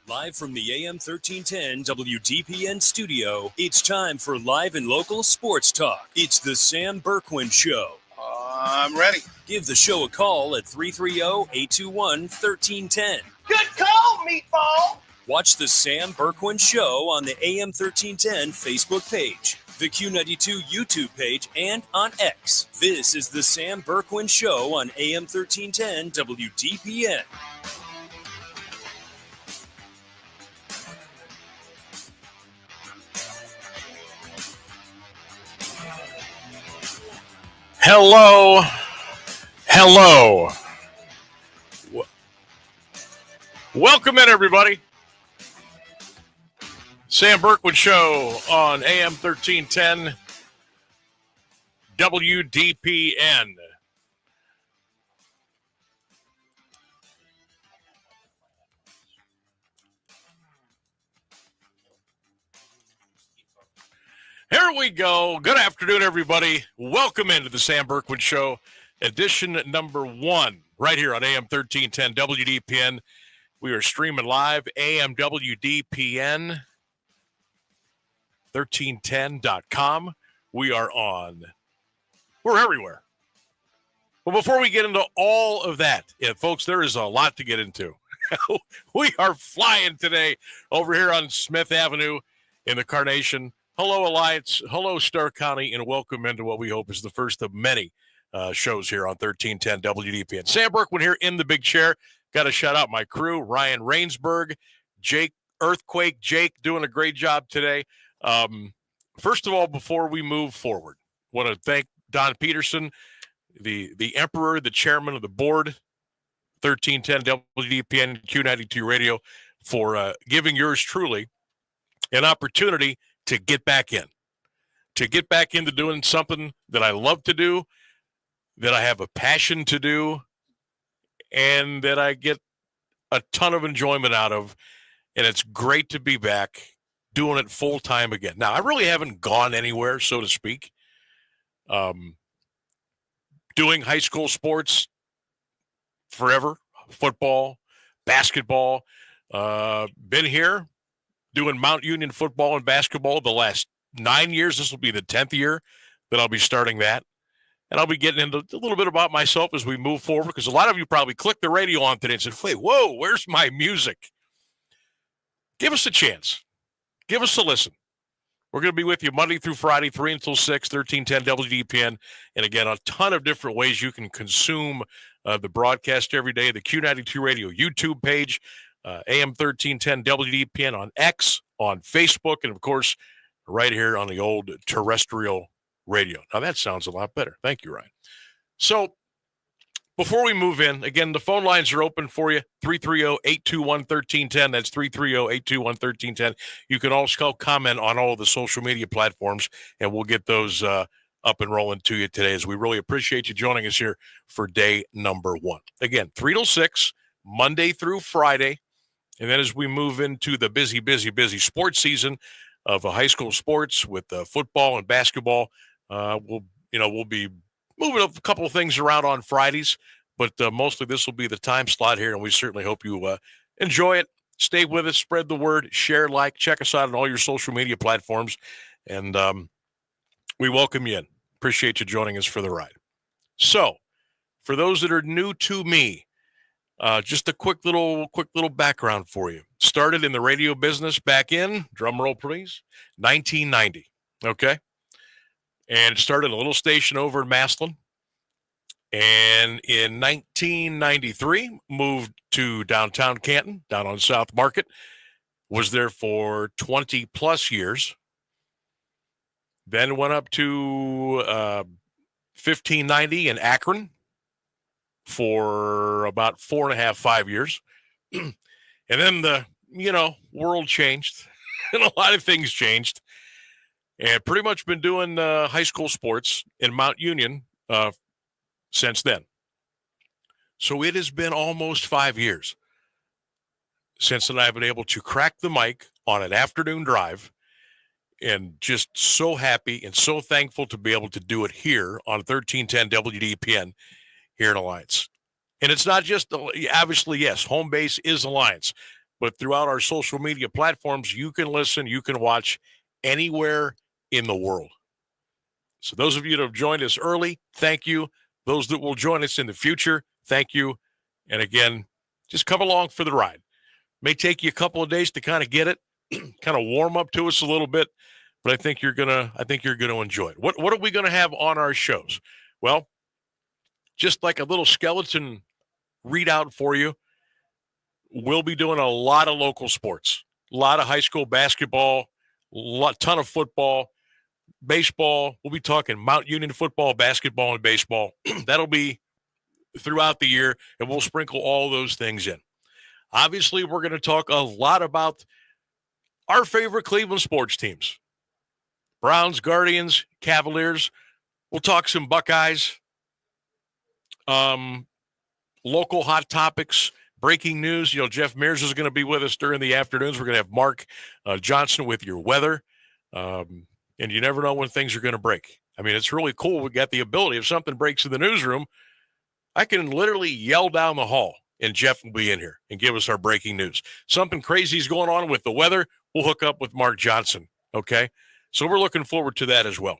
Live from the AM 1310 WDPN studio, it's time for live and local sports talk. It's the Sam Bourquin Show. I'm ready. Give the show a call at 330-821-1310. Good call, meatball. Watch the Sam Bourquin Show on the AM 1310 Facebook page, the Q92 YouTube page, and on X. This is the Sam Bourquin Show on AM 1310 WDPN. Hello. Welcome in, everybody. Sam Bourquin Show on AM 1310 WDPN. Here we go. Good afternoon, everybody. Welcome into the Sam Bourquin Show, edition number 1, right here on AM 1310 WDPN. We are streaming live, AMWDPN, 1310.com. We're everywhere. But before we get into all of that, folks, there is a lot to get into. We are flying today over here on Smith Avenue in the Carnation. Hello, Alliance. Hello, Stark County, and welcome into what we hope is the first of many shows here on 1310 WDPN. Sam Bourquin here in the big chair. Got to shout out my crew, Ryan Rainsberg, Jake Earthquake, Jake doing a great job today. First of all, before we move forward, want to thank Don Peterson, the emperor, the chairman of the board, 1310 WDPN Q92 Radio, for giving yours truly an opportunity to get back into doing something that I love to do, that I have a passion to do, and that I get a ton of enjoyment out of. And it's great to be back doing it full time again. Now, I really haven't gone anywhere, so to speak. Doing high school sports forever, football, basketball, been here doing Mount Union football and basketball the last 9 years. This will be the 10th year that I'll be starting that. And I'll be getting into a little bit about myself as we move forward, because a lot of you probably clicked the radio on today and said, wait, whoa, where's my music? Give us a chance. Give us a listen. We're going to be with you Monday through Friday, 3 until 6, 1310 WDPN. And again, a ton of different ways you can consume the broadcast every day. The Q92 Radio YouTube page, AM 1310 WDPN on X, on Facebook, and of course, right here on the old terrestrial radio. Now that sounds a lot better. Thank you, Ryan. So before we move in, again, the phone lines are open for you, 330-821-1310. That's 330-821-1310. You can also comment on all of the social media platforms, and we'll get those up and rolling to you today, as we really appreciate you joining us here for day number 1. Again, 3 till 6, Monday through Friday. And then as we move into the busy sports season of high school sports with football and basketball, we'll be moving a couple of things around on Fridays, but mostly this will be the time slot here, and we certainly hope you enjoy it. Stay with us, spread the word, share, like, check us out on all your social media platforms, and we welcome you in. Appreciate you joining us for the ride. So, for those that are new to me, just a quick little background for you. Started in the radio business back in, drum roll please, 1990, okay? And started a little station over in Massillon. And in 1993, moved to downtown Canton, down on South Market. Was there for 20-plus years. Then went up to 1590 in Akron for about 4.5 years. And then the, world changed and a lot of things changed, and pretty much been doing high school sports in Mount Union since then. So it has been almost 5 years since that I've been able to crack the mic on an afternoon drive, and just so happy and so thankful to be able to do it here on 1310 WDPN here in Alliance. And it's not just, obviously, yes, home base is Alliance, but throughout our social media platforms, you can listen, you can watch anywhere in the world. So those of you that have joined us early, thank you. Those that will join us in the future, thank you. And again, just come along for the ride. May take you a couple of days to kind of get it, kind of warm up to us a little bit, but I think you're gonna enjoy it. What are we gonna have on our shows? Well, just like a little skeleton readout for you, we'll be doing a lot of local sports, a lot of high school basketball, ton of football, baseball. We'll be talking Mount Union football, basketball, and baseball. That'll be throughout the year, and we'll sprinkle all those things in. Obviously, we're going to talk a lot about our favorite Cleveland sports teams. Browns, Guardians, Cavaliers. We'll talk some Buckeyes. Local hot topics, breaking news. Jeff Mears is going to be with us during the afternoons. We're going to have Mark Johnson with your weather. And you never know when things are going to break. I mean, it's really cool. We got the ability, if something breaks in the newsroom, I can literally yell down the hall and Jeff will be in here and give us our breaking news. Something crazy is going on with the weather. We'll hook up with Mark Johnson. Okay. So we're looking forward to that as well.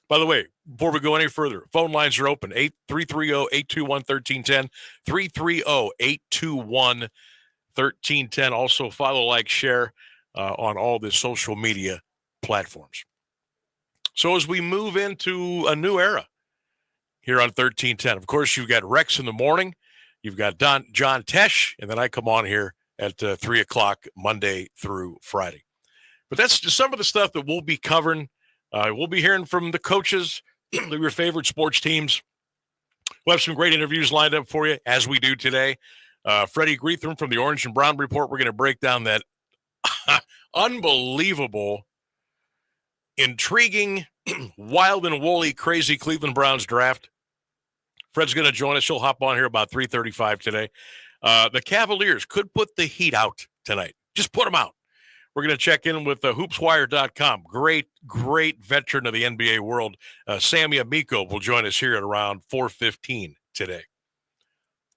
By the way, before we go any further, phone lines are open, 330-821-1310, 330-821-1310. Also follow, like, share on all the social media platforms. So as we move into a new era here on 1310, of course, you've got Rex in the morning, you've got John Tesh, and then I come on here at 3 o'clock Monday through Friday. But that's just some of the stuff that we'll be covering. We'll be hearing from the coaches of your favorite sports teams. We'll have some great interviews lined up for you, as we do today. Freddie Greetham from the Orange and Brown Report. We're going to break down that unbelievable, intriguing, wild and woolly, crazy Cleveland Browns draft. Fred's going to join us. He'll hop on here about 3:35 today. The Cavaliers could put the heat out tonight. Just put them out. We're going to check in with hoopswire.com. Great veteran of the NBA world. Sammy Amico will join us here at around 4:15 today.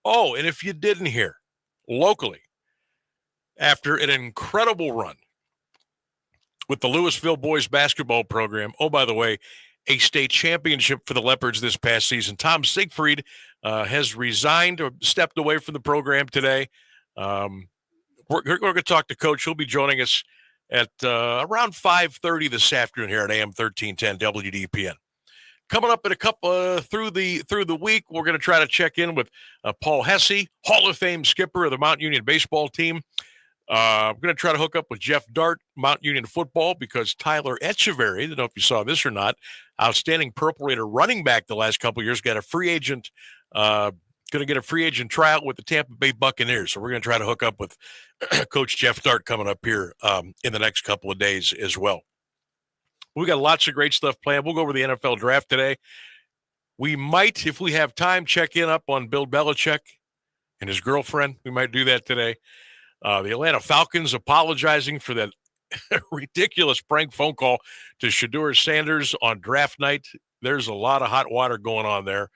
Oh, and if you didn't hear, locally, after an incredible run with the Louisville boys basketball program, oh, by the way, a state championship for the Leopards this past season, Tom Siegfried has resigned or stepped away from the program today. We're going to talk to Coach. He'll be joining us at around 5:30 this afternoon here at AM 1310 WDPN. Coming up in a couple through the week, we're going to try to check in with Paul Hesse, Hall of Fame skipper of the Mount Union baseball team. We're going to try to hook up with Jeff Dart, Mount Union football, because Tyler Echeverry, I don't know if you saw this or not, outstanding Purple Raider running back the last couple of years, got a free agent going to get a free agent tryout with the Tampa Bay Buccaneers. So we're going to try to hook up with Coach Jeff Dart coming up here in the next couple of days as well. We got lots of great stuff planned. We'll go over the NFL draft today. We might, if we have time, check in up on Bill Belichick and his girlfriend. We might do that today. The Atlanta Falcons apologizing for that ridiculous prank phone call to Shedeur Sanders on draft night. There's a lot of hot water going on there.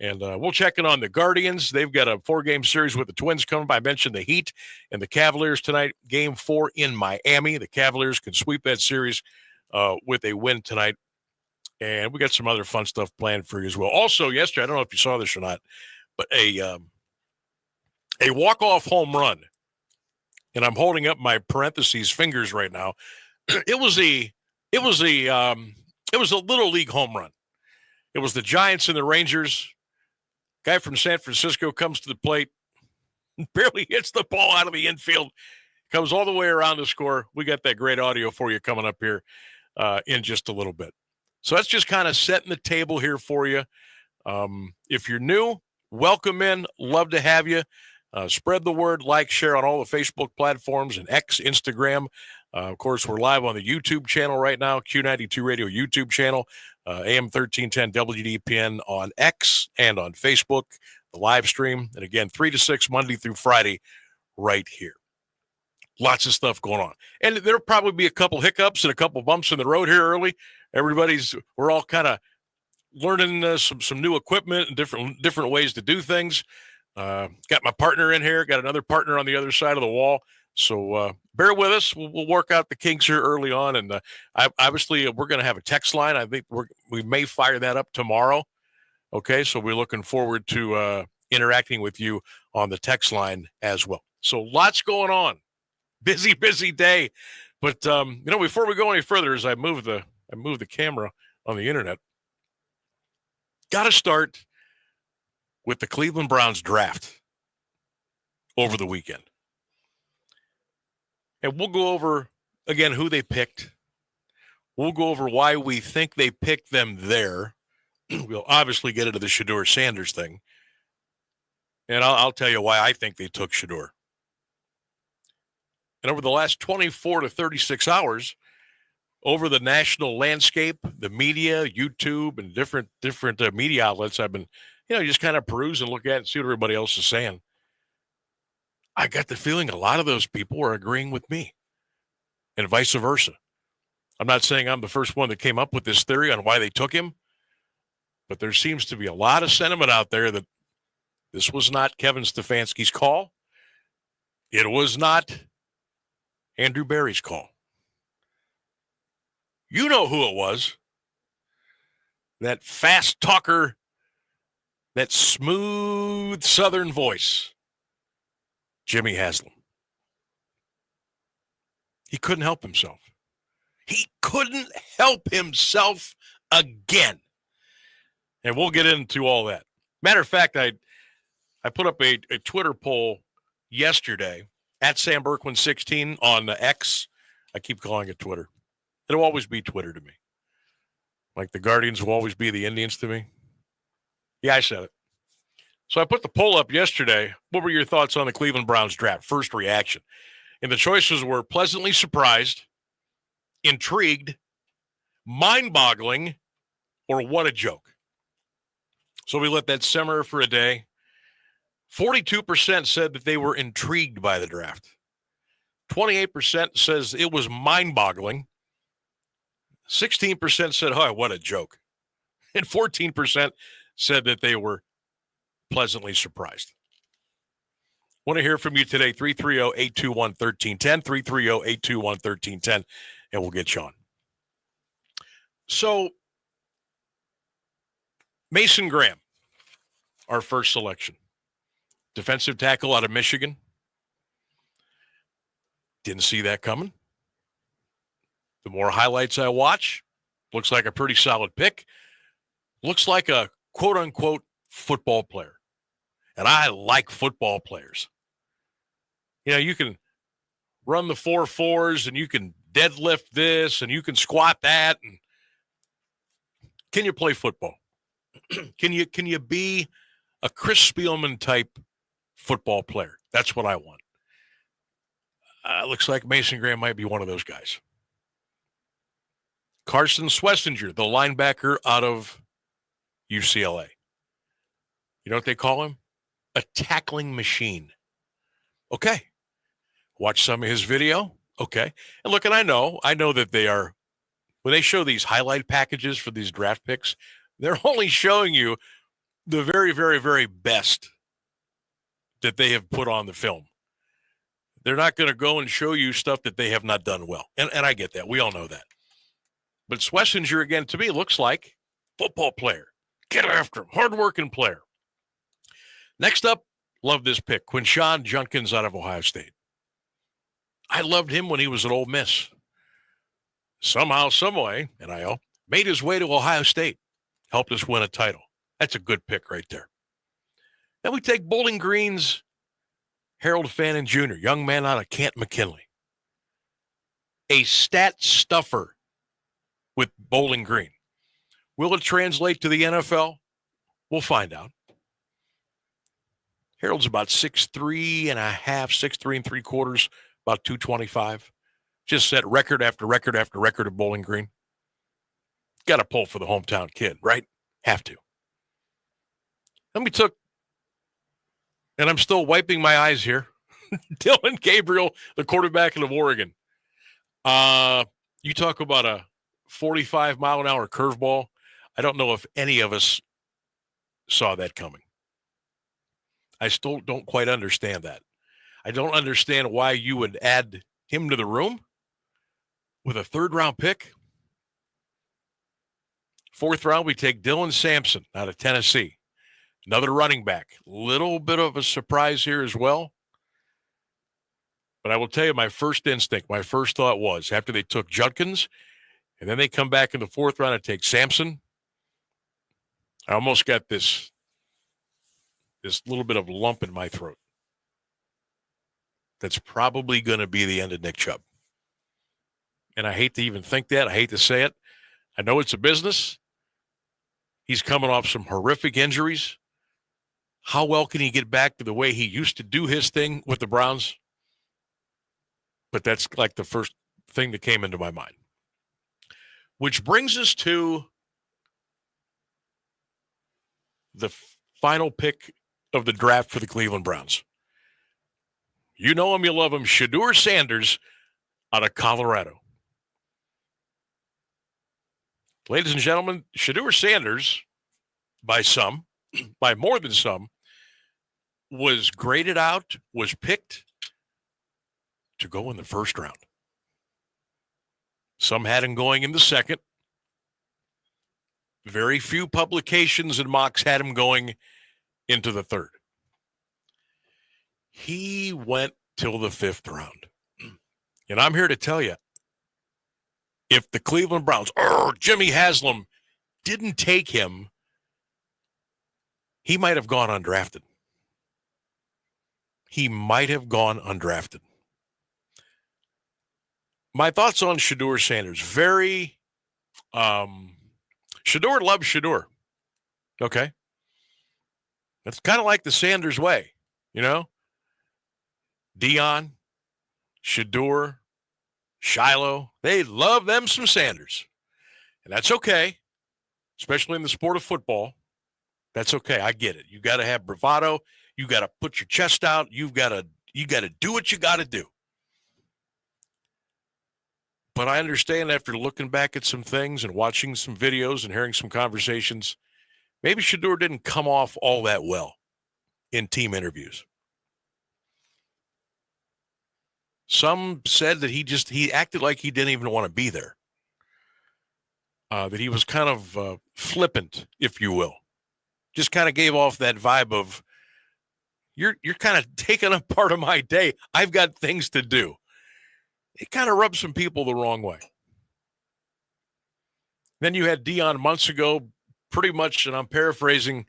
And we'll check in on the Guardians. They've got a 4-game series with the Twins coming up. I mentioned the Heat and the Cavaliers tonight. Game 4 in Miami. The Cavaliers can sweep that series with a win tonight. And we got some other fun stuff planned for you as well. Also, yesterday, I don't know if you saw this or not, but a walk-off home run. And I'm holding up my parentheses fingers right now. It was a little league home run. It was the Giants and the Rangers. Guy from San Francisco comes to the plate, barely hits the ball out of the infield, comes all the way around to score. We got that great audio for you coming up here in just a little bit. So that's just kind of setting the table here for you. If you're new, welcome in. Love to have you. Spread the word, like, share on all the Facebook platforms and X, Instagram. Of course, we're live on the YouTube channel right now, Q92 Radio YouTube channel. AM 1310 WDPN on X and on Facebook, the live stream. And again, 3 to 6 Monday through Friday right here. Lots of stuff going on. And there'll probably be a couple hiccups and a couple bumps in the road here early. We're all kind of learning some new equipment and different ways to do things. Got my partner in here, got another partner on the other side of the wall. So bear with us. We'll work out the kinks here early on. And obviously, we're going to have a text line. I think we may fire that up tomorrow. Okay, so we're looking forward to interacting with you on the text line as well. So lots going on. Busy day. But, before we go any further, as I move the camera on the internet, got to start with the Cleveland Browns draft over the weekend. And we'll go over, again, who they picked. We'll go over why we think they picked them there. We'll obviously get into the Shedeur Sanders thing. And I'll tell you why I think they took Shedeur. And over the last 24 to 36 hours, over the national landscape, the media, YouTube, and different media outlets, I've been, just kind of peruse and look at and see what everybody else is saying. I got the feeling a lot of those people are agreeing with me and vice versa. I'm not saying I'm the first one that came up with this theory on why they took him, but there seems to be a lot of sentiment out there that this was not Kevin Stefanski's call. It was not Andrew Berry's call. You know who it was. That fast talker, that smooth Southern voice, Jimmy Haslam. He couldn't help himself. He couldn't help himself again. And we'll get into all that. Matter of fact, I put up a Twitter poll yesterday at Sam Bourquin 16 on X. I keep calling it Twitter. It'll always be Twitter to me. Like the Guardians will always be the Indians to me. Yeah, I said it. So I put the poll up yesterday. What were your thoughts on the Cleveland Browns draft? First reaction. And the choices were pleasantly surprised, intrigued, mind-boggling, or what a joke. So we let that simmer for a day. 42% said that they were intrigued by the draft. 28% says it was mind-boggling. 16% said, oh, what a joke. And 14% said that they were pleasantly surprised. Want to hear from you today, 330-821-1310, 330-821-1310, and we'll get you on. So, Mason Graham, our first selection. Defensive tackle out of Michigan. Didn't see that coming. The more highlights I watch, looks like a pretty solid pick. Looks like a quote-unquote football player. And I like football players. You can run the 4.4s and you can deadlift this and you can squat that. And can you play football? Can you be a Chris Spielman type football player? That's what I want. Looks like Mason Graham might be one of those guys. Carson Schlesinger, the linebacker out of UCLA. You know what they call him? A tackling machine. Okay. Watch some of his video. Okay. And look, and I know that they are, when they show these highlight packages for these draft picks, they're only showing you the very, very, very best that they have put on the film. They're not going to go and show you stuff that they have not done well. And I get that. We all know that. But Schlesinger, again, to me, looks like football player. Get after him. Hardworking player. Next up, love this pick. Quinshon Judkins out of Ohio State. I loved him when he was at Ole Miss. Somehow, someway, NIL, made his way to Ohio State. Helped us win a title. That's a good pick right there. Then we take Bowling Green's Harold Fannin Jr., young man out of Canton McKinley. A stat stuffer with Bowling Green. Will it translate to the NFL? We'll find out. Harold's about 6'3 and a half, 6'3 and 3/4, about 225. Just set record after record after record at Bowling Green. Got to pull for the hometown kid, right? Have to. Then we took, and I'm still wiping my eyes here, Dylan Gabriel, the quarterback of Oregon. You talk about a 45-mile-an-hour curveball. I don't know if any of us saw that coming. I still don't quite understand that. I don't understand why you would add him to the room with a third-round pick. Fourth round, we take Dylan Sampson out of Tennessee. Another running back. Little bit of a surprise here as well. But I will tell you, my first instinct, my first thought was, after they took Judkins, and then they come back in the fourth round and take Sampson, I almost got this little bit of lump in my throat. That's probably going to be the end of Nick Chubb. And I hate to even think that. I hate to say it. I know it's a business. He's coming off some horrific injuries. How well can he get back to the way he used to do his thing with the Browns? But that's like the first thing that came into my mind. Which brings us to the final pick of the draft for the Cleveland Browns. You know him, you love him, Shedeur Sanders out of Colorado. Ladies and gentlemen, Shedeur Sanders, by some, by more than some, was graded out, was picked to go in the first round. Some had him going in the second. Very few publications and mocks had him going into the third. He went till the fifth round. And I'm here to tell you, if the Cleveland Browns, Jimmy Haslam, didn't take him, he might have gone undrafted. He might have gone undrafted. My thoughts on Shedeur Sanders. Shedeur loves Shedeur. Okay. That's kind of like the Sanders way, you know? Dion, Shedeur, Shiloh, they love them some Sanders. And that's okay, especially in the sport of football. That's okay. I get it. You got to have bravado. You got to put your chest out. You got to do what you got to do. But I understand after looking back at some things and watching some videos and hearing some conversations, maybe Shedeur didn't come off all that well in team interviews. Some said that he acted like he didn't even want to be there. That he was kind of flippant, if you will. Just kind of gave off that vibe of, you're kind of taking up part of my day. I've got things to do. It kind of rubbed some people the wrong way. Then you had Dion months ago, pretty much, and I'm paraphrasing,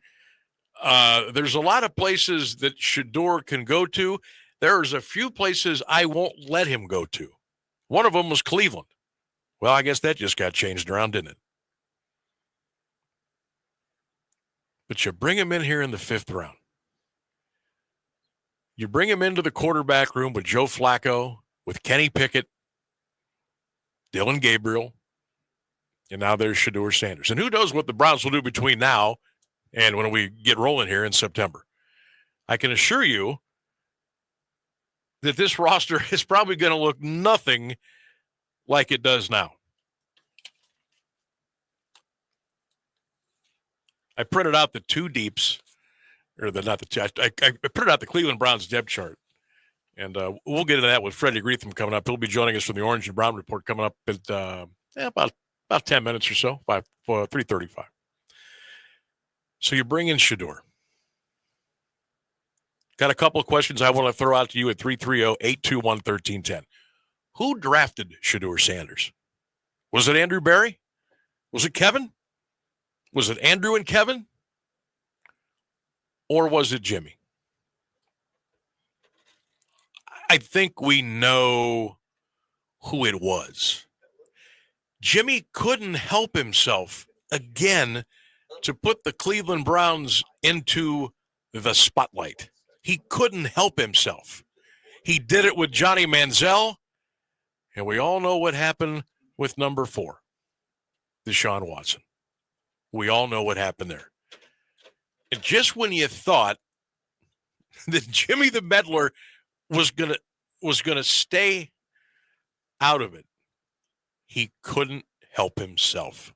there's a lot of places that Shedeur can go to. There's a few places I won't let him go to. One of them was Cleveland. Well, I guess that just got changed around, didn't it? But you bring him in here in the fifth round. You bring him into the quarterback room with Joe Flacco, with Kenny Pickett, Dylan Gabriel, and now there's Shedeur Sanders. And who knows what the Browns will do between now and when we get rolling here in September. I can assure you that this roster is probably going to look nothing like it does now. I printed out the two deeps, or I printed out the Cleveland Browns depth chart. And we'll get into that with Freddie Greetham coming up. He'll be joining us from the Orange and Brown Report coming up at about 10 minutes or so, 3:35. So you bring in Shedeur. Got a couple of questions I want to throw out to you at 330-821-1310. Who drafted Shedeur Sanders? Was it Andrew Berry? Was it Kevin? Was it Andrew and Kevin? Or was it Jimmy? I think we know who it was. Jimmy couldn't help himself again to put the Cleveland Browns into the spotlight. He couldn't help himself. He did it with Johnny Manziel, and we all know what happened with number 4, Deshaun Watson. We all know what happened there. And just when you thought that Jimmy the Meddler was gonna stay out of it, he couldn't help himself.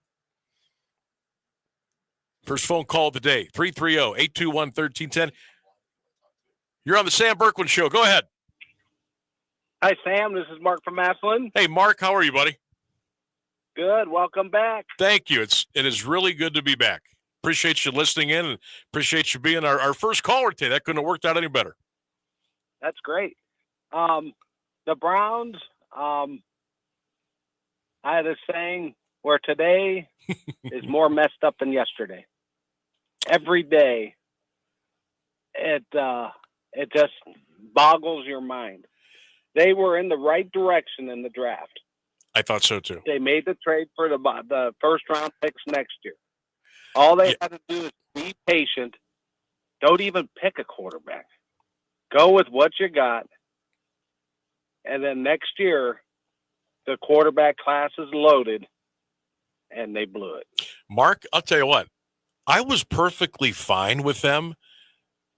First phone call of the day, 330-821-1310. You're on the Sam Bourquin Show. Go ahead. Hi, Sam. This is Mark from Massillon. Hey, Mark, how are you, buddy? Good. Welcome back. Thank you. It is really good to be back. Appreciate you listening in and appreciate you being our first caller today. That couldn't have worked out any better. That's great. The Browns, I had a saying where today is more messed up than yesterday. Every day, it just boggles your mind. They were in the right direction in the draft. I thought so too. They made the trade for the first round picks next year. All they had to do is be patient. Don't even pick a quarterback. Go with what you got. And then next year, the quarterback class is loaded, and they blew it. Mark, I'll tell you what. I was perfectly fine with them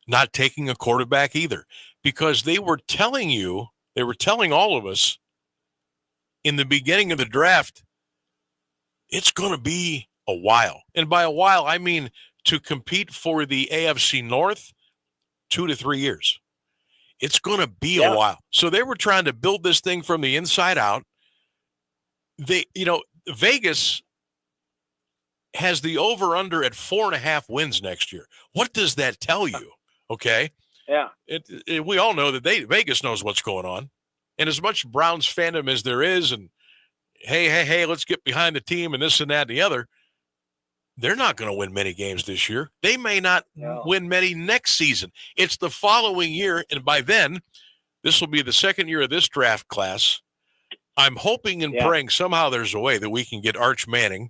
not taking a quarterback either, because they were telling all of us in the beginning of the draft, it's going to be a while. And by a while, I mean to compete for the AFC North, 2 to 3 years. It's going to be a while. So they were trying to build this thing from the inside out. Vegas has the over-under at 4.5 wins next year. What does that tell you? Okay. Yeah. We all know that Vegas knows what's going on. And as much Browns fandom as there is, and hey, let's get behind the team and this and that and the other, they're not going to win many games this year. They may not win many next season. It's the following year, and by then, this will be the second year of this draft class. I'm hoping and praying somehow there's a way that we can get Arch Manning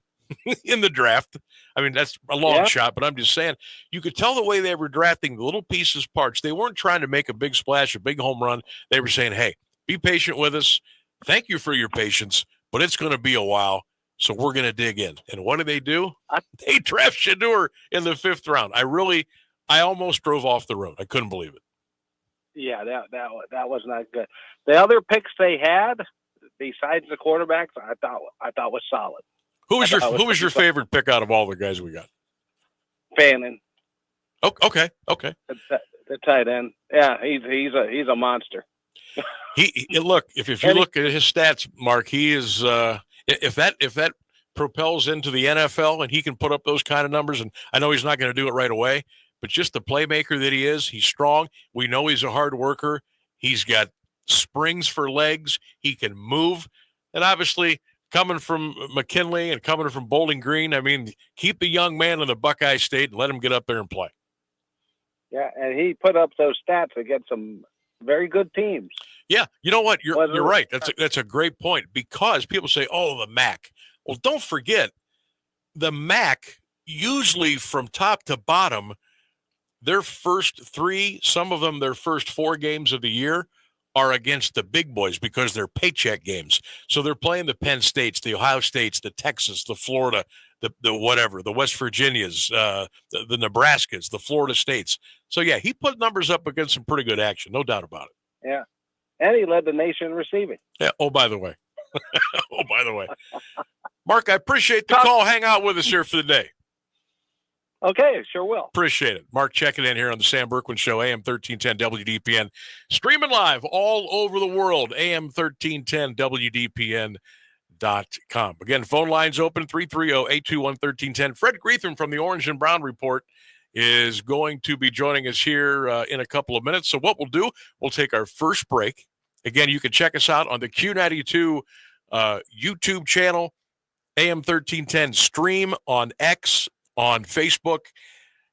in the draft. I mean, that's a long shot, but I'm just saying, you could tell the way they were drafting the little pieces, parts. They weren't trying to make a big splash, a big home run. They were saying, hey, be patient with us. Thank you for your patience, but it's going to be a while, so we're going to dig in. And what do? They draft Shador in the 5th round. I almost drove off the road. I couldn't believe it. Yeah, that was not good. The other picks they had, besides the quarterbacks, I thought was solid. Who was your favorite pick out of all the guys we got? Fannin. Oh, okay. The tight end. Yeah, he's a monster. Look, if you look at his stats, Mark, he is if that propels into the NFL and he can put up those kind of numbers, and I know he's not going to do it right away, but just the playmaker that he is, he's strong. We know he's a hard worker. He's got springs for legs. He can move, and obviously, coming from McKinley and coming from Bowling Green, I mean, keep the young man in the Buckeye State and let him get up there and play. Yeah, and he put up those stats against some very good teams. Yeah, you know what? You're right. That's a great point, because people say, oh, the MAC. Well, don't forget, the MAC, usually from top to bottom, their first 3, some of them their first 4 games of the year are against the big boys because they're paycheck games. So they're playing the Penn States, the Ohio States, the Texas, the Florida, the whatever, the West Virginias, the Nebraskas, the Florida States. So, yeah, he put numbers up against some pretty good action, no doubt about it. Yeah. And he led the nation in receiving. Yeah. Oh, by the way. Mark, I appreciate the call. Hang out with us here for the day. Okay, sure will. Appreciate it. Mark checking in here on the Sam Bourquin Show, AM 1310 WDPN. Streaming live all over the world, AM 1310 WDPN.com. Again, phone lines open, 330-821-1310. Fred Greetham from the Orange and Brown Report is going to be joining us here in a couple of minutes. So what we'll do, we'll take our first break. Again, you can check us out on the Q92 YouTube channel, AM 1310 stream on X, on Facebook,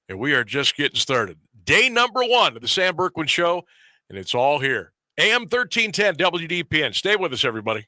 and we are just getting started. Day number 1 of the Sam Bourquin Show, and it's all here. AM 1310 WDPN. Stay with us, everybody.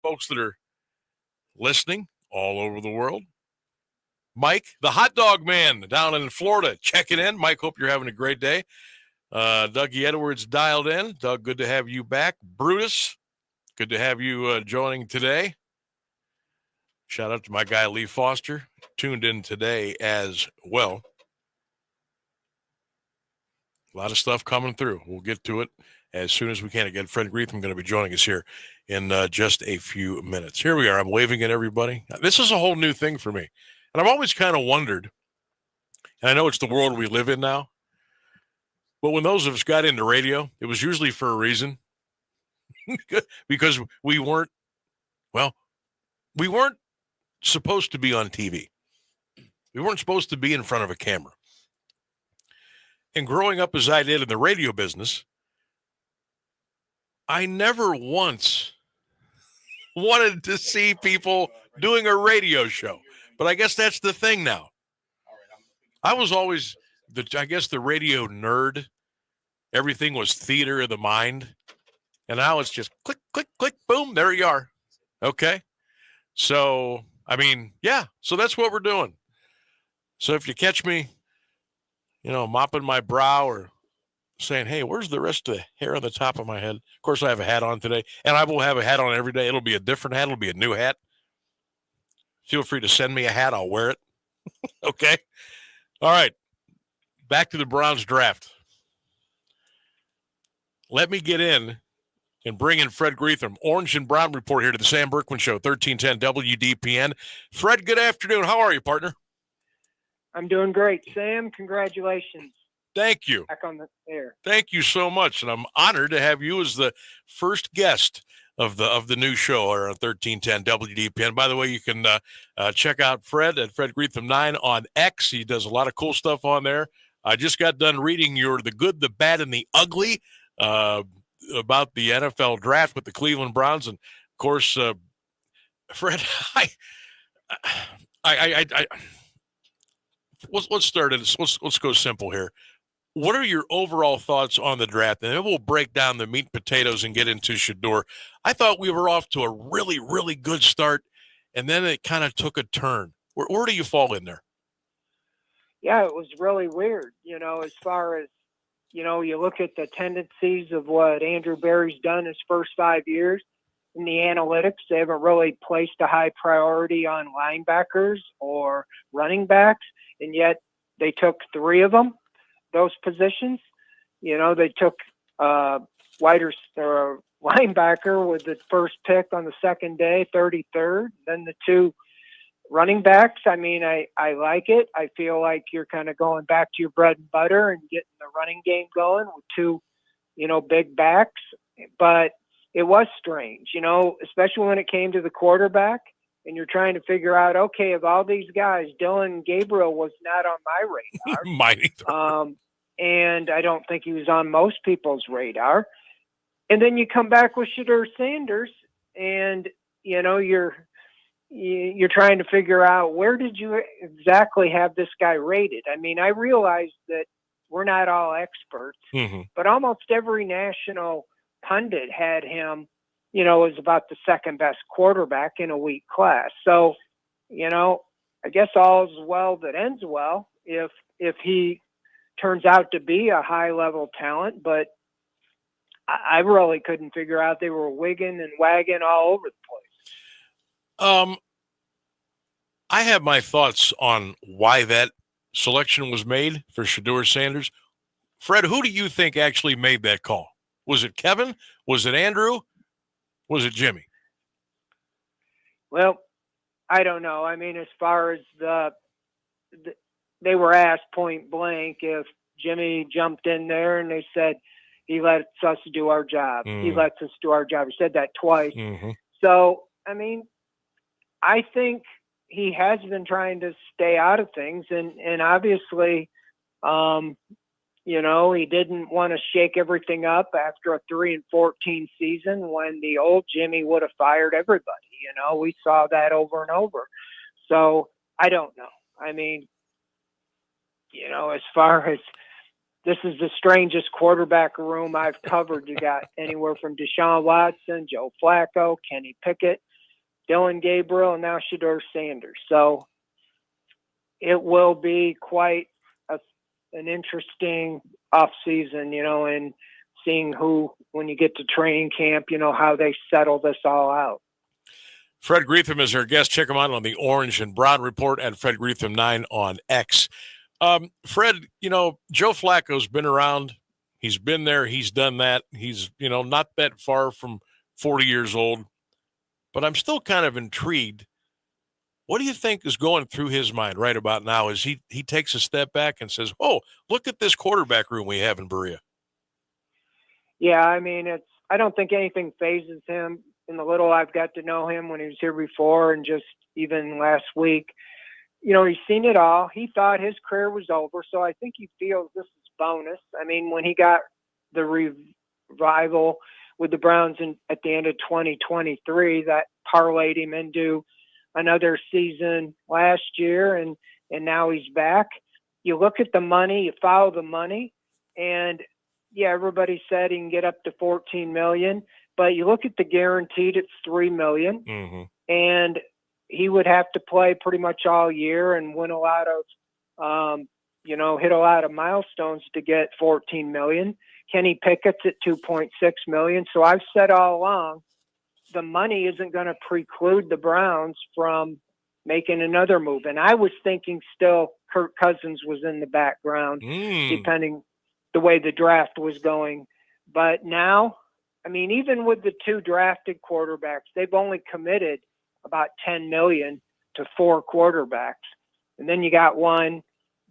folks that are listening all over the world. Mike, the hot dog man down in Florida, checking in. Mike, hope you're having a great day. Dougie Edwards dialed in. Doug, good to have you back. Brutus, good to have you joining today. Shout out to my guy, Lee Foster, tuned in today as well. A lot of stuff coming through. We'll get to it as soon as we can. Again, Fred Greetham going to be joining us here in just a few minutes. Here we are. I'm waving at everybody. This is a whole new thing for me. And I've always kind of wondered, and I know it's the world we live in now, but when those of us got into radio, it was usually for a reason. Because we weren't supposed to be on TV. We weren't supposed to be in front of a camera. And growing up as I did in the radio business, I never once wanted to see people doing a radio show. But I guess that's the thing now. I was always, the radio nerd. Everything was theater of the mind. And now it's just click, click, click, boom, there you are. Okay? So, so that's what we're doing. So if you catch me, mopping my brow or saying, hey, where's the rest of the hair on the top of my head? Of course, I have a hat on today, and I will have a hat on every day. It'll be a different hat. It'll be a new hat. Feel free to send me a hat. I'll wear it. Okay? All right. Back to the Browns draft. Let me get in and bring in Fred Greetham. Orange and Brown report here to the Sam Bourquin Show, 1310 WDPN. Fred, good afternoon. How are you, partner? I'm doing great. Sam, congratulations. Thank you. Back on the air. Thank you so much. And I'm honored to have you as the first guest of the new show here on 1310 WDPN. By the way, you can check out Fred at Fred Greetham 9 on X. He does a lot of cool stuff on there. I just got done reading your The Good, the Bad, and the Ugly about the NFL draft with the Cleveland Browns. And of course, Fred, let's start it. Let's go simple here. What are your overall thoughts on the draft? And then we'll break down the meat and potatoes and get into Shedeur. I thought we were off to a really, really good start, and then it kind of took a turn. Where do you fall in there? Yeah, it was really weird, as far as, you look at the tendencies of what Andrew Berry's done his first 5 years in the analytics. They haven't really placed a high priority on linebackers or running backs, and yet they took 3 of them. Those positions, they took linebacker with the first pick on the second day, 33rd, then the 2 running backs. I like it. I feel like you're kind of going back to your bread and butter and getting the running game going with 2, big backs. But it was strange, especially when it came to the quarterback and you're trying to figure out, okay, of all these guys, Dylan Gabriel was not on my radar. Mine either. And I don't think he was on most people's radar. And then you come back with Shedeur Sanders, and you're trying to figure out, where did you exactly have this guy rated? I realized that we're not all experts, but almost every national pundit had him, as about the second best quarterback in a weak class. So, I guess all's well that ends well if he turns out to be a high-level talent, but I really couldn't figure out. They were wigging and wagging all over the place. I have my thoughts on why that selection was made for Shedeur Sanders. Fred, who do you think actually made that call? Was it Kevin? Was it Andrew? Was it Jimmy? Well, I don't know. As far as they were asked point blank if Jimmy jumped in there, and they said, he lets us do our job. He lets us do our job. He said that twice. So, I think he has been trying to stay out of things, and obviously, he didn't want to shake everything up after a 3-14 season when the old Jimmy would have fired everybody. We saw that over and over. So I don't know. As far as, this is the strangest quarterback room I've covered. You got anywhere from Deshaun Watson, Joe Flacco, Kenny Pickett. Dylan Gabriel, and now Shedeur Sanders. So it will be quite an interesting off season, and seeing who, when you get to training camp, how they settle this all out. Fred Greetham is our guest. Check him out on the Orange and Brown Report at Fred Greetham 9 on X. Fred, Joe Flacco's been around. He's been there. He's done that. He's, not that far from 40 years old. But I'm still kind of intrigued. What do you think is going through his mind right about now as he takes a step back and says, oh, look at this quarterback room we have in Berea? Yeah, I mean, I don't think anything phases him. In the little I've got to know him when he was here before and just even last week, he's seen it all. He thought his career was over, so I think he feels this is bonus. I mean, when he got the revival with the Browns at the end of 2023, that parlayed him into another season last year, and now he's back. You look at the money, you follow the money, and yeah, everybody said he can get up to $14 million, but you look at the guaranteed, it's $3 million, and he would have to play pretty much all year and win a lot of, hit a lot of milestones to get $14 million. Kenny Pickett's at $2.6 million. So I've said all along, the money isn't going to preclude the Browns from making another move. And I was thinking still Kirk Cousins was in the background, depending the way the draft was going. But now, I mean, even with the two drafted quarterbacks, they've only committed about $10 million to 4 quarterbacks. And then you got one,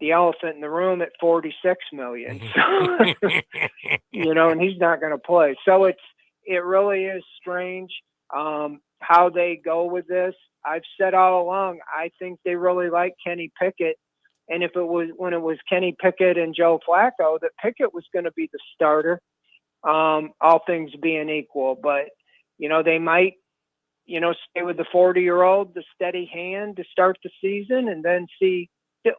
the elephant in the room, at $46 million. So, and he's not going to play. So it really is strange how they go with this. I've said all along, I think they really like Kenny Pickett. And if it was when it was Kenny Pickett and Joe Flacco, that Pickett was going to be the starter, all things being equal. But, they might, stay with the 40-year-old, the steady hand to start the season, and then see.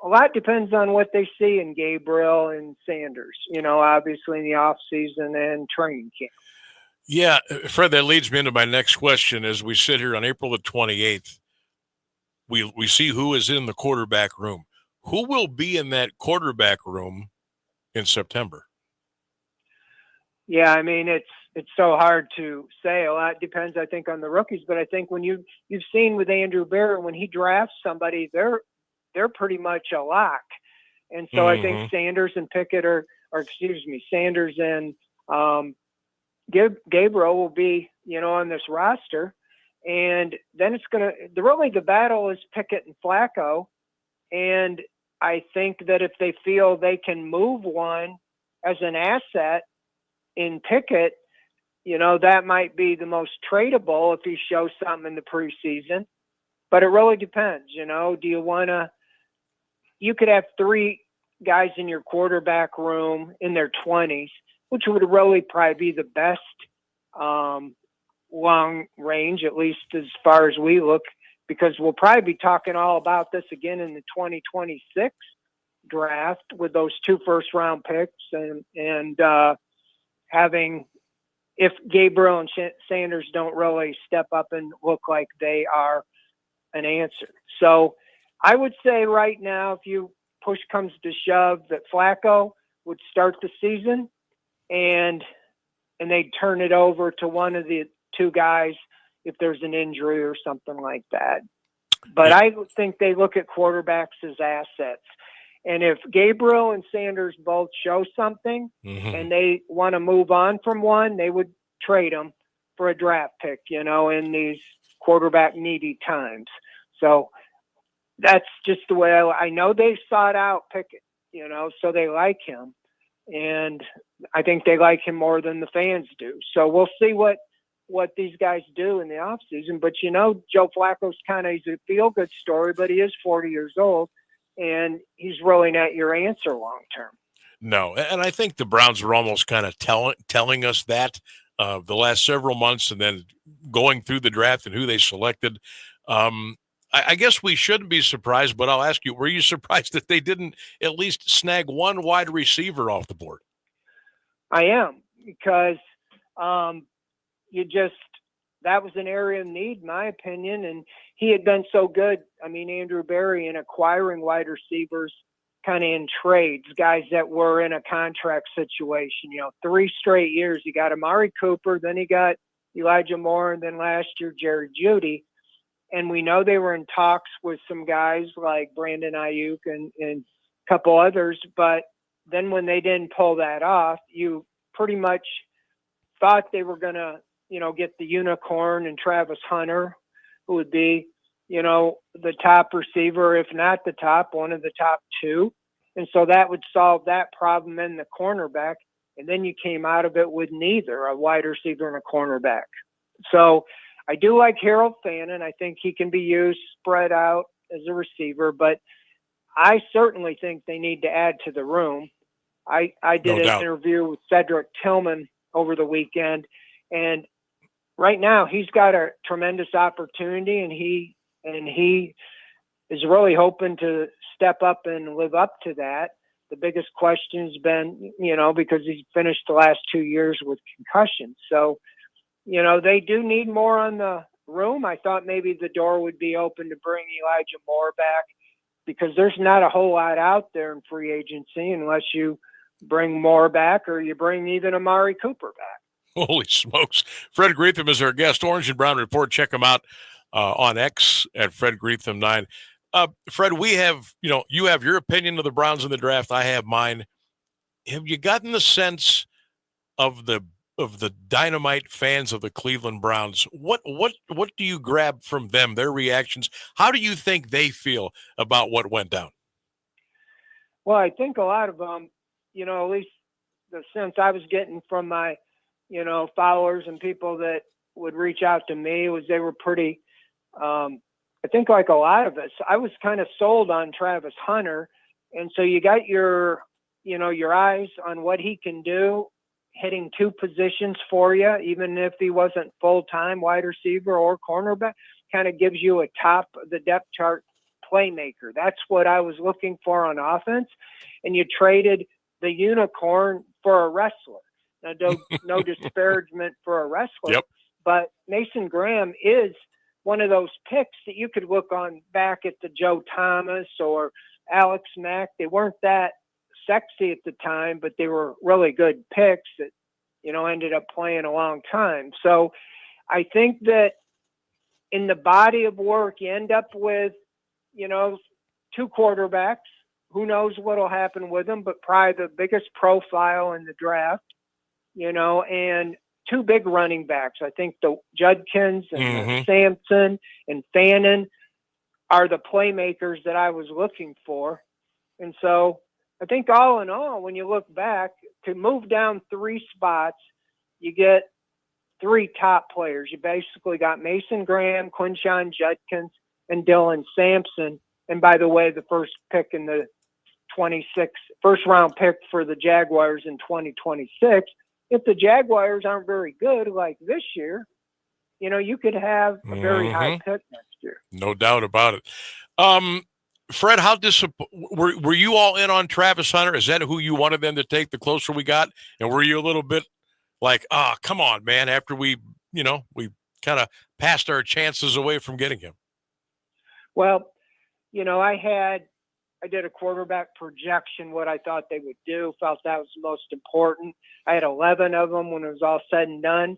A lot depends on what they see in Gabriel and Sanders, obviously in the off season and training camp. Yeah, Fred, that leads me into my next question. As we sit here on April the 28th, we see who is in the quarterback room. Who will be in that quarterback room in September? Yeah, I mean, it's so hard to say. A lot depends, I think, on the rookies. But I think when you've seen with Andrew Barrett, when he drafts somebody, they're pretty much a lock. And so I think Sanders and Pickett Sanders and Gabriel will be, on this roster. And then the battle is Pickett and Flacco. And I think that if they feel they can move one as an asset in Pickett, that might be the most tradable if he shows something in the preseason. But it really depends, do you want to, you could have 3 guys in your quarterback room in their 20s, which would really probably be the best long range, at least as far as we look, because we'll probably be talking all about this again in the 2026 draft with those 2 first-round picks and having, if Gabriel and Sanders don't really step up and look like they are an answer. So I would say right now, if you push comes to shove, that Flacco would start the season and they'd turn it over to one of the 2 guys if there's an injury or something like that. But I think they look at quarterbacks as assets. And if Gabriel and Sanders both show something and they want to move on from one, they would trade them for a draft pick, in these quarterback needy times. So that's just the way I know they sought out Pickett, so they like him. And I think they like him more than the fans do. So we'll see what these guys do in the offseason. But, Joe Flacco's he's a feel-good story, but he is 40 years old, and he's really not your answer long-term. No, and I think the Browns are almost kind of telling us that the last several months and then going through the draft and who they selected. I guess we shouldn't be surprised, but I'll ask you, were you surprised that they didn't at least snag one wide receiver off the board? I am, because you just that was an area of need, in my opinion. And he had been so good. I mean, Andrew Berry, in acquiring wide receivers kind of in trades, guys that were in a contract situation, 3 straight years. He got Amari Cooper, then he got Elijah Moore, and then last year, Jerry Jeudy. And we know they were in talks with some guys like Brandon Ayuk and a couple others. But then when they didn't pull that off, you pretty much thought they were going to, get the unicorn and Travis Hunter, who would be, the top receiver, if not the top, one of the top 2. And so that would solve that problem in the cornerback. And then you came out of it with neither a wide receiver and a cornerback. So I do like Harold Fannin. I think he can be used spread out as a receiver, but I certainly think they need to add to the room. I did an interview with Cedric Tillman over the weekend, and right now he's got a tremendous opportunity, and he is really hoping to step up and live up to that. The biggest question has been, because he's finished the last 2 years with concussions. So, they do need more on the room. I thought maybe the door would be open to bring Elijah Moore back, because there's not a whole lot out there in free agency unless you bring Moore back or you bring even Amari Cooper back. Holy smokes. Fred Greetham is our guest. Orange and Brown Report. Check him out on X at Fred Greetham 9. Fred, we have, you have your opinion of the Browns in the draft. I have mine. Have you gotten the sense of the dynamite fans of the Cleveland Browns? What do you grab from them, their reactions? How do you think they feel about what went down? Well, I think a lot of them, at least the sense I was getting from my, followers and people that would reach out to me was they were pretty, I think like a lot of us, I was kind of sold on Travis Hunter. And so you got your eyes on what he can do, hitting 2 positions for you, even if he wasn't full-time wide receiver or cornerback, kind of gives you a top of the depth chart playmaker. That's what I was looking for on offense. And you traded the unicorn for a wrestler. Now, no disparagement for a wrestler, yep. But Mason Graham is one of those picks that you could look on back at the Joe Thomas or Alex Mack. They weren't that sexy at the time, but they were really good picks that, ended up playing a long time. So I think that in the body of work, you end up with, 2 quarterbacks. Who knows what will happen with them, but probably the biggest profile in the draft, and 2 big running backs. I think the Judkins and Sampson and Fannin are the playmakers that I was looking for. And so I think all in all, when you look back, to move down 3 spots, you get 3 top players. You basically got Mason Graham, Quinshon Judkins, and Dylan Sampson. And by the way, the first pick in the first round pick for the Jaguars in 2026. If the Jaguars aren't very good like this year, you could have a very high pick next year. No doubt about it. Fred, how were you all in on Travis Hunter? Is that who you wanted them to take the closer we got? And were you a little bit like, come on, man, after we kind of passed our chances away from getting him? Well, I did a quarterback projection, what I thought they would do, felt that was the most important. I had 11 of them when it was all said and done.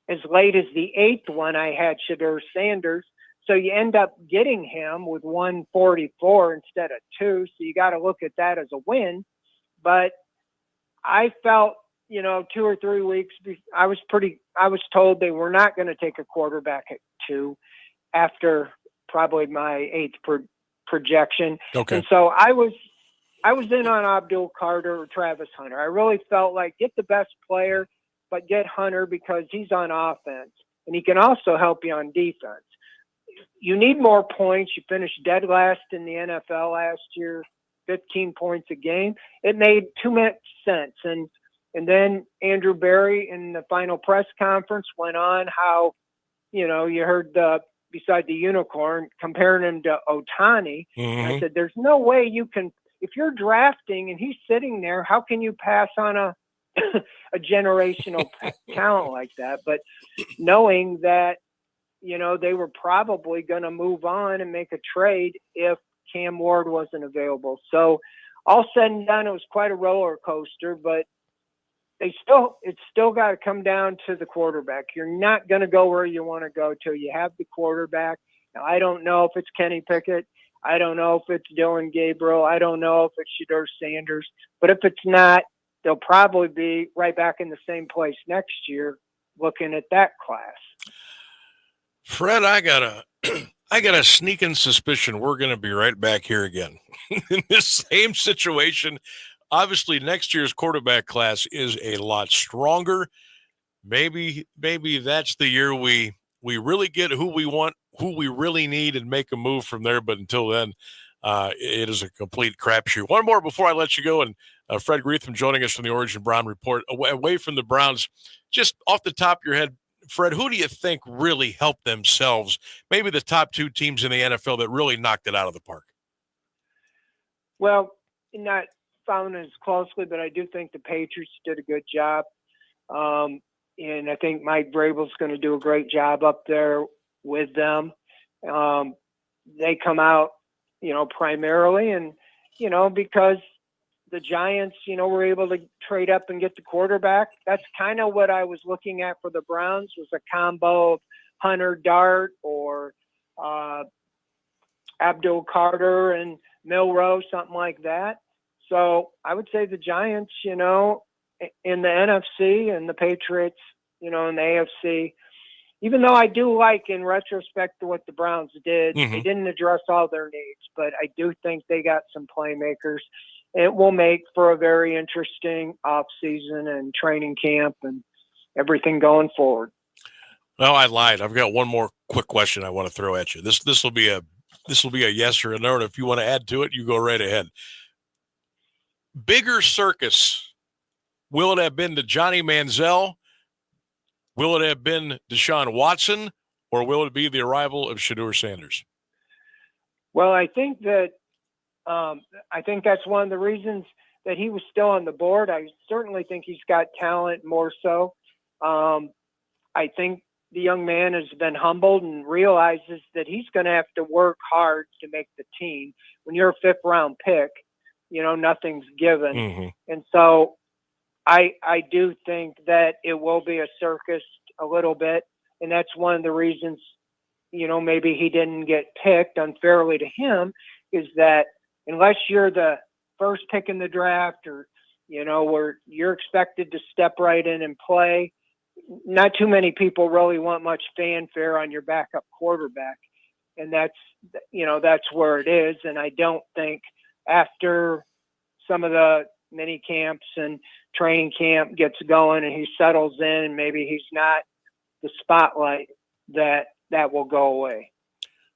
As late as the 8th one, I had Shadur Sanders. So you end up getting him with 144 instead of 2. So you got to look at that as a win. But I felt, 2 or 3 weeks, I was told they were not going to take a quarterback at 2 after probably my 8th projection. Okay. And so I was in on Abdul Carter or Travis Hunter. I really felt like get the best player, but get Hunter because he's on offense and he can also help you on defense. You need more points. You finished dead last in the NFL last year, 15 points a game. It made too much sense. And then Andrew Berry in the final press conference went on how, you heard beside the unicorn, comparing him to Ohtani. I said, there's no way you can, if you're drafting and he's sitting there, how can you pass on a a generational talent like that. But knowing that, they were probably going to move on and make a trade if Cam Ward wasn't available. So all said and done, it was quite a roller coaster, but it's still got to come down to the quarterback. You're not going to go where you want to go till you have the quarterback. Now, I don't know if it's Kenny Pickett. I don't know if it's Dylan Gabriel. I don't know if it's Shedeur Sanders. But if it's not, they'll probably be right back in the same place next year looking at that class. Fred, I got a sneaking suspicion we're going to be right back here again in this same situation. Obviously, next year's quarterback class is a lot stronger. Maybe that's the year we really get who we want, who we really need, and make a move from there. But until then, it is a complete crapshoot. One more before I let you go, and Fred Greetham joining us from the Orange and Brown Report. Away from the Browns, just off the top of your head, Fred, who do you think really helped themselves? Maybe the top two teams in the NFL that really knocked it out of the park. Well, not following as closely, but I do think the Patriots did a good job. And I think Mike Vrabel's going to do a great job up there with them. They come out, primarily, and, because the Giants, were able to trade up and get the quarterback. That's kind of what I was looking at for the Browns, was a combo of Hunter Dart or Abdul Carter and Milroe, something like that. So I would say the Giants, in the NFC, and the Patriots, in the AFC, even though I do like in retrospect to what the Browns did, they didn't address all their needs, but I do think they got some playmakers. It will make for a very interesting offseason and training camp and everything going forward. Well, I lied. I've got one more quick question I want to throw at you. This will be a yes or a no. And if you want to add to it, you go right ahead. Bigger circus. Will it have been to Johnny Manziel? Will it have been Deshaun Watson? Or will it be the arrival of Shedeur Sanders? Well, I think that's one of the reasons that he was still on the board. I certainly think he's got talent more so. I think the young man has been humbled and realizes that he's going to have to work hard to make the team. When you're a fifth-round pick, nothing's given. Mm-hmm. And so I do think that it will be a circus a little bit, and that's one of the reasons, maybe he didn't get picked unfairly to him, is that unless you're the first pick in the draft or, where you're expected to step right in and play, not too many people really want much fanfare on your backup quarterback. And that's where it is. And I don't think after some of the mini camps and training camp gets going and he settles in and maybe he's not the spotlight, that will go away.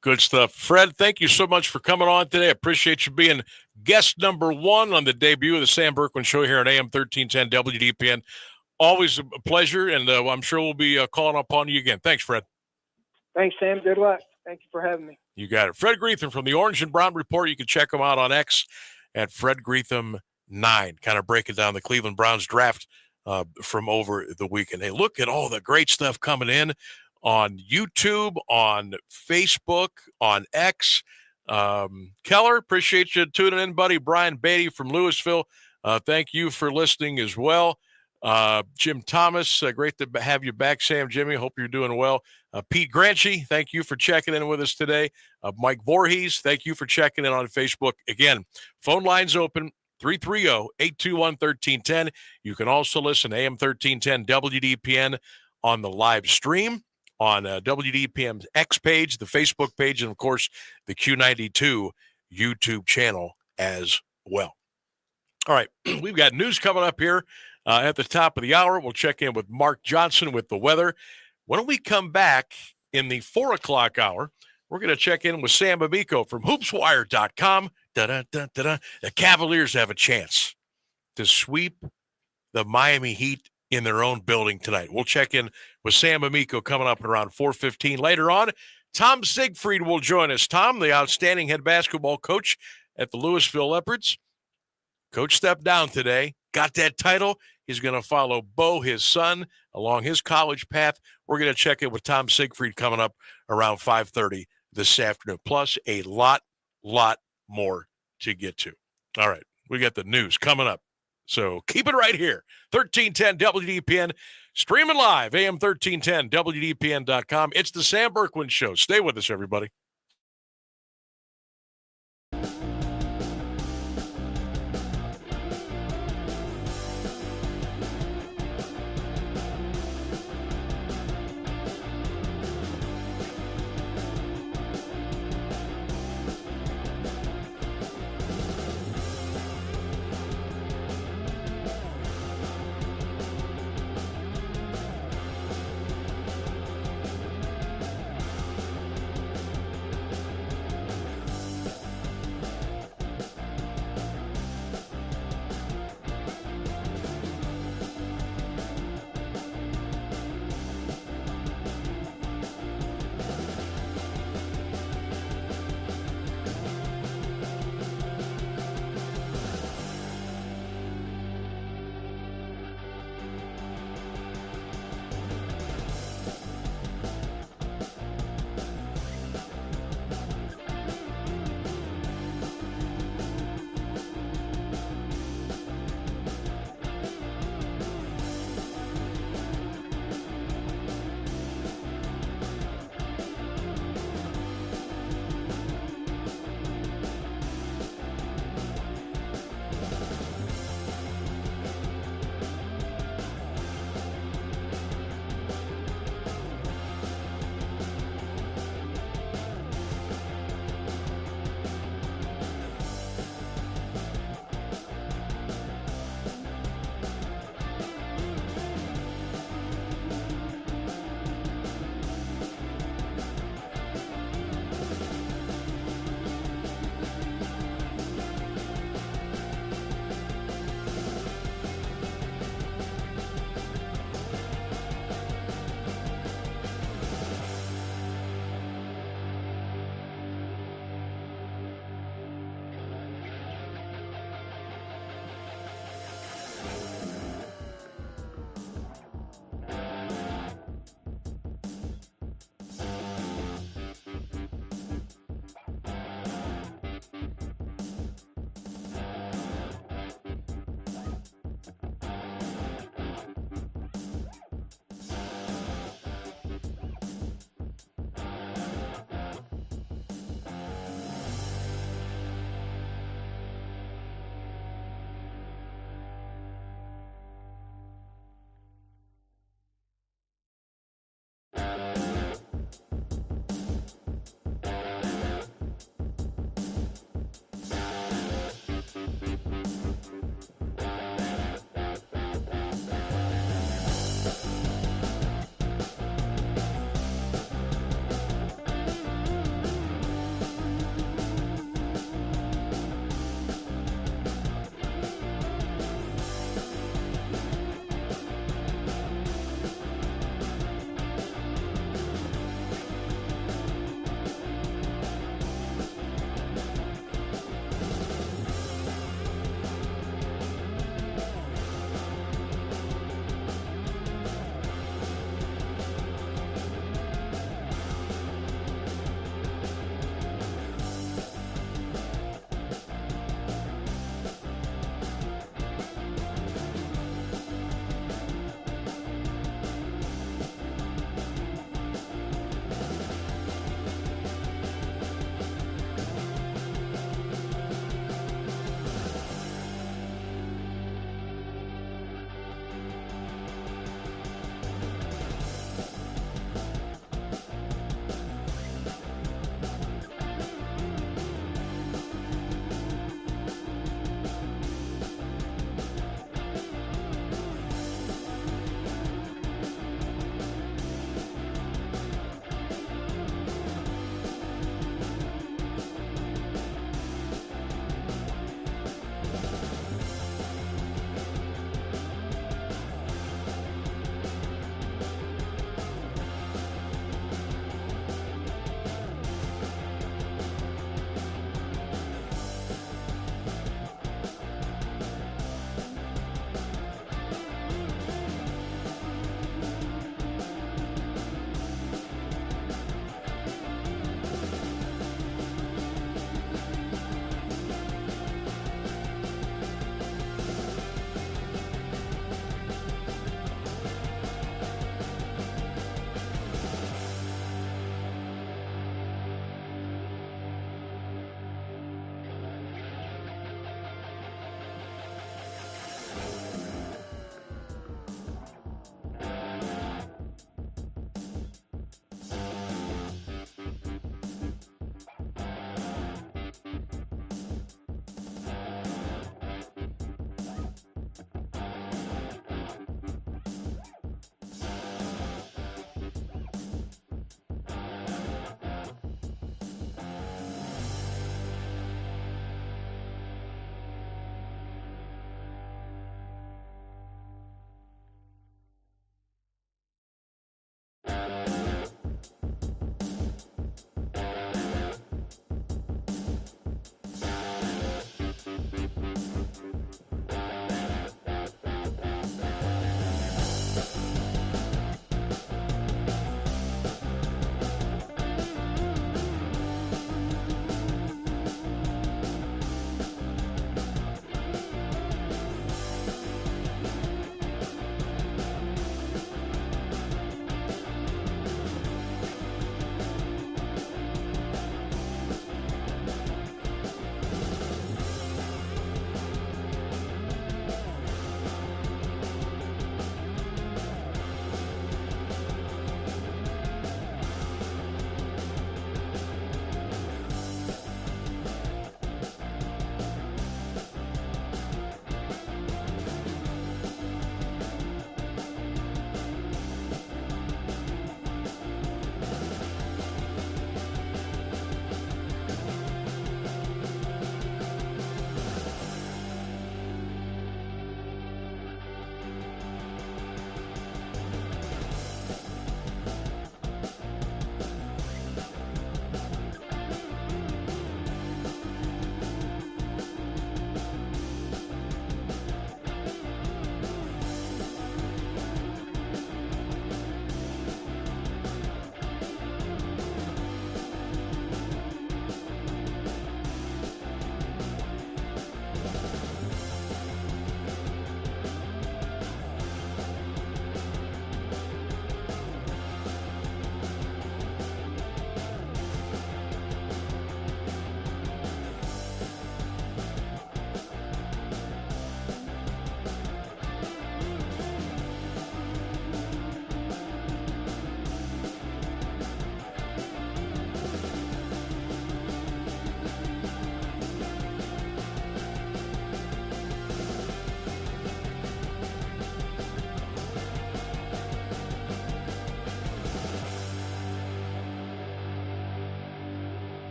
Good stuff. Fred, thank you so much for coming on today. I appreciate you being guest number one on the debut of the Sam Bourquin Show here on AM 1310 WDPN. Always a pleasure, and I'm sure we'll be calling upon you again. Thanks, Fred. Thanks, Sam. Good luck. Thank you for having me. You got it. Fred Greetham from the Orange and Brown Report. You can check him out on X at Fred Greetham 9, kind of breaking down the Cleveland Browns draft from over the weekend. Hey, look at all the great stuff coming in on YouTube, on Facebook, on X. Keller, appreciate you tuning in, buddy. Brian Beatty from Louisville, thank you for listening as well. Jim Thomas, great to have you back, Sam. Jimmy, hope you're doing well. Pete Granchi, thank you for checking in with us today. Mike Voorhees, thank you for checking in on Facebook. Again, phone lines open, 330-821-1310. You can also listen to AM 1310 WDPN on the live stream on WDPN's X page, the Facebook page, and, of course, the Q92 YouTube channel as well. All right, we've got news coming up here at the top of the hour. We'll check in with Mark Johnson with the weather. When we come back in the 4 o'clock hour, we're going to check in with Sam Amico from hoopswire.com. The Cavaliers have a chance to sweep the Miami Heat in their own building tonight. We'll check in with Sam Amico coming up at around 4:15. Later on, Tom Siegfried will join us. Tom, the outstanding head basketball coach at the Louisville Leopards. Coach stepped down today, got that title. He's going to follow Bo, his son, along his college path. We're going to check in with Tom Siegfried coming up around 5:30 this afternoon. Plus a lot more to get to. All right, we got the news coming up. So keep it right here. 1310 WDPN, streaming live, AM 1310, WDPN.com. It's the Sam Bourquin Show. Stay with us, everybody.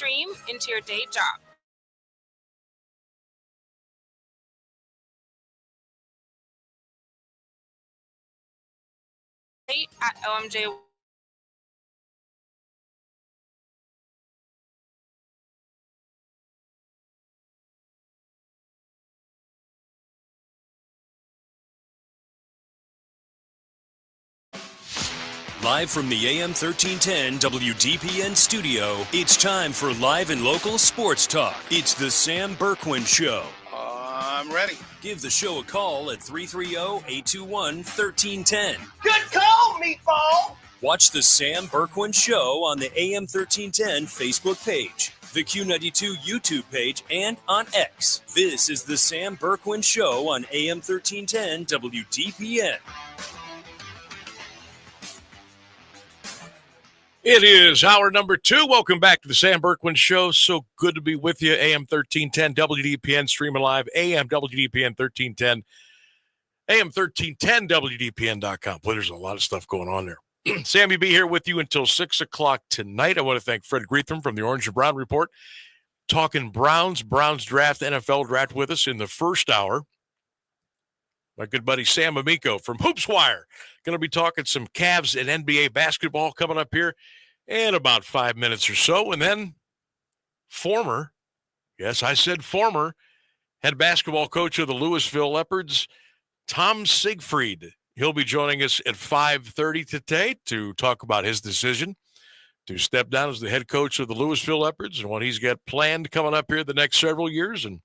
dream into your day job. At OMJ. Live from the AM 1310 WDPN studio, it's time for live and local sports talk. It's the Sam Bourquin Show. I'm ready. Give the show a call at 330-821-1310. Good call, Meatball. Watch the Sam Bourquin Show on the AM 1310 Facebook page, the Q92 YouTube page, and on X. This is the Sam Bourquin Show on AM 1310 WDPN. It is hour number 2. Welcome back to the Sam Bourquin Show. So good to be with you. AM 1310, WDPN, streaming live, AM WDPN 1310, AM 1310, WDPN.com. Boy, there's a lot of stuff going on there. Sammy B here with you until 6 o'clock tonight. I want to thank Fred Greetham from the Orange and Brown Report. Talking Browns draft, NFL draft with us in the first hour. My good buddy Sam Amico from Hoops Wire. Going to be talking some Cavs and NBA basketball coming up here in about 5 minutes or so. And then former, yes, I said former, head basketball coach of the Louisville Leopards, Tom Siegfried. He'll be joining us at 5:30 today to talk about his decision to step down as the head coach of the Louisville Leopards and what he's got planned coming up here the next several years. And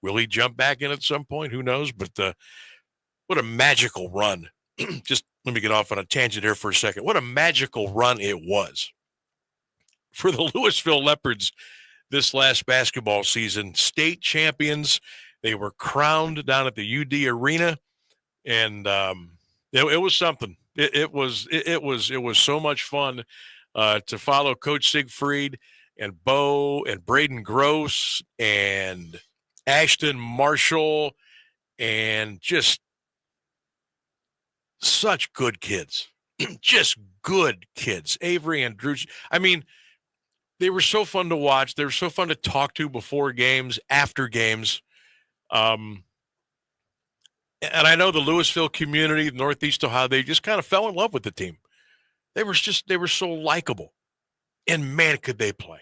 will he jump back in at some point? Who knows? But what a magical run. Just let me get off on a tangent here for a second. What a magical run it was for the Louisville Leopards this last basketball season. State champions. They were crowned down at the UD Arena, and it was something. It was so much fun to follow Coach Siegfried and Bo and Braden Gross and Ashton Marshall and just such good kids, just good kids. Avery and Drew. I mean, they were so fun to watch. They were so fun to talk to before games, after games. And I know the Louisville community, Northeast Ohio, they just kind of fell in love with the team. They were so likable. And man, could they play.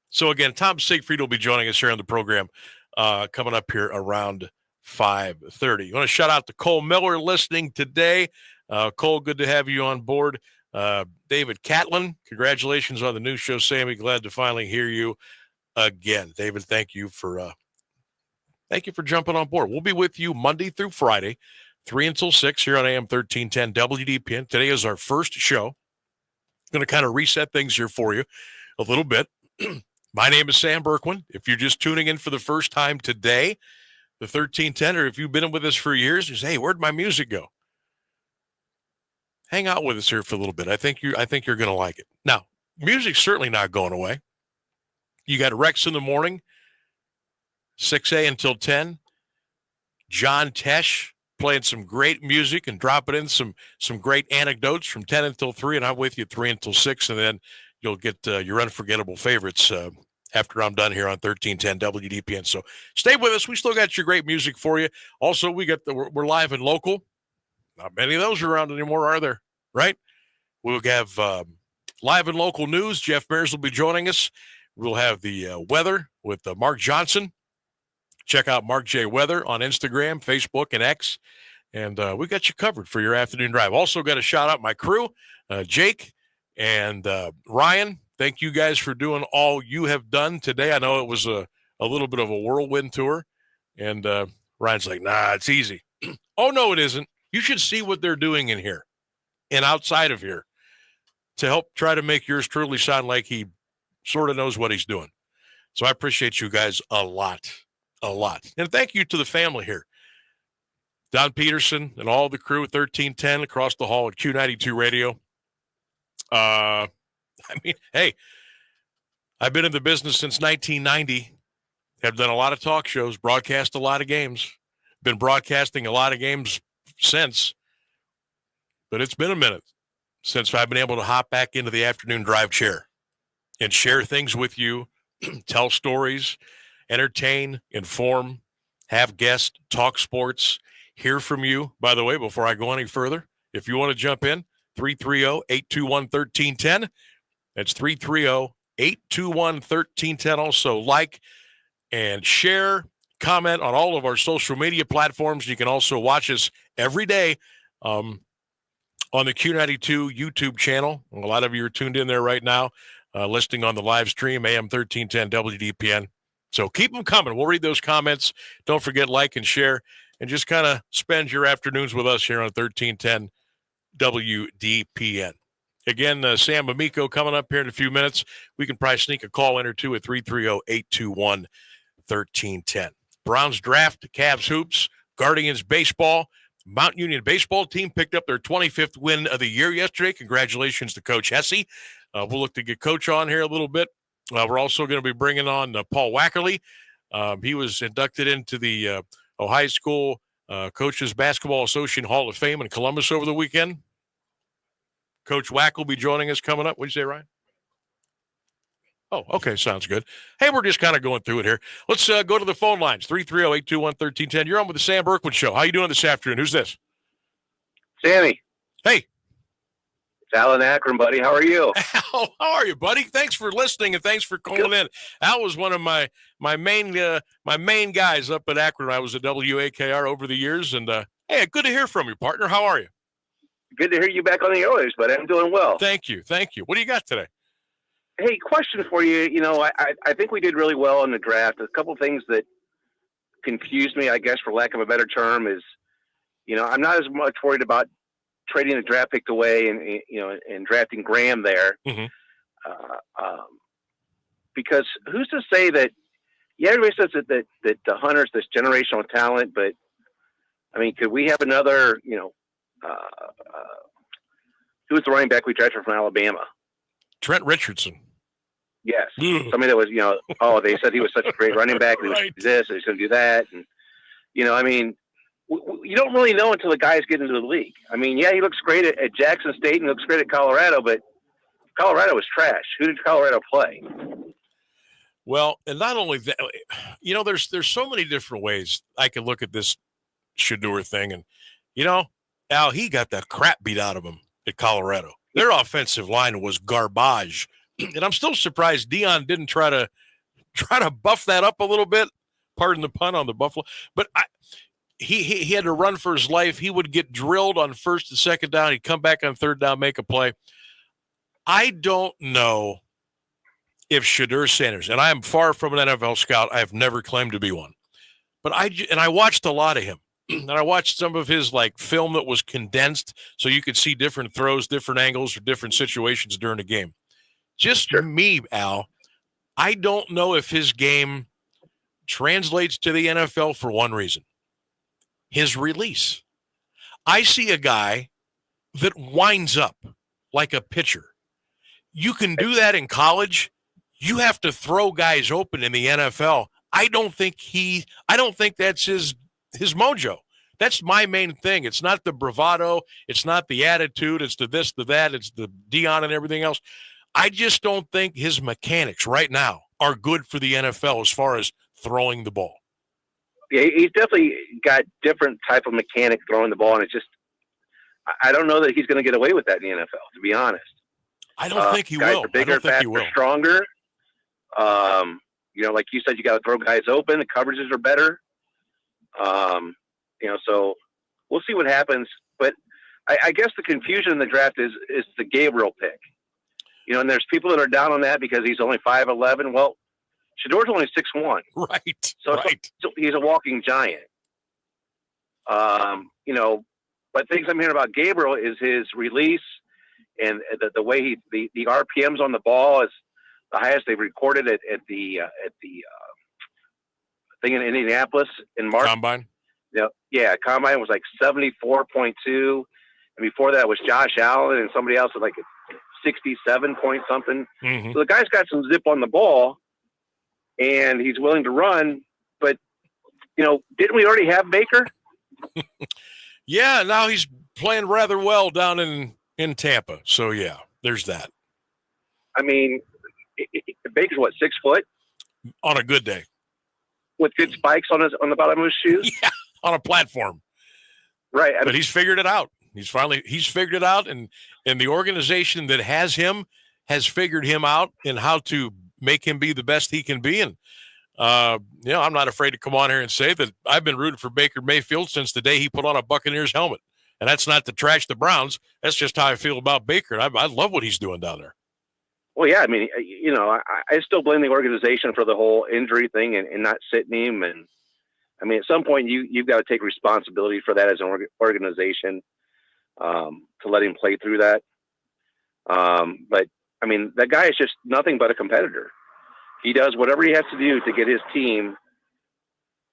So again, Tom Siegfried will be joining us here on the program coming up here around 5:30. You want to shout out to Cole Miller listening today. Cole, good to have you on board. David Catlin, congratulations on the new show, Sammy. Glad to finally hear you again. David, thank you for jumping on board. We'll be with you Monday through Friday, 3 until 6 here on AM 1310 WDPN. Today is our first show. Going to kind of reset things here for you a little bit. My name is Sam Bourquin. If you're just tuning in for the first time today, the 1310, or if you've been with us for years, you say, hey, where'd my music go? Hang out with us here for a little bit. I think you're going to like it. Now, music's certainly not going away. You got Rex in the morning, 6 a until 10. John Tesh playing some great music and dropping in some great anecdotes from 10 until 3, and I'm with you 3 until 6, and then you'll get your unforgettable favorites after I'm done here on 1310 WDPN. So stay with us. We still got your great music for you. Also, we're live and local. Not many of those around anymore, are there? Right? We'll have live and local news. Jeff Mears will be joining us. We'll have the weather with Mark Johnson. Check out Mark J. Weather on Instagram, Facebook, and X. And we got you covered for your afternoon drive. Also got to shout out my crew, Jake and Ryan. Thank you guys for doing all you have done today. I know it was a little bit of a whirlwind tour. And Ryan's like, nah, it's easy. Oh, no, it isn't. You should see what they're doing in here and outside of here to help try to make yours truly sound like he sort of knows what he's doing. So I appreciate you guys a lot. And thank you to the family here. Don Peterson and all the crew at 1310 across the hall at Q92 Radio. Hey, I've been in the business since 1990. Have done a lot of talk shows, broadcast a lot of games. Been broadcasting a lot of games since. But it's been a minute since I've been able to hop back into the afternoon drive chair and share things with you tell stories, entertain, inform, have guests, talk sports, hear from you. By the way, before I go any further, if you want to jump in, 330-821-1310. That's 330-821-1310. Also, like and share, comment on all of our social media platforms. You can also watch us every day on the Q92 YouTube channel. A lot of you are tuned in there right now, listening on the live stream, AM 1310 WDPN. So keep them coming. We'll read those comments. Don't forget, like and share, and just kind of spend your afternoons with us here on 1310 WDPN. Again, Sam Amico coming up here in a few minutes. We can probably sneak a call in or two at 330-821-1310. Browns draft, Cavs hoops, Guardians baseball. Mount Union baseball team picked up their 25th win of the year yesterday. Congratulations to Coach Hesse. We'll look to get Coach on here a little bit. We're also going to be bringing on Paul Wackerly. He was inducted into the Ohio School Coaches Basketball Association Hall of Fame in Columbus over the weekend. Coach Wack will be joining us coming up. What'd you say, Ryan? Oh, okay. Sounds good. Hey, we're just kind of going through it here. Let's go to the phone lines. 330-821-1310. You're on with the Sam Bourquin Show. How you doing this afternoon? Who's this? Sammy. Hey. It's Alan Akron, buddy. How are you? Al, how are you, buddy? Thanks for listening and thanks for calling in. Al was one of my main guys up at Akron. I was at WAKR over the years, and hey, good to hear from you, partner. How are you? Good to hear you back on the Oilers, but I'm doing well. Thank you. What do you got today? Hey, question for you. You know, I think we did really well in the draft. A couple of things that confused me, I guess, for lack of a better term, is, you know, I'm not as much worried about trading the draft pick away and drafting Graham there. Mm-hmm. Because who's to say that, yeah, everybody says that the Hunter's this generational talent, but, I mean, could we have another, who's the running back we drafted from Alabama? Trent Richardson. Yes. Ugh. Somebody that was, they said he was such a great running back, and he was Right. this, and he's going to do that. And, I mean, you don't really know until the guys get into the league. I mean, yeah, he looks great at Jackson State and looks great at Colorado, but Colorado was trash. Who did Colorado play? Well, and not only that, there's so many different ways I can look at this Shedeur thing. And, Al, he got the crap beat out of him at Colorado. Their offensive line was garbage. And I'm still surprised Dion didn't try to buff that up a little bit. Pardon the pun on the Buffalo. But he had to run for his life. He would get drilled on first and second down. He'd come back on third down, make a play. I don't know if Shedeur Sanders, and I am far from an NFL scout. I have never claimed to be one. But I watched a lot of him. And I watched some of his film that was condensed so you could see different throws, different angles, or different situations during the game. Just me, Al, I don't know if his game translates to the NFL for one reason. His release. I see a guy that winds up like a pitcher. You can do that in college. You have to throw guys open in the NFL. I don't think that's his mojo. That's my main thing. It's not the bravado. It's not the attitude. It's the this, the that. It's the Dion and everything else. I just don't think his mechanics right now are good for the NFL as far as throwing the ball. Yeah, he's definitely got different type of mechanic throwing the ball, and it's just I don't know that he's going to get away with that in the NFL, to be honest. I don't think he will. Guys are bigger, faster, stronger. Like you said, you got to throw guys open. The coverages are better. So we'll see what happens. But I guess the confusion in the draft is the Gabriel pick. And there's people that are down on that because he's only 5'11". Well, Shedeur's only 6'1". Right. So right. He's a walking giant. But things I'm hearing about Gabriel is his release and the way the RPMs on the ball is the highest they've recorded at the thing in Indianapolis in March. Combine. Yeah, Combine was like 74.2, and before that was Josh Allen and somebody else at like 67 point something. Mm-hmm. So the guy's got some zip on the ball, and he's willing to run. But didn't we already have Baker? Yeah, now he's playing rather well down in Tampa. So yeah, there's that. I mean, Baker's what, 6 foot? on a good day. With good spikes on the bottom of his shoes? Yeah, on a platform. Right. But he's figured it out. He's figured it out, and the organization that has him has figured him out and how to make him be the best he can be. And, I'm not afraid to come on here and say that I've been rooting for Baker Mayfield since the day he put on a Buccaneers helmet. And that's not to trash the Browns. That's just how I feel about Baker. I love what he's doing down there. Well, yeah, I mean, I still blame the organization for the whole injury thing and not sitting him. And, I mean, at some point you've got to take responsibility for that as an organization to let him play through that. But, I mean, that guy is just nothing but a competitor. He does whatever he has to do to get his team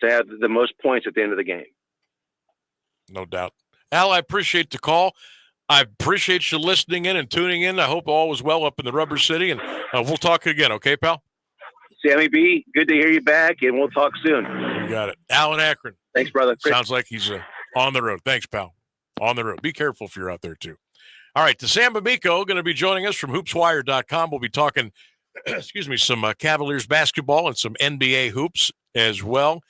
to have the most points at the end of the game. No doubt. Al, I appreciate the call. I appreciate you listening in and tuning in. I hope all was well up in the Rubber City, and we'll talk again, okay, pal? Sammy B, good to hear you back, and we'll talk soon. You got it. Alan Akron. Thanks, brother. Sounds like he's on the road. Thanks, pal. On the road. Be careful if you're out there, too. All right, the Sam Amico going to be joining us from hoopswire.com. We'll be talking, some Cavaliers basketball and some NBA hoops as well.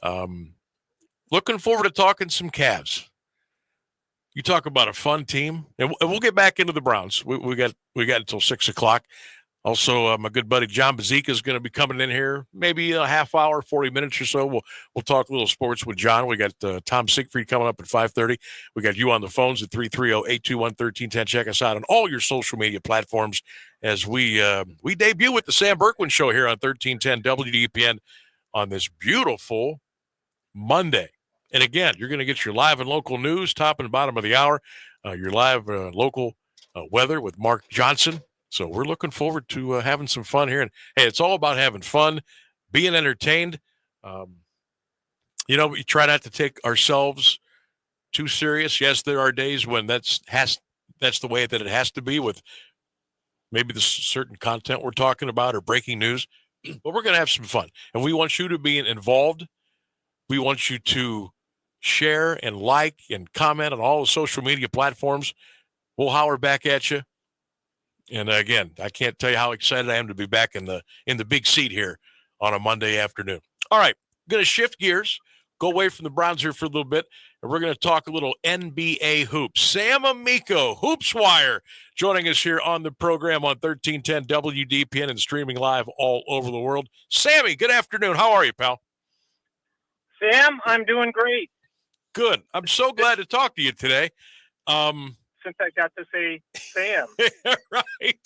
Looking forward to talking some Cavs. You talk about a fun team, and we'll get back into the Browns. We got until 6 o'clock. Also, my good buddy John Bazika is going to be coming in here, maybe a half hour, 40 minutes or so. We'll talk a little sports with John. We got Tom Siegfried coming up at 5:30. We got you on the phones at 330-821-1310. Check us out on all your social media platforms as we debut with the Sam Bourquin Show here on 1310 WDPN on this beautiful Monday. And again, you're going to get your live and local news, top and bottom of the hour, your live local weather with Mark Johnson. So we're looking forward to having some fun here. And, hey, it's all about having fun, being entertained. We try not to take ourselves too serious. Yes, there are days when that's the way that it has to be with maybe the certain content we're talking about or breaking news. But we're going to have some fun. And we want you to be involved. We want you to share and like and comment on all the social media platforms. We'll holler back at you. And again, I can't tell you how excited I am to be back in the big seat here on a Monday afternoon. All right, going to shift gears, go away from the Browns here for a little bit, and we're going to talk a little NBA hoops. Sam Amico, Hoopswire, joining us here on the program on 1310 WDPN and streaming live all over the world. Sammy, good afternoon. How are you, pal? Sam, I'm doing great. Good. I'm so glad to talk to you today. Since I got to say Sam. Right.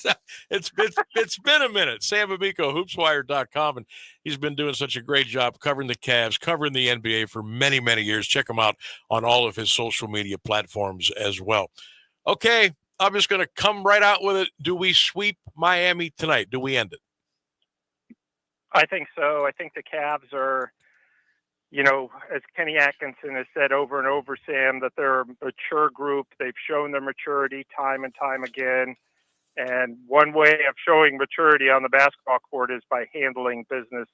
It's been a minute. Sam Amico, hoopswire.com, and he's been doing such a great job covering the Cavs, covering the NBA for many, many years. Check him out on all of his social media platforms as well. Okay, I'm just going to come right out with it. Do we sweep Miami tonight? Do we end it? I think so. I think the Cavs are, as Kenny Atkinson has said over and over, Sam, that they're a mature group. They've shown their maturity time and time again. And one way of showing maturity on the basketball court is by handling business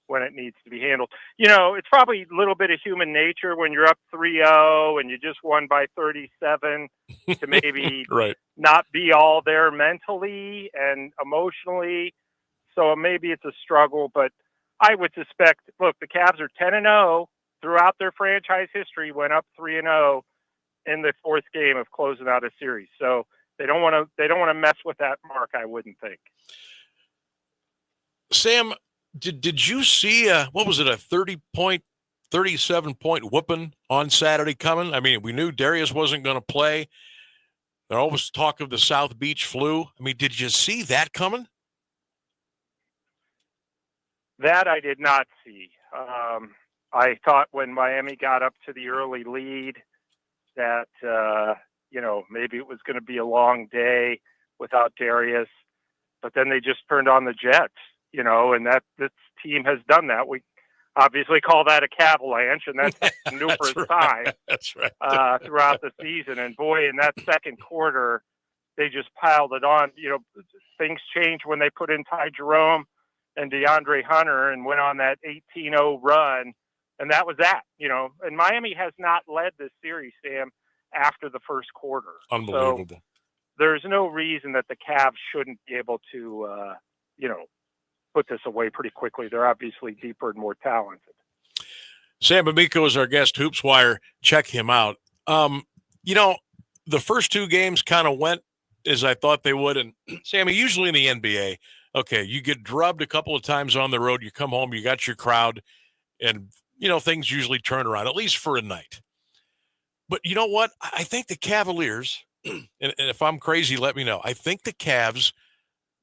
when it needs to be handled. It's probably a little bit of human nature when you're up 3-0 and you just won by 37 to maybe right. not be all there mentally and emotionally. So maybe it's a struggle, but I would suspect, look, the Cavs are 10-0 throughout their franchise history, went up 3-0 in the fourth game of closing out a series. So they don't want to mess with that mark, I wouldn't think. Sam, did you see what was it, a 37-point whooping on Saturday coming? I mean, we knew Darius wasn't going to play. There always talk of the South Beach flu. I mean, did you see that coming? That I did not see. I thought when Miami got up to the early lead that, maybe it was going to be a long day without Darius, but then they just turned on the Jets, and that this team has done that. We obviously call that a Cavaliers, and that's numerous times That's right. Throughout the season. And boy, in that second quarter, they just piled it on. Things changed when they put in Ty Jerome and DeAndre Hunter and went on that 18-0 run. And that was that, and Miami has not led this series, Sam, after the first quarter. Unbelievable. So there's no reason that the Cavs shouldn't be able to, put this away pretty quickly. They're obviously deeper and more talented. Sam Bourquin is our guest, Hoops Wire. Check him out. The first two games kind of went as I thought they would. And Sammy, usually in the NBA, okay, you get drubbed a couple of times on the road. You come home, you got your crowd, and, things usually turn around, at least for a night. But you know what? I think the Cavaliers, and if I'm crazy, let me know. I think the Cavs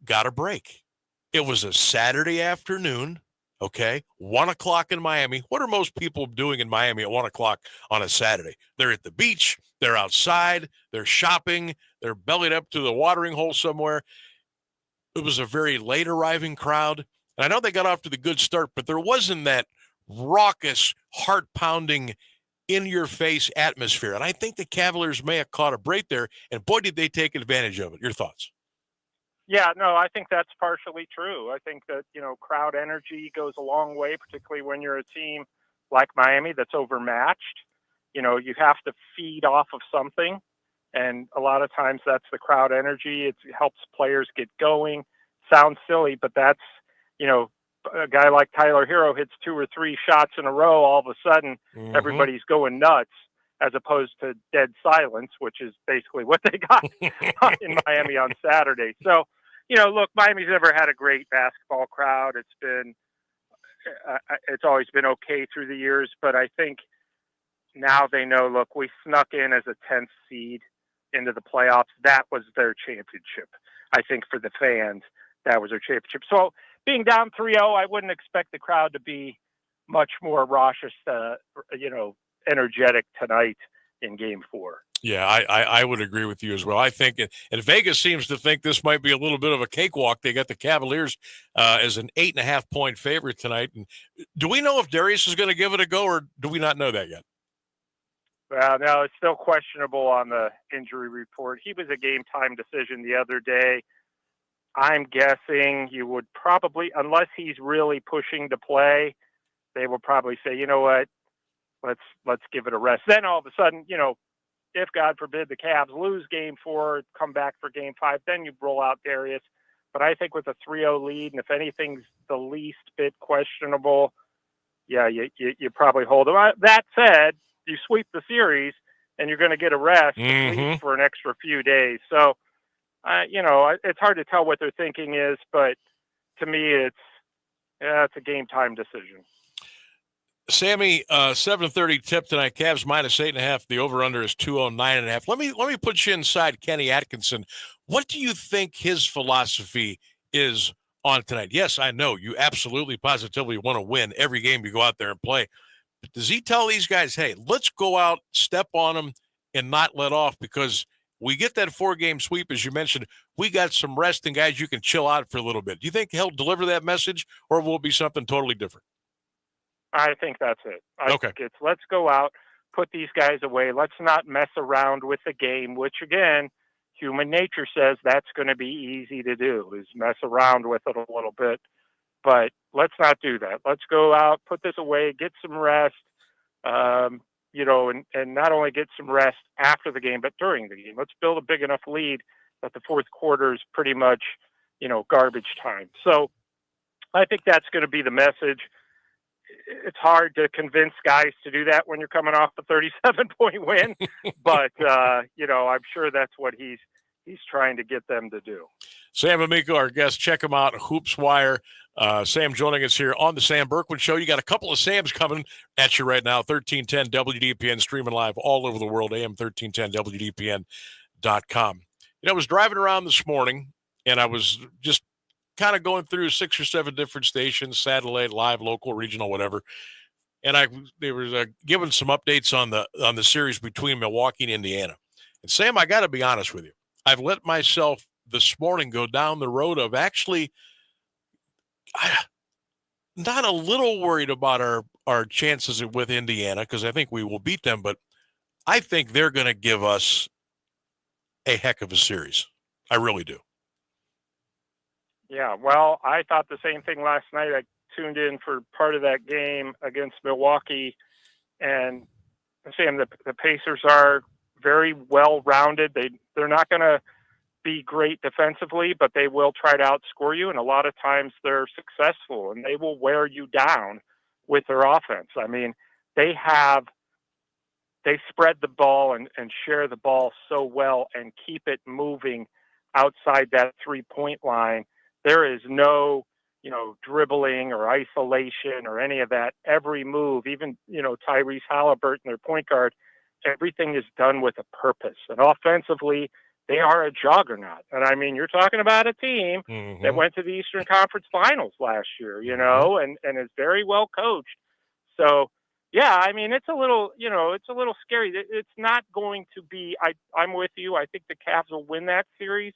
got a break. It was a Saturday afternoon, okay, 1 o'clock in Miami. What are most people doing in Miami at 1 o'clock on a Saturday? They're at the beach. They're outside. They're shopping. They're bellied up to the watering hole somewhere. It was a very late arriving crowd. And I know they got off to the good start, but there wasn't that raucous, heart-pounding, in-your-face atmosphere. And I think the Cavaliers may have caught a break there, and boy, did they take advantage of it. Your thoughts? Yeah, no, I think that's partially true. I think that, crowd energy goes a long way, particularly when you're a team like Miami that's overmatched. You have to feed off of something. And a lot of times that's the crowd energy. It helps players get going. Sounds silly, but that's, a guy like Tyler Hero hits 2 or 3 shots in a row. All of a sudden, everybody's going nuts, as opposed to dead silence, which is basically what they got in Miami on Saturday. So, look, Miami's never had a great basketball crowd. It's always been okay through the years, but I think now they know, look, we snuck in as a 10th seed into the playoffs. That was their championship. I think for the fans, that was their championship. So being down 3-0, I wouldn't expect the crowd to be much more raucous, energetic tonight in Game 4. Yeah, I would agree with you as well. I think, and Vegas seems to think this might be a little bit of a cakewalk. They got the Cavaliers as an 8.5-point favorite tonight. And do we know if Darius is going to give it a go, or do we not know that yet? Well, no, it's still questionable on the injury report. He was a game-time decision the other day. I'm guessing you would probably, unless he's really pushing to play, they will probably say, you know what, let's give it a rest. Then all of a sudden, if God forbid the Cavs lose Game 4, come back for Game 5, then you roll out Darius. But I think with a 3-0 lead, and if anything's the least bit questionable, yeah, you probably hold him. That said, you sweep the series, and you're going to get a rest at least for an extra few days. So, it's hard to tell what their thinking is, but to me, it's a game time decision. Sammy, 7:30 tip tonight. Cavs -8.5. The over/under is 209.5. Let me put you inside Kenny Atkinson. What do you think his philosophy is on tonight? Yes, I know you absolutely, positively want to win every game you go out there and play. But does he tell these guys, hey, let's go out, step on them, and not let off, because we get that 4-game sweep, as you mentioned, we got some rest, and guys, you can chill out for a little bit. Do you think he'll deliver that message, or will it be something totally different? I think that's it. I think it's let's go out, put these guys away. Let's not mess around with the game, which, again, human nature says that's going to be easy to do, is mess around with it a little bit. But let's not do that. Let's go out, put this away, get some rest, and not only get some rest after the game, but during the game. Let's build a big enough lead that the fourth quarter is pretty much, garbage time. So I think that's going to be the message. It's hard to convince guys to do that when you're coming off a 37-point win, but I'm sure that's what he's trying to get them to do. Sam Bourquin, our guest. Check him out, Hoops Wire. Sam joining us here on the Sam Bourquin Show. You got a couple of Sams coming at you right now. 1310 WDPN, streaming live all over the world. AM1310WDPN.com. I was driving around this morning, and I was just kind of going through 6 or 7 different stations, satellite, live, local, regional, whatever. And they were giving some updates on the series between Milwaukee and Indiana. And Sam, I got to be honest with you. I've let myself this morning go down the road of actually not a little worried about our chances with Indiana, because I think we will beat them, but I think they're going to give us a heck of a series. I really do. Yeah, well, I thought the same thing last night. I tuned in for part of that game against Milwaukee, and Sam, the Pacers are very well-rounded. They're not going to be great defensively, but they will try to outscore you, and a lot of times they're successful, and they will wear you down with their offense. I mean, they spread the ball and share the ball so well and keep it moving outside that 3-point line. There is no, dribbling or isolation or any of that. Every move, even, Tyrese Halliburton, their point guard, everything is done with a purpose. And offensively, they are a juggernaut. And I mean, you're talking about a team that went to the Eastern Conference Finals last year, and is very well coached. So, yeah, I mean, it's a little scary. It's not going to be, I'm with you. I think the Cavs will win that series,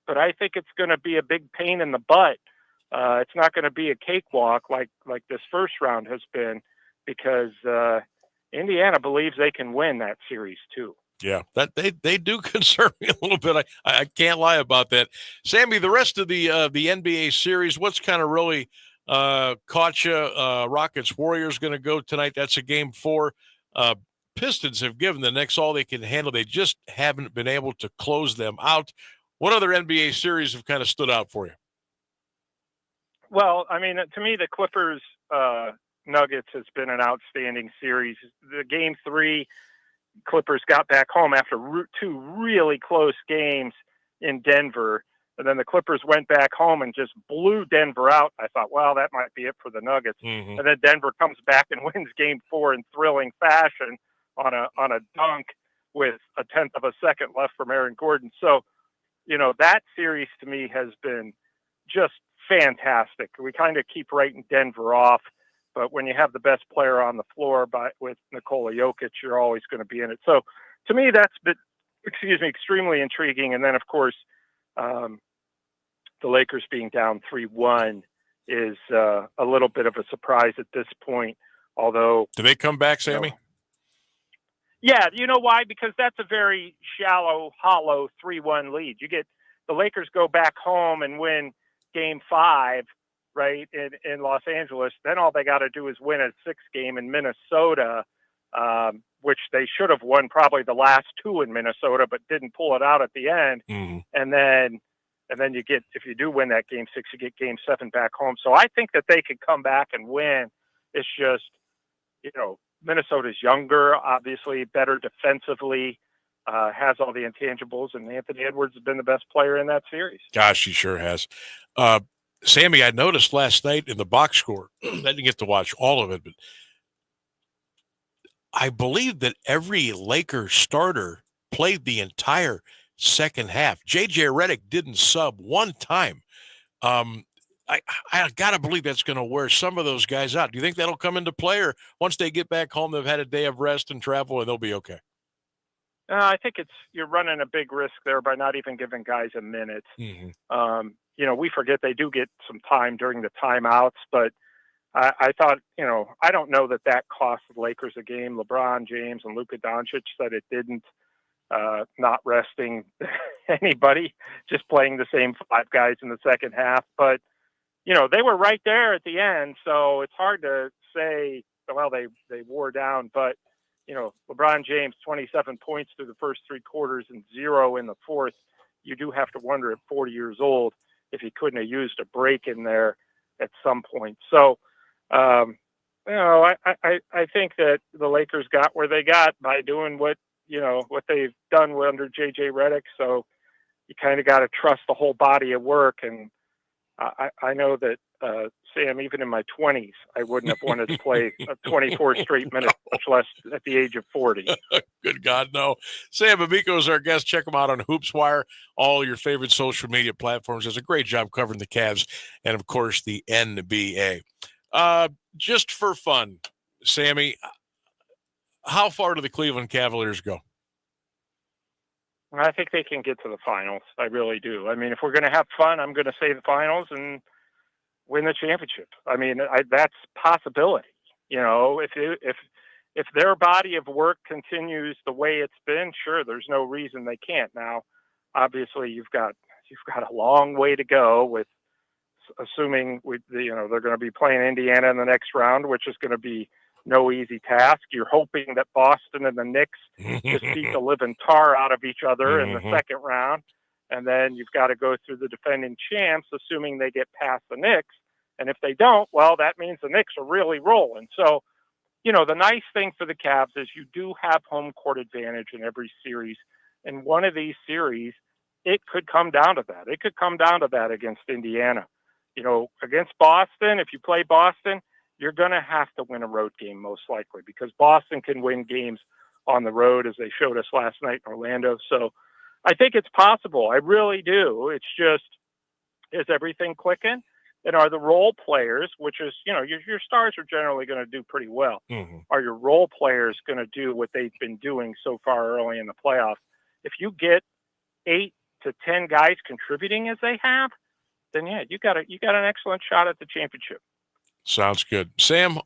but I think it's going to be a big pain in the butt. It's not going to be a cakewalk like this first round has been, because Indiana believes they can win that series too. Yeah, that they do concern me a little bit. I can't lie about that. Sammy, the rest of the NBA series, what's kind of really caught you? Rockets Warriors going to go tonight. That's a game 4. Pistons have given the Knicks all they can handle. They just haven't been able to close them out. What other NBA series have kind of stood out for you? Well, I mean, to me, the Clippers Nuggets has been an outstanding series. The game 3, Clippers got back home after 2 really close games in Denver. And then the Clippers went back home and just blew Denver out. I thought, well, that might be it for the Nuggets. And then Denver comes back and wins game 4 in thrilling fashion on a dunk with a tenth of a second left from Aaron Gordon. So, that series to me has been just fantastic. We kind of keep writing Denver off, but when you have the best player on the floor with Nikola Jokic, you're always going to be in it. So to me, that's been, extremely intriguing. And then, of course, the Lakers being down 3-1 is a little bit of a surprise at this point. Although, do they come back, Sammy? Yeah, you know why? Because that's a very shallow, hollow 3-1 lead. You get the Lakers go back home and win game 5, right, in Los Angeles. Then all they got to do is win a 6th game in Minnesota, which they should have won probably the last 2 in Minnesota, but didn't pull it out at the end. And then you get, if you do win that game 6, you get game 7 back home. So I think that they could come back and win. It's just, Minnesota's younger, obviously better defensively, has all the intangibles, and Anthony Edwards has been the best player in that series. Gosh, he sure has. Sammy, I noticed last night in the box score, I didn't get to watch all of it, but I believe that every Lakers starter played the entire second half. J.J. Redick didn't sub one time. I got to believe that's going to wear some of those guys out. Do you think that'll come into play, or once they get back home, they've had a day of rest and travel, and they'll be okay? I think you're running a big risk there by not even giving guys a minute. We forget they do get some time during the timeouts, but I thought, I don't know that cost the Lakers a game. LeBron James and Luka Doncic said it didn't, not resting anybody, just playing the same 5 guys in the second half. But, they were right there at the end, so it's hard to say, well, they wore down, but LeBron James, 27 points through the first 3 quarters and 0 in the fourth. You do have to wonder at 40 years old if he couldn't have used a break in there at some point. So, I think that the Lakers got where they got by doing what they've done under J.J. Redick. So you kind of got to trust the whole body of work. And I know that, Sam, even in my 20s, I wouldn't have wanted to play 24 straight minutes, much less at the age of 40. Good God, no. Sam Amico is our guest. Check him out on HoopsWire, all your favorite social media platforms. Does a great job covering the Cavs and, of course, the NBA. Just for fun, Sammy, how far do the Cleveland Cavaliers go? I think they can get to the finals. I really do. I mean, if we're going to have fun, I'm going to say the finals and win the championship. I mean, that's possibility. If their body of work continues the way it's been, sure, there's no reason they can't. Now, obviously, you've got a long way to go with assuming they're going to be playing Indiana in the next round, which is going to be no easy task. You're hoping that Boston and the Knicks just beat the living tar out of each other in the second round. And then you've got to go through the defending champs, assuming they get past the Knicks. And if they don't, well, that means the Knicks are really rolling. So, the nice thing for the Cavs is you do have home court advantage in every series. In one of these series, it could come down to that. It could come down to that against Indiana. Against Boston, if you play Boston, you're going to have to win a road game most likely, because Boston can win games on the road, as they showed us last night in Orlando. So I think it's possible. I really do. It's just, is everything clicking? And are the role players, which is, your stars are generally going to do pretty well. Mm-hmm. Are your role players going to do what they've been doing so far early in the playoffs? If you get 8 to 10 guys contributing as they have, then yeah, you got an excellent shot at the championship. Sounds good. Sam,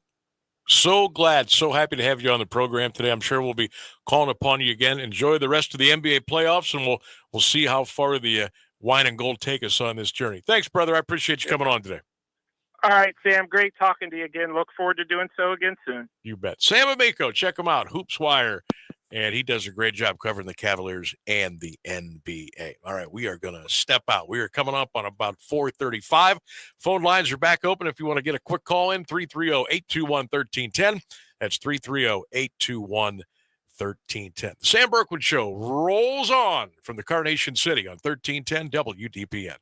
so glad, so happy to have you on the program today. I'm sure we'll be calling upon you again. Enjoy the rest of the NBA playoffs, and we'll see how far the wine and gold take us on this journey. Thanks, brother. I appreciate you coming on today. All right, Sam. Great talking to you again. Look forward to doing so again soon. You bet. Sam Amico, check him out, Hoops Wire, and he does a great job covering the Cavaliers and the NBA. All right, we are going to step out. We are coming up on about 4:35. Phone lines are back open if you want to get a quick call in, 330-821-1310. That's 330-821-1310. The Sam Bourquin Show rolls on from the Carnation City on 1310 WDPN.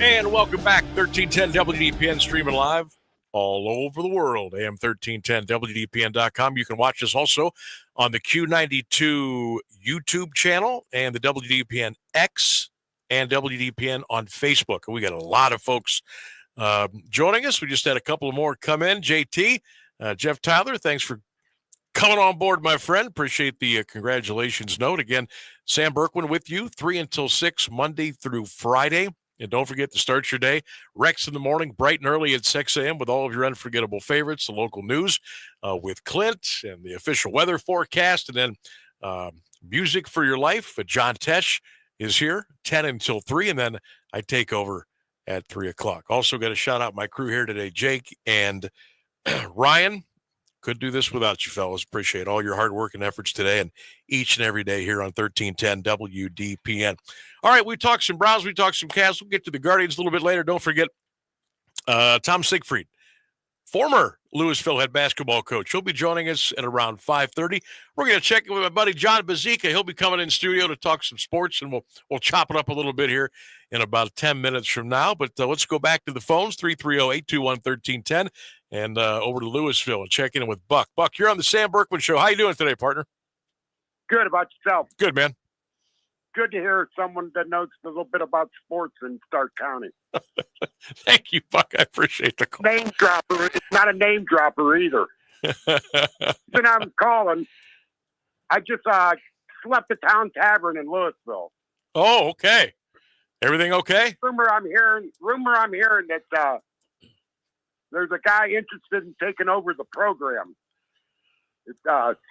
And welcome back. 1310 WDPN streaming live all over the world. AM1310WDPN.com. You can watch us also on the Q92 YouTube channel and the WDPN X and WDPN on Facebook. And we got a lot of folks joining us. We just had a couple of more come in. JT, Jeff Tyler, thanks for coming on board, my friend. Appreciate the congratulations note. Again, Sam Bourquin with you, 3 until 6, Monday through Friday. And don't forget to start your day. Rex in the morning, bright and early at 6 a.m. with all of your unforgettable favorites, the local news with Clint and the official weather forecast. And then music for your life. John Tesh is here, 10 until 3. And then I take over at 3 o'clock. Also got to shout out my crew here today, Jake and Ryan. Couldn't do this without you, fellas. Appreciate all your hard work and efforts today and each and every day here on 1310 WDPN. All right, we talked some Browns, we talked some Cavs. We'll get to the Guardians a little bit later. Don't forget Tom Siegfried, former Louisville head basketball coach. He'll be joining us at around 5:30. We're going to check in with my buddy John Bazika. He'll be coming in studio to talk some sports, and we'll chop it up a little bit here in about 10 minutes from now. But let's go back to the phones, 330-821-1310, and over to Louisville and check in with Buck. Buck, you're on the Sam Bourquin Show. How you doing today, partner? Good. About yourself? Good, man. Good to hear someone that knows a little bit about sports in Stark County. Thank you, Buck. I appreciate the call. Name dropper. It's not a name dropper either. Then I'm calling. I just slept at Town Tavern in Louisville. Oh, okay. Everything okay? Rumor I'm hearing that there's a guy interested in taking over the program. It's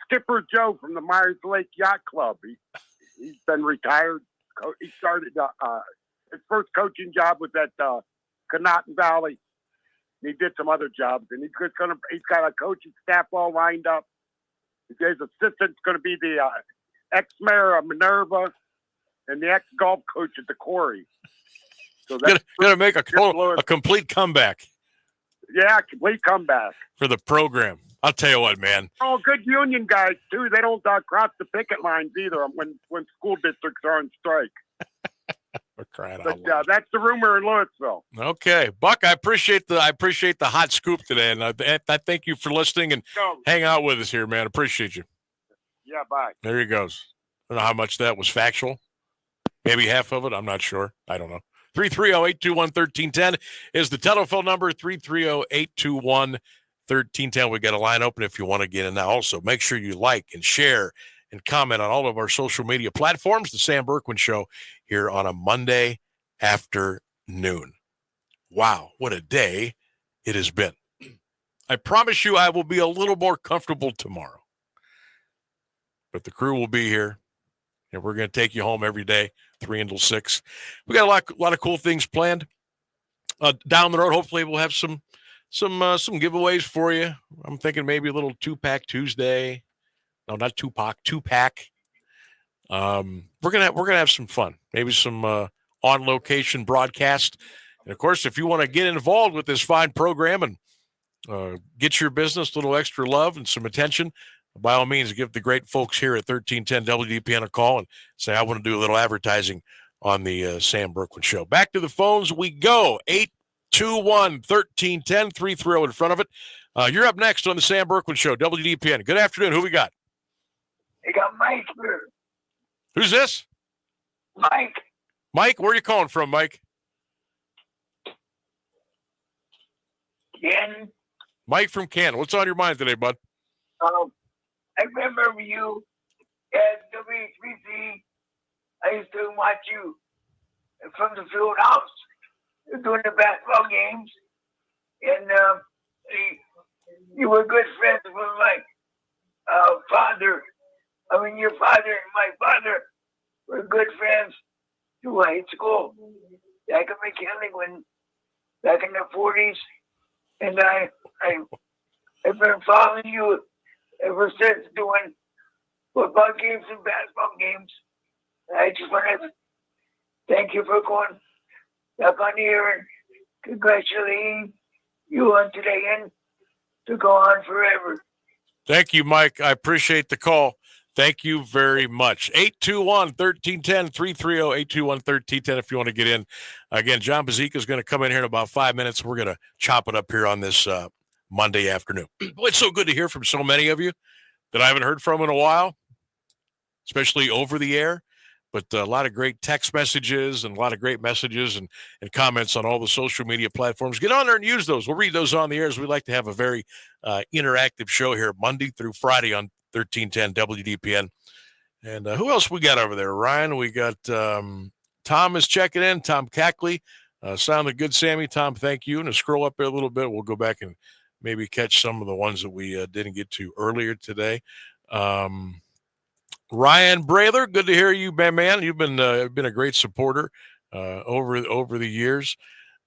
Skipper Joe from the Myers Lake Yacht Club. He's been retired. He started his first coaching job was at Conotton Valley. He did some other jobs, and he's got a coaching staff all lined up. His assistant's going to be the ex-mayor of Minerva and the ex-golf coach at the Quarry. So that's going to make a complete comeback. Yeah, complete comeback for the program. I'll tell you what, man. Oh, good union guys too. They don't cross the picket lines either when school districts are on strike. But that's the rumor in Louisville. Okay, Buck, I appreciate the hot scoop today, and I thank you for listening and hang out with us here, man. Appreciate you. Yeah, bye. There he goes. I don't know how much that was factual. Maybe half of it. I'm not sure. I don't know. 330-821-1310 is the telephone number. 330-821-1310. We got a line open if you want to get in now. Also, make sure you like and share and comment on all of our social media platforms. The Sam Bourquin Show here on a Monday afternoon. Wow, what a day it has been. I promise you I will be a little more comfortable tomorrow. But the crew will be here, and we're going to take you home every day, 3 until 6. We got a lot of cool things planned. Down the road, hopefully we'll have some giveaways for you. I'm thinking maybe a little 2-pack Tuesday. No, not Tupac, 2-pack. We're gonna have some fun. Maybe some on location broadcast. And of course, if you want to get involved with this fine program and get your business a little extra love and some attention, by all means, give the great folks here at 1310 WDPN a call and say, I want to do a little advertising on the Sam Bourquin Show. Back to the phones we go. 821-1310, 330 in front of it. You're up next on the Sam Bourquin Show, WDPN. Good afternoon. Who we got? I got Mike here. Who's this? Mike. Mike, where are you calling from, Mike? Canton. Mike from Canton. What's on your mind today, bud? I remember you at WHBC. I used to watch you from the field house doing the basketball games. And you were good friends with my father. I mean, your father and my father were good friends through high school back in McKinley back in the 40s. And I've been following you ever since, doing football games and basketball games. I just want to thank you for going back on the air and congratulating you on today and to go on forever. Thank you, Mike. I appreciate the call. Thank you very much. 821-1310, 330-821-1310 if you want to get in. Again, John Bazika is going to come in here in about 5 minutes. We're going to chop it up here on this Monday afternoon. Well, it's so good to hear from so many of you that I haven't heard from in a while, especially over the air. But a lot of great text messages and a lot of great messages and comments on all the social media platforms. Get on there and use those. We'll read those on the air, as we like to have a very interactive show here Monday through Friday on 1310 WDPN. And who else we got over there, Ryan? We got Tom is checking in, Tom Cackley. Sounded good, Sammy. Tom, thank you. And to scroll up there a little bit, we'll go back and maybe catch some of the ones that we didn't get to earlier today. Ryan Brayler, good to hear you, man. You've been a great supporter over the years.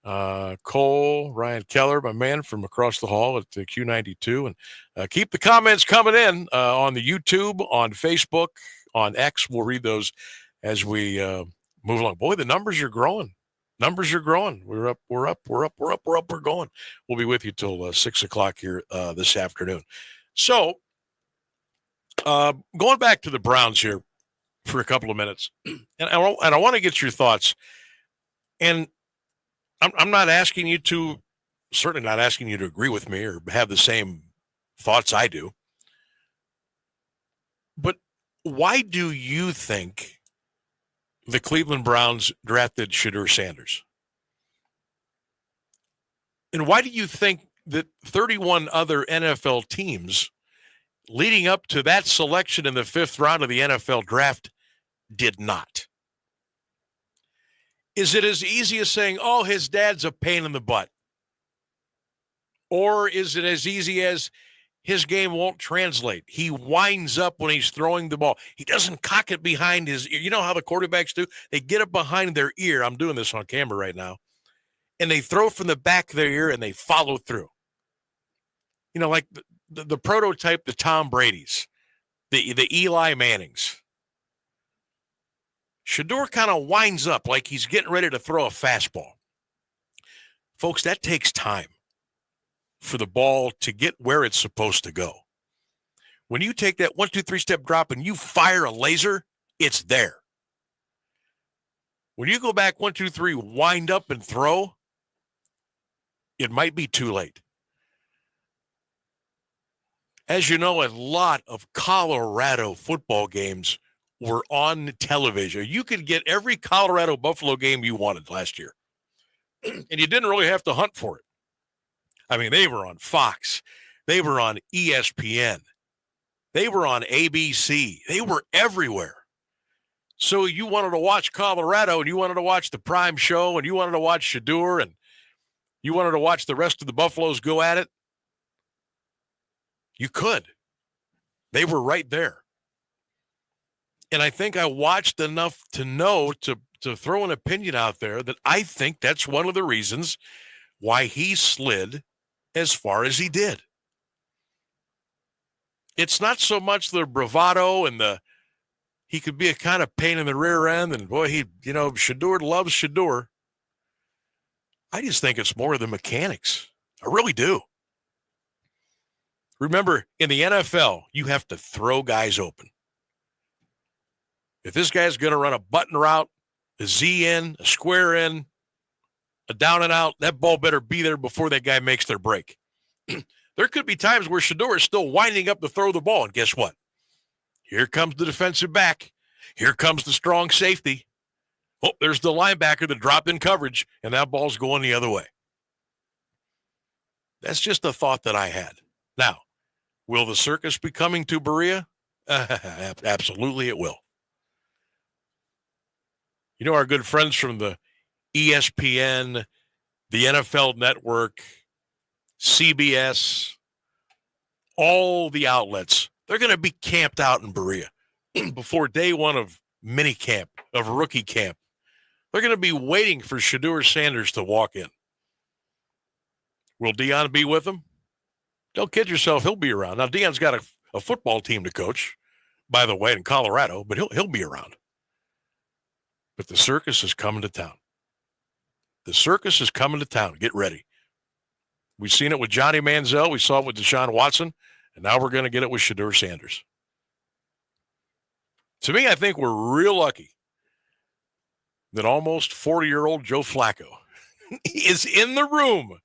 Cole, Ryan Keller, my man from across the hall at the Q92. And keep the comments coming in on the YouTube, on Facebook, on X. We'll read those as we move along. Boy, the numbers are growing. We're up. We're going. We'll be with you till 6 o'clock here this afternoon. So, going back to the Browns here for a couple of minutes, and I want to get your thoughts. And I'm not asking you to, certainly not asking you to agree with me or have the same thoughts I do. But why do you think the Cleveland Browns drafted Shedeur Sanders? And why do you think that 31 other NFL teams leading up to that selection in the 5th round of the NFL draft did not? Is it as easy as saying, oh, his dad's a pain in the butt? Or is it as easy as his game won't translate? He winds up when he's throwing the ball. He doesn't cock it behind his ear. You know how the quarterbacks do? They get it behind their ear. I'm doing this on camera right now. And they throw from the back of their ear and they follow through. You know, like the prototype, the Tom Brady's, the Eli Mannings. Shedeur kind of winds up like he's getting ready to throw a fastball. Folks, that takes time for the ball to get where it's supposed to go. When you take that 1, 2, 3 step drop and you fire a laser, it's there. When you go back 1, 2, 3, wind up and throw, it might be too late. As you know, a lot of Colorado football games were on television. You could get every Colorado Buffalo game you wanted last year. And you didn't really have to hunt for it. I mean, they were on Fox. They were on ESPN. They were on ABC. They were everywhere. So you wanted to watch Colorado and you wanted to watch the Prime Show and you wanted to watch Shedeur and you wanted to watch the rest of the Buffaloes go at it. You could. They were right there. And I think I watched enough to know to throw an opinion out there that I think that's one of the reasons why he slid as far as he did. It's not so much the bravado and he could be a kind of pain in the rear end, and boy, Shedeur loves Shedeur. I just think it's more of the mechanics. I really do. Remember, in the NFL, you have to throw guys open. If this guy's going to run a button route, a Z in, a square in, a down and out, that ball better be there before that guy makes their break. There could be times where Shedeur is still winding up to throw the ball, and guess what? Here comes the defensive back. Here comes the strong safety. Oh, there's the linebacker that dropped in coverage, and that ball's going the other way. That's just a thought that I had. Now, will the circus be coming to Berea? Absolutely it will. You know, our good friends from the ESPN, the NFL Network, CBS, all the outlets, they're going to be camped out in Berea before day one of mini camp, of rookie camp. They're going to be waiting for Shedeur Sanders to walk in. Will Deion be with him? Don't kid yourself, he'll be around. Now, Deion's got a football team to coach, by the way, in Colorado, but he'll be around. But the circus is coming to town. The circus is coming to town. Get ready. We've seen it with Johnny Manziel. We saw it with Deshaun Watson. And now we're going to get it with Shedeur Sanders. To me, I think we're real lucky that almost 40-year-old Joe Flacco is in the room.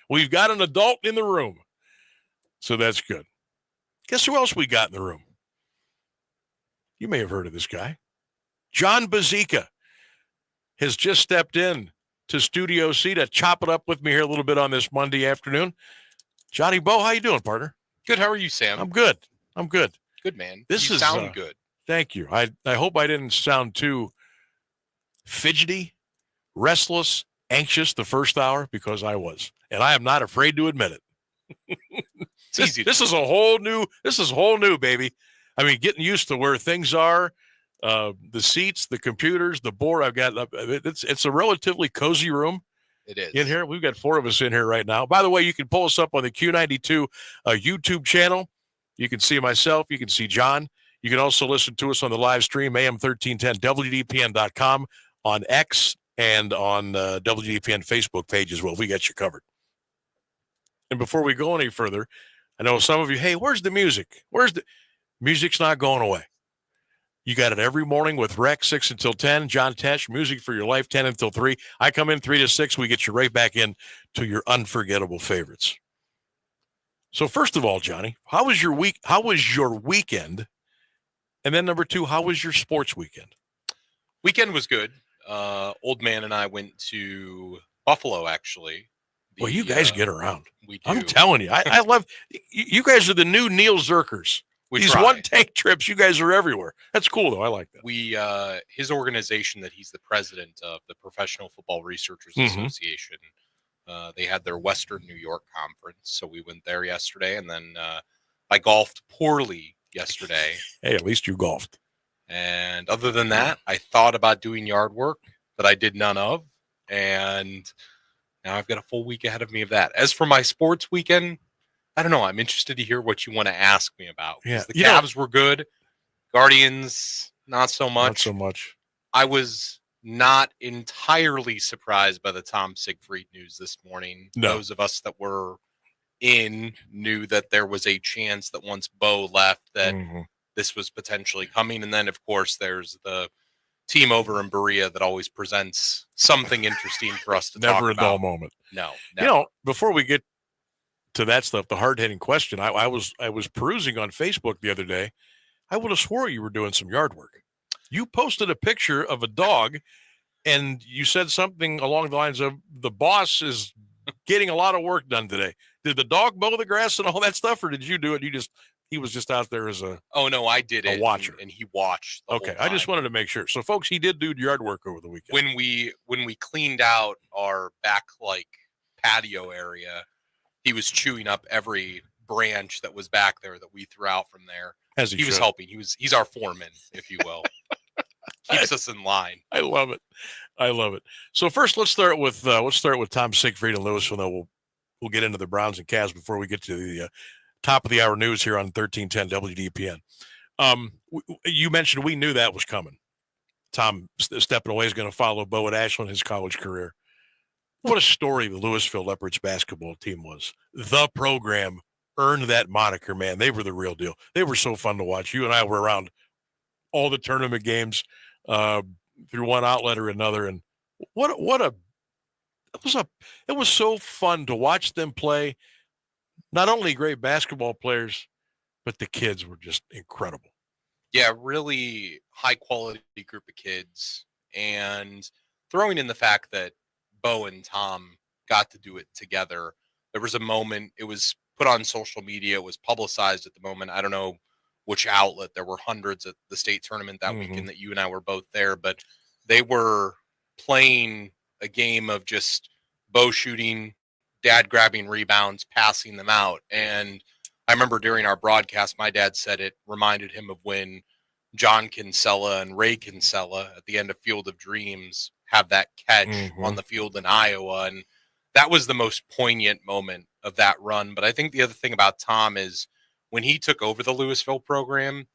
We've got an adult in the room. So that's good. Guess who else we got in the room? You may have heard of this guy. John Bazika has just stepped in to Studio C to chop it up with me here a little bit on this Monday afternoon. Johnny Bo, how you doing, partner? Good. How are you, Sam? I'm good. Good, man. You sound good. Thank you. I hope I didn't sound too fidgety, restless, anxious the first hour, because I was. And I am not afraid to admit it. This is whole new, baby. I mean, getting used to where things are, the seats, the computers, the board. I've got it's a relatively cozy room. It is. In here. We've got 4 of us in here right now. By the way, you can pull us up on the Q92 YouTube channel. You can see myself. You can see John. You can also listen to us on the live stream, AM1310, WDPN.com, on X, and on WDPN Facebook page as well. We got you covered. And before we go any further, I know some of you, hey, where's the music? Music's not going away. You got it every morning with Rex, 6 until 10. John Tesh, Music for Your Life, 10 until 3. I come in 3 to 6. We get you right back in to your unforgettable favorites. So first of all, Johnny, how was your week? How was your weekend? And then number 2, how was your sports weekend? Weekend was good. Old man and I went to Buffalo, actually. Well, you guys get around. We do. I'm telling you, I love you guys are the new Neil Zerkers. These one-tank trips, you guys are everywhere. That's cool, though. I like that. We, his organization that he's the president of, the Professional Football Researchers Association, they had their Western New York conference, so we went there yesterday, and then I golfed poorly yesterday. Hey, at least you golfed. And other than that, I thought about doing yard work that I did none of, and now I've got a full week ahead of me of that. As for my sports weekend, I don't know. I'm interested to hear what you want to ask me about. Yeah, the Cavs were good. Guardians, not so much. Not so much. I was not entirely surprised by the Tom Siegfried news this morning. No. Those of us that were in knew that there was a chance that once Bo left that this was potentially coming. And then, of course, there's the team over in Berea that always presents something interesting for us to talk about. Never a dull moment. No. You know, before we get to that stuff, the hard-hitting question, I was perusing on Facebook the other day. I would have swore you were doing some yard work. You posted a picture of a dog, and you said something along the lines of, the boss is getting a lot of work done today. Did the dog mow the grass and all that stuff, or did you do it? He was just out there as a I did it. Watcher. And he watched. Okay, I just wanted to make sure. So, folks, he did do yard work over the weekend. When we cleaned out our back patio area, he was chewing up every branch that was back there that we threw out from there. As he was helping. He's our foreman, if you will. Keeps us in line. I love it. So first, let's start with Tom Siegfried and Louisville. Then we'll get into the Browns and Cavs before we get to the top of the hour news here on 1310 WDPN. You mentioned we knew that was coming. Tom stepping away is going to follow Bo at Ashland, his college career. What a story the Louisville Leopards basketball team was. The program earned that moniker, man. They were the real deal. They were so fun to watch. You and I were around all the tournament games through one outlet or another, and it was so fun to watch them play. Not only great basketball players, but the kids were just incredible. Yeah, really high quality group of kids, and throwing in the fact that Bo and Tom got to do it together. There was a moment, it was put on social media, it was publicized at the moment. I don't know which outlet. There were hundreds at the state tournament that weekend that you and I were both there, but they were playing a game of just Bo shooting, dad grabbing rebounds, passing them out. And I remember during our broadcast, my dad said it reminded him of when John Kinsella and Ray Kinsella at the end of Field of Dreams have that catch on the field in Iowa. And that was the most poignant moment of that run. But I think the other thing about Tom is when he took over the Louisville program,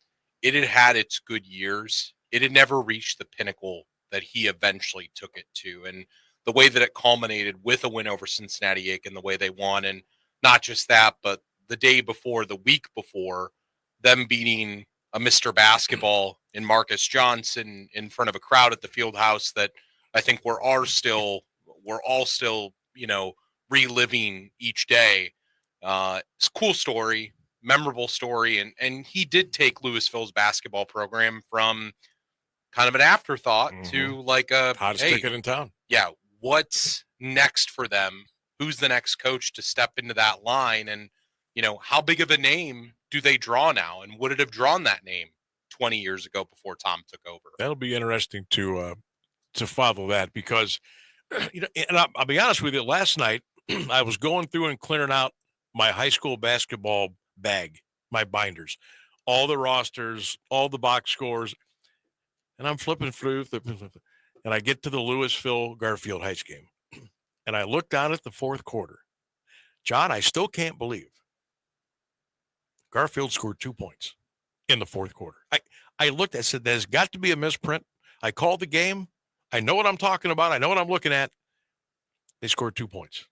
it had its good years. It had never reached the pinnacle that he eventually took it to. And the way that it culminated with a win over Cincinnati Aiken, the way they won. And not just that, but the day before, the week before, them beating a Mr. Basketball in Marcus Johnson in front of a crowd at the field house that I think we're all still, reliving each day. It's a cool story, memorable story. And he did take Louisville's basketball program from kind of an afterthought to like a hottest ticket in town. Yeah. What's next for them? Who's the next coach to step into that line? And, how big of a name do they draw now? And would it have drawn that name 20 years ago before Tom took over? That'll be interesting to follow that because, and I'll be honest with you, last night I was going through and clearing out my high school basketball bag, my binders, all the rosters, all the box scores, and I'm flipping through, and I get to the Louisville Garfield Heights game, and I look down at the fourth quarter. John, I still can't believe Garfield scored 2 points in the fourth quarter. I looked, I said, there's got to be a misprint. I called the game. I know what I'm talking about. I know what I'm looking at. They scored 2 points.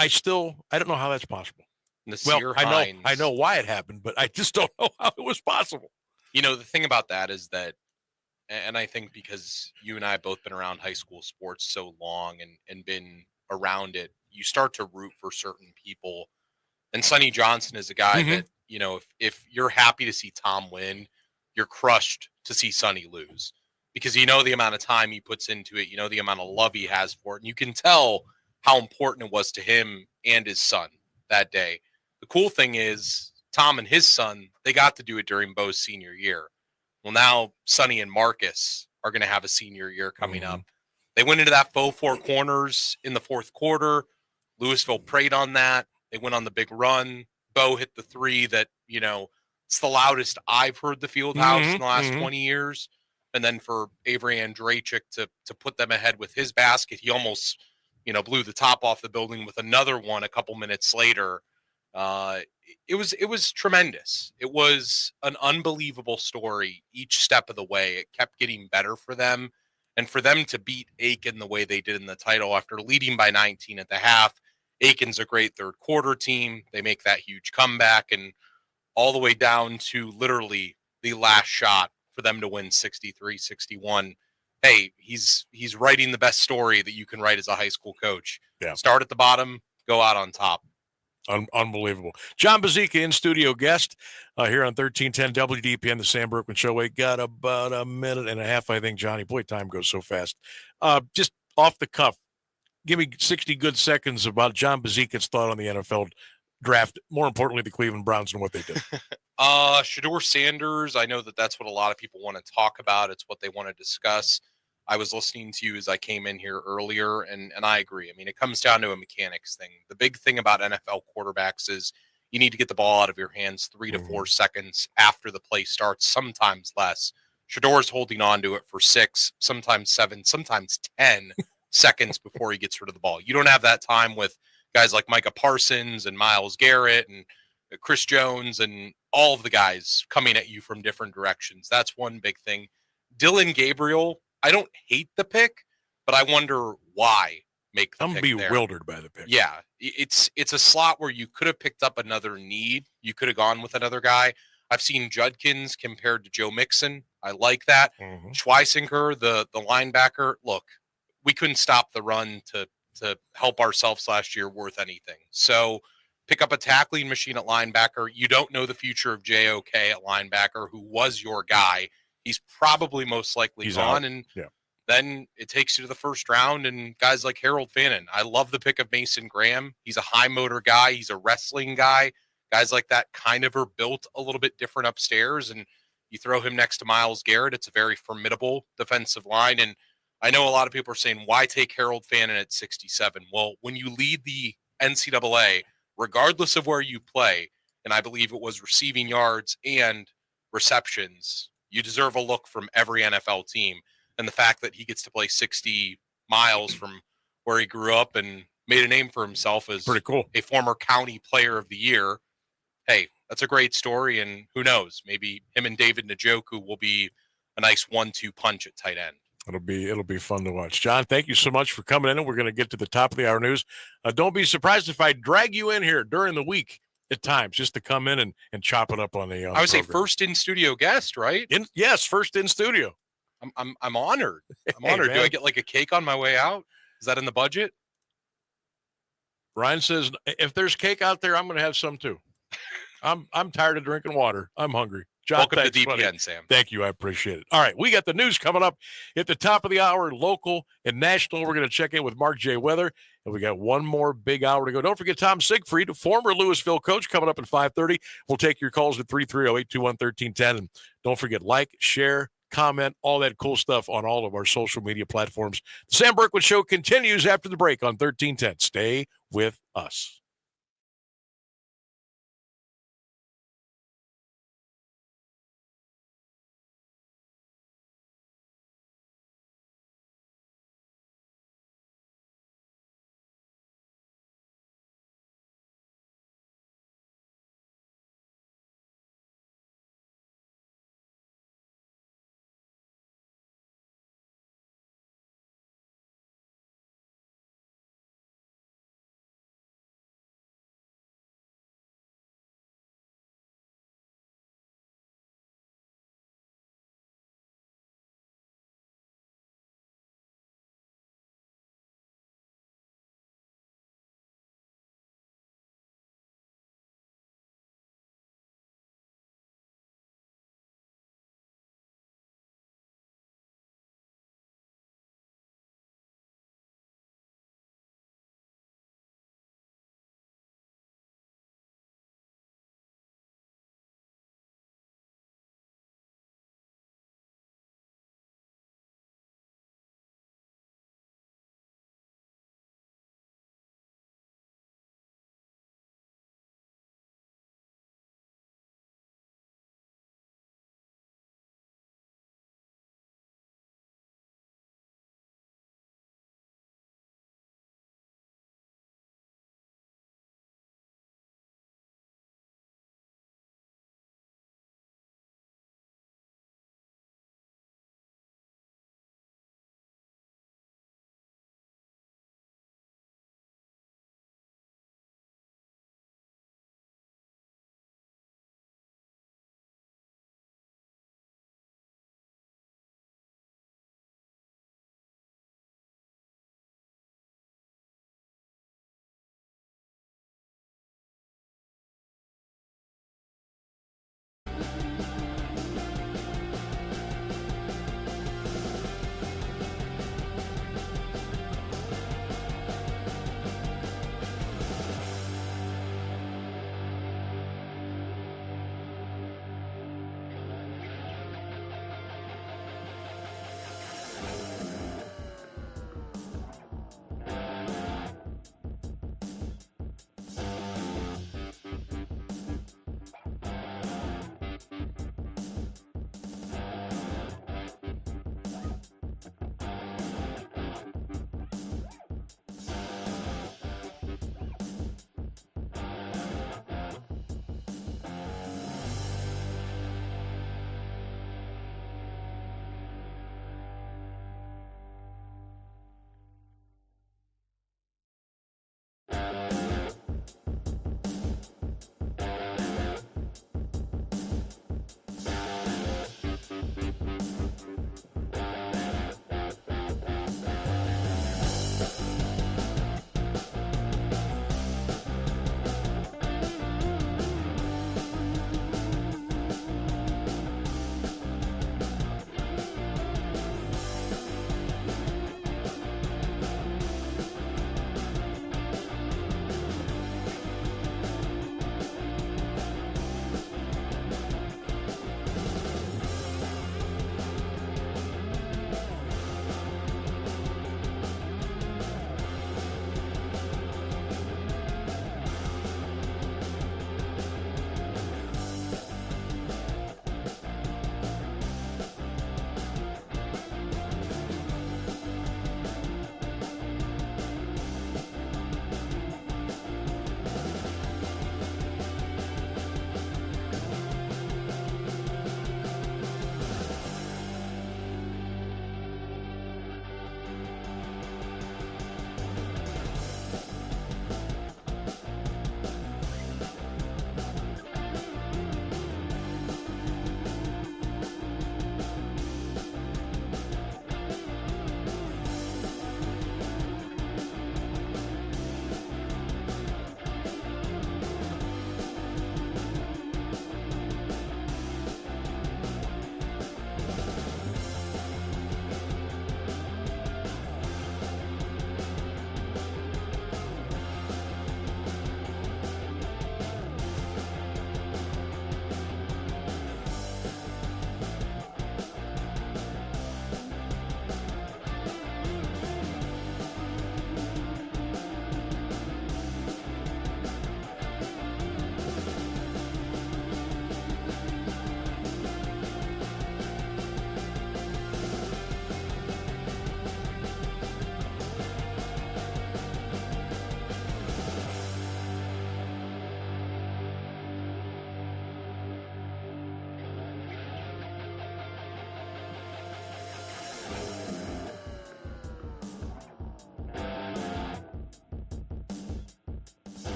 I don't know how that's possible. Nasir Hines, I know why it happened, but I just don't know how it was possible. The thing about that is that, and I think because you and I have both been around high school sports so long and been around it, you start to root for certain people. And Sonny Johnson is a guy that, if you're happy to see Tom win, you're crushed to see Sonny lose because the amount of time he puts into it, the amount of love he has for it. And you can tell how important it was to him and his son that day. The cool thing is Tom and his son, they got to do it during Bo's senior year. Well, now Sonny and Marcus are going to have a senior year coming up. They went into that faux four corners in the fourth quarter. Louisville preyed on that. They went on the big run. Bo hit the three that, it's the loudest I've heard the field house in the last 20 years. And then for Avery Andrachik to put them ahead with his basket, he almost, blew the top off the building with another one a couple minutes later. It was tremendous. It was an unbelievable story each step of the way. It kept getting better for them. And for them to beat Aiken the way they did in the title after leading by 19 at the half, Aiken's a great third quarter team. They make that huge comeback and all the way down to literally the last shot for them to win 63-61. Hey, he's writing the best story that you can write as a high school coach. Yeah. Start at the bottom, go out on top. Unbelievable. John Bazika, in-studio guest here on 1310 WDPN, the Sam Bourquin Show. We got about a minute and a half, I think, Johnny. Boy, time goes so fast. Just off the cuff, give me 60 good seconds about John Bazika's thought on the NFL draft, more importantly, the Cleveland Browns and what they did. Shedeur Sanders, I know that's what a lot of people want to talk about. It's what they want to discuss. I was listening to you as I came in here earlier, and I agree. I mean, it comes down to a mechanics thing. The big thing about NFL quarterbacks is you need to get the ball out of your hands 3 to 4 seconds after the play starts, sometimes less. Shedeur's holding on to it for 6, sometimes 7, sometimes 10 seconds before he gets rid of the ball. You don't have that time with guys like Micah Parsons and Myles Garrett and Chris Jones and all of the guys coming at you from different directions. That's one big thing. Dylan Gabriel, I don't hate the pick, but I wonder why make the pick I'm bewildered by the pick. Yeah, it's a slot where you could have picked up another need. You could have gone with another guy. I've seen Judkins compared to Joe Mixon. I like that. Schweissinger, the linebacker. Look, we couldn't stop the run to help ourselves last year worth anything. So pick up a tackling machine at linebacker. You don't know the future of JOK at linebacker, who was your guy. He's probably most likely gone. And then it takes you to the first round and guys like Harold Fannin. I love the pick of Mason Graham. He's a high motor guy. He's a wrestling guy. Guys like that kind of are built a little bit different upstairs. And you throw him next to Myles Garrett. It's a very formidable defensive line. And I know a lot of people are saying, why take Harold Fannin at 67? Well, when you lead the NCAA, regardless of where you play, and I believe it was receiving yards and receptions, you deserve a look from every NFL team. And the fact that he gets to play 60 miles from where he grew up and made a name for himself as pretty cool. A former county player of the year. Hey, that's a great story. And who knows, maybe him and David Njoku will be a nice 1-2 punch at tight end. It'll be fun to watch. John, thank you so much for coming in, and we're going to get to the top of the hour news. Don't be surprised if I drag you in here during the week at times just to come in and chop it up on the. I would say first in studio guest, right? Yes, first in studio. I'm honored. I'm Hey, honored. man. Do I get like a cake on my way out? Is that in the budget? Ryan says if there's cake out there, I'm going to have some too. I'm tired of drinking water. I'm hungry. John, Welcome to thanks, buddy. DPN, Sam. Thank you. I appreciate it. All right. We got the news coming up at the top of the hour, local and national. We're going to check in with Mark J. Weather, and we got one more big hour to go. Don't forget Tom Siegfried, former Louisville coach, coming up at 5:30. We'll take your calls at 330-821-1310. And don't forget, like, share, comment, all that cool stuff on all of our social media platforms. The Sam Bourquin Show continues after the break on 1310. Stay with us.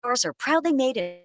are proudly made in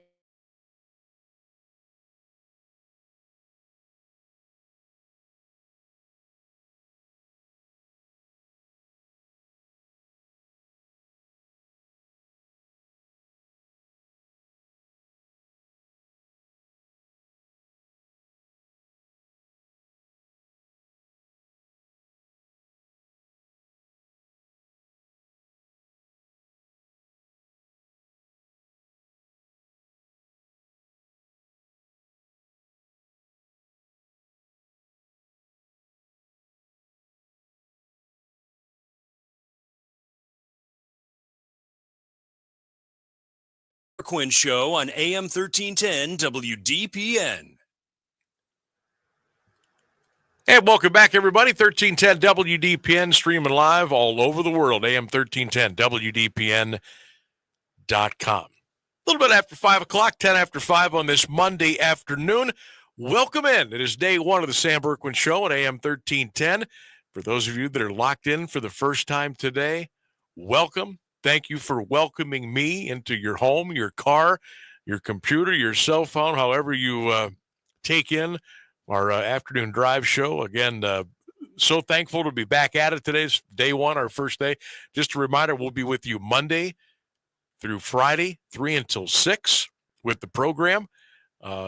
Bourquin Show on AM 1310 WDPN. And welcome back, everybody. 1310 WDPN, streaming live all over the world. AM 1310 WDPN.com. A little bit after 5 o'clock, 10 after 5 on this Monday afternoon. Welcome in. It is day one of the Sam Bourquin Show at AM 1310. For those of you that are locked in for the first time today, welcome. Thank you for welcoming me into your home, your car, your computer, your cell phone, however you take in our afternoon drive show. Again, so thankful to be back at it. Today's day one, our first day. Just a reminder, we'll be with you Monday through Friday, 3 until 6 with the program.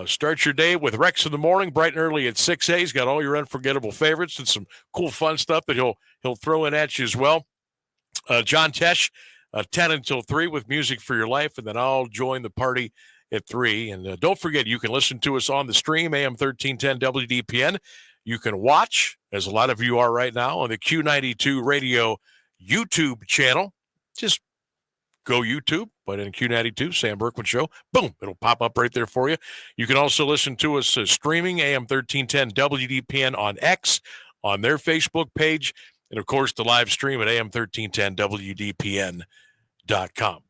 Start your day with Rex in the morning, bright and early at 6 a.m. He's got all your unforgettable favorites and some cool, fun stuff that he'll throw in at you as well. John Tesh, 10 until 3 with Music for Your Life, and then I'll join the party at 3. And don't forget, you can listen to us on the stream, AM 1310 WDPN. You can watch, as a lot of you are right now, on the Q92 Radio YouTube channel. Just go YouTube, put in Q92, Sam Bourquin Show. Boom, it'll pop up right there for you. You can also listen to us streaming, AM 1310 WDPN on X, on their Facebook page, and, of course, the live stream at AM1310WDPN.com.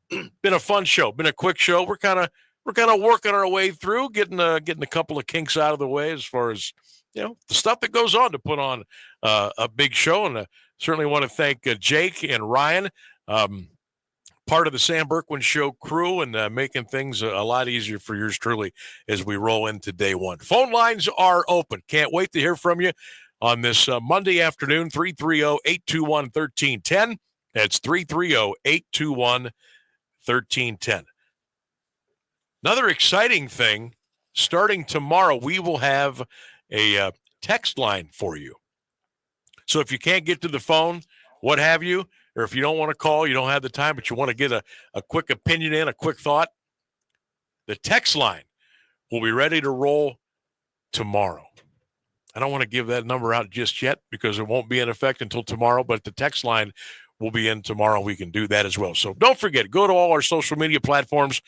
Been a fun show. Been a quick show. We're kind of working our way through, getting a couple of kinks out of the way as far as, the stuff that goes on to put on a big show. And I certainly want to thank Jake and Ryan, part of the Sam Bourquin Show crew, and making things a lot easier for yours truly as we roll into day one. Phone lines are open. Can't wait to hear from you on this Monday afternoon, 330-821-1310. That's 330-821-1310. Another exciting thing, starting tomorrow, we will have a text line for you. So if you can't get to the phone, what have you, or if you don't want to call, you don't have the time, but you want to get a quick opinion in, a quick thought, the text line will be ready to roll tomorrow. I don't want to give that number out just yet because it won't be in effect until tomorrow, but the text line will be in tomorrow. We can do that as well. So don't forget, go to all our social media platforms,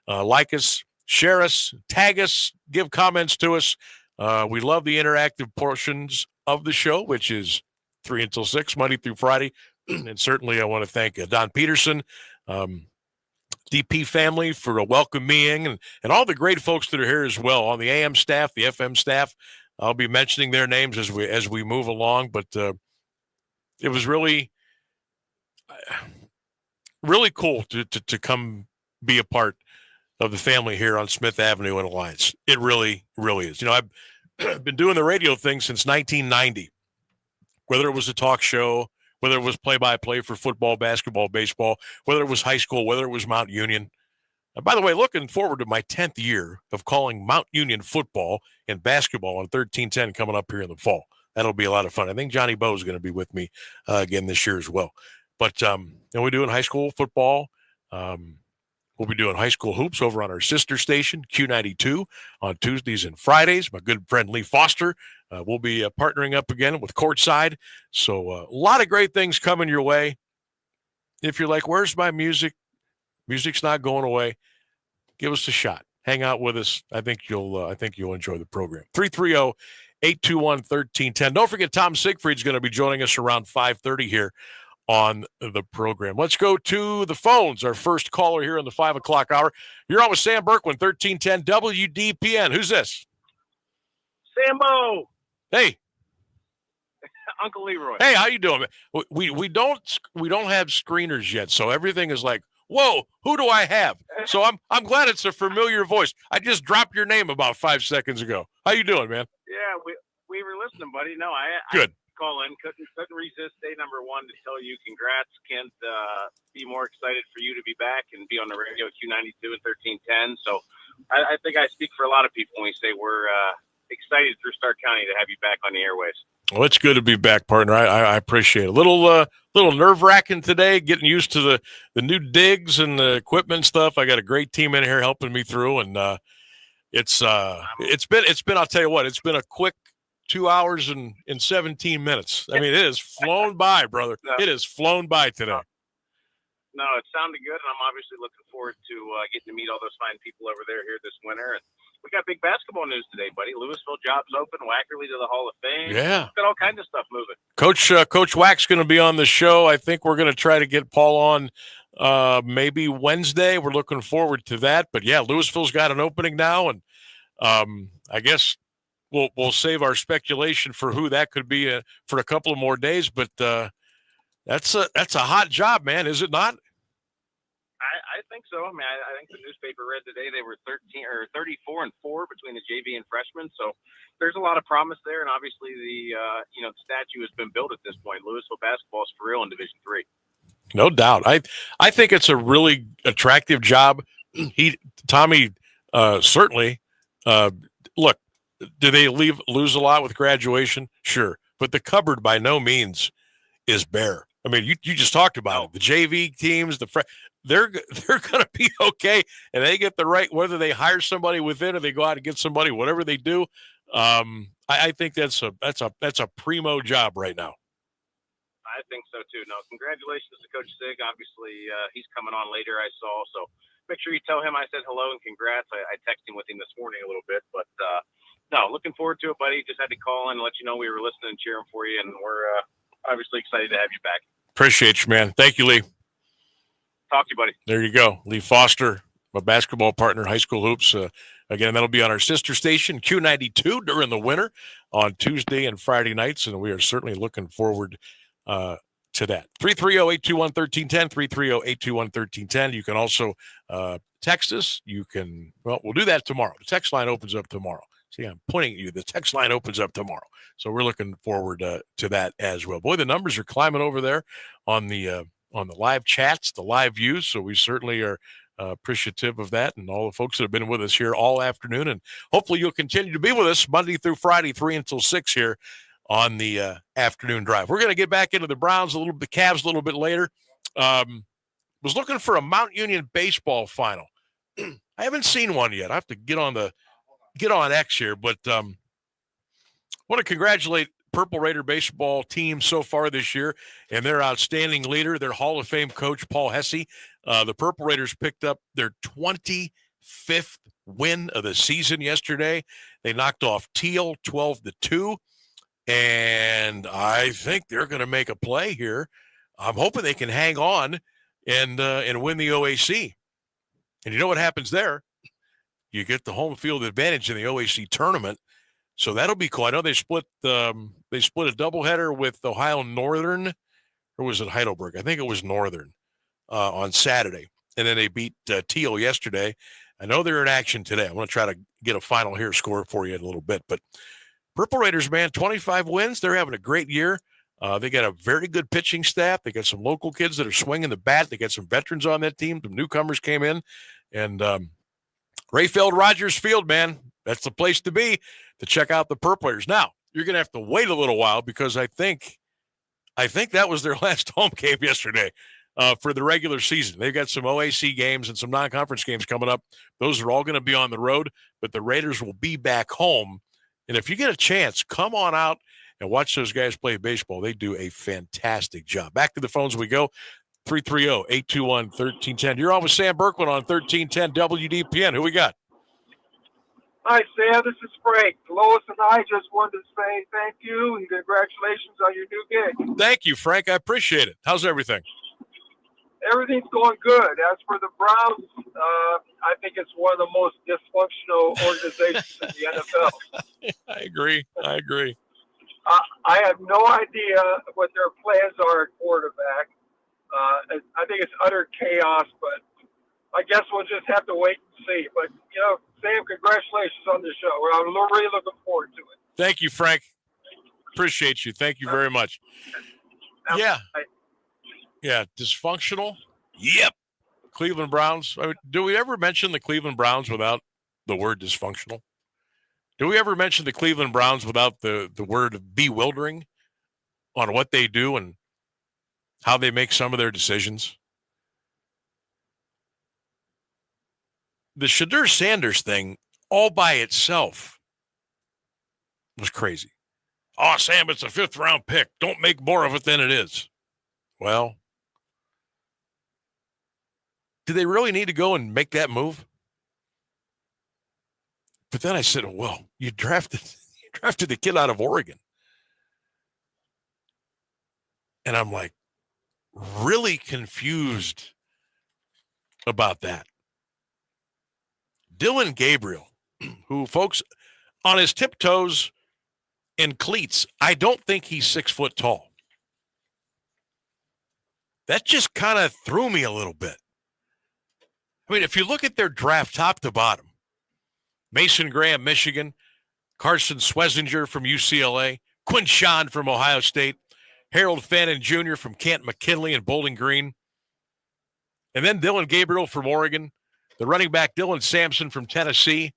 like us, share us, tag us, give comments to us. We love the interactive portions of the show, which is 3 until 6, Monday through Friday. And certainly I want to thank Don Peterson, DP family for welcoming me in, and all the great folks that are here as well on the AM staff, the FM staff. I'll be mentioning their names as we move along, but it was really cool to come be a part of the family here on Smith Avenue in Alliance. It really, really is. I've been doing the radio thing since 1990, whether it was a talk show, whether it was play-by-play for football, basketball, baseball, whether it was high school, whether it was Mount Union. And by the way, looking forward to my 10th year of calling Mount Union football and basketball on 1310 coming up here in the fall. That'll be a lot of fun. I think Johnny Bowe is going to be with me again this year as well. But and we're doing high school football. We'll be doing high school hoops over on our sister station, Q92, on Tuesdays and Fridays. My good friend Lee Foster will be partnering up again with Courtside. So a lot of great things coming your way. If you're like, where's my music? Music's not going away. Give us a shot. Hang out with us. I think you'll enjoy the program. 330-821-1310. Don't forget, Tom Siegfried's going to be joining us around 5:30 here on the program. Let's go to the phones. Our first caller here in the 5 o'clock hour. You're on with Sam Bourquin, 1310 WDPN. Who's this? Sambo. Hey. Uncle Leroy. Hey, how you doing? We don't have screeners yet, so everything is like whoa, who do I have? So I'm glad it's a familiar voice. I just dropped your name about 5 seconds ago. How you doing, man? Yeah, we were listening, buddy. No, I Good. call in. Couldn't resist day number one to tell you congrats. Can't be more excited for you to be back and be on the radio at Q92 and 1310. So I think I speak for a lot of people when we say we're excited through Stark County to have you back on the airways. Well, it's good to be back, partner. I appreciate it. A little nerve-wracking today, getting used to the new digs and the equipment and stuff. I got a great team in here helping me through, and it's been I'll tell you what, it's been a quick 2 hours and 17 minutes. I mean, it has flown by, brother. It has flown by today. No, it sounded good, and I'm obviously looking forward to getting to meet all those fine people over there here this winter. And we got big basketball news today, buddy. Louisville jobs open, Wackerly to the Hall of Fame. Yeah. We've got all kinds of stuff moving. Coach Wack's going to be on the show. I think we're going to try to get Paul on maybe Wednesday. We're looking forward to that. But, yeah, Louisville's got an opening now, and I guess we'll save our speculation for who that could be for a couple of more days. But that's a hot job, man, is it not? I think so. I mean, I think the newspaper read today they were 34-4 between the JV and freshmen. So there's a lot of promise there, and obviously the statue has been built at this point. Louisville basketball is for real in Division III. No doubt. I think it's a really attractive job. Tommy certainly. Look, do they lose a lot with graduation? Sure, but the cupboard by no means is bare. I mean, you just talked about it. The JV teams, they're going to be okay, and they get the right, whether they hire somebody within or they go out and get somebody, whatever they do. I think that's a primo job right now. I think so too. No, congratulations to Coach Sig. Obviously, he's coming on later. I saw, so make sure you tell him I said hello and congrats. I texted him with him this morning a little bit, but no, looking forward to it, buddy. Just had to call in and let you know we were listening and cheering for you, and we're obviously excited to have you back. Appreciate you, man. Thank you, Lee. Talk to you, buddy. There you go. Lee Foster, my basketball partner, High School Hoops. Again, that'll be on our sister station, Q92, during the winter on Tuesday and Friday nights, and we are certainly looking forward to that. 330-821-1310, 330-821-1310. You can also text us. We'll do that tomorrow. The text line opens up tomorrow. See, I'm pointing at you. The text line opens up tomorrow. So we're looking forward to that as well. Boy, the numbers are climbing over there on the live chats, the live views. So we certainly are appreciative of that and all the folks that have been with us here all afternoon. And hopefully you'll continue to be with us Monday through Friday, 3 until 6 here on the afternoon drive. We're going to get back into the Browns the Cavs a little bit later. Was looking for a Mount Union baseball final. I haven't seen one yet. I have to get on X here, but want to congratulate Purple Raider baseball team so far this year and their outstanding leader, their Hall of Fame coach, Paul Hesse. The Purple Raiders picked up their 25th win of the season yesterday. They knocked off Teal 12-2, and I think they're going to make a play here. I'm hoping they can hang on and win the OAC. And you know what happens there? You get the home field advantage in the OAC tournament. So that'll be cool. I know they split a doubleheader with Ohio Northern, or was it Heidelberg? I think it was Northern on Saturday. And then they beat Teal yesterday. I know they're in action today. I'm going to try to get a final here score for you in a little bit. But Purple Raiders, man, 25 wins. They're having a great year. They got a very good pitching staff. They got some local kids that are swinging the bat. They got some veterans on that team. Some newcomers came in. And Rayfield Rogers Field, man, that's the place to be to check out the Purple Raiders. Now, you're going to have to wait a little while because I think that was their last home game yesterday for the regular season. They've got some OAC games and some non-conference games coming up. Those are all going to be on the road, but the Raiders will be back home. And if you get a chance, come on out and watch those guys play baseball. They do a fantastic job. Back to the phones we go. 330-821-1310. You're on with Sam Bourquin on 1310 WDPN. Who we got? Hi, Sam. This is Frank. Lois and I just wanted to say thank you and congratulations on your new gig. Thank you, Frank. I appreciate it. How's everything? Everything's going good. As for the Browns, I think it's one of the most dysfunctional organizations in the NFL. I agree. I have no idea what their plans are at quarterback. I think it's utter chaos, but I guess we'll just have to wait and see. But, Sam, congratulations on the show. I'm really looking forward to it. Thank you, Frank. Appreciate you. Thank you very much. Yeah. Yeah, dysfunctional? Yep. Cleveland Browns. I mean, do we ever mention the Cleveland Browns without the word dysfunctional? Do we ever mention the Cleveland Browns without the word bewildering on what they do and how they make some of their decisions? The Shedeur Sanders thing all by itself was crazy. Oh, Sam, it's a 5th-round pick. Don't make more of it than it is. Well, do they really need to go and make that move? But then I said, well, you drafted the kid out of Oregon. And I'm like, really confused about that. Dylan Gabriel, who, folks, on his tiptoes in cleats, I don't think he's 6 foot tall. That just kind of threw me a little bit. I mean, if you look at their draft top to bottom, Mason Graham, Michigan, Carson Swesinger from UCLA, Quinn Shahn from Ohio State, Harold Fannin Jr. from Canton McKinley and Bowling Green, and then Dylan Gabriel from Oregon, the running back Dylan Sampson from Tennessee,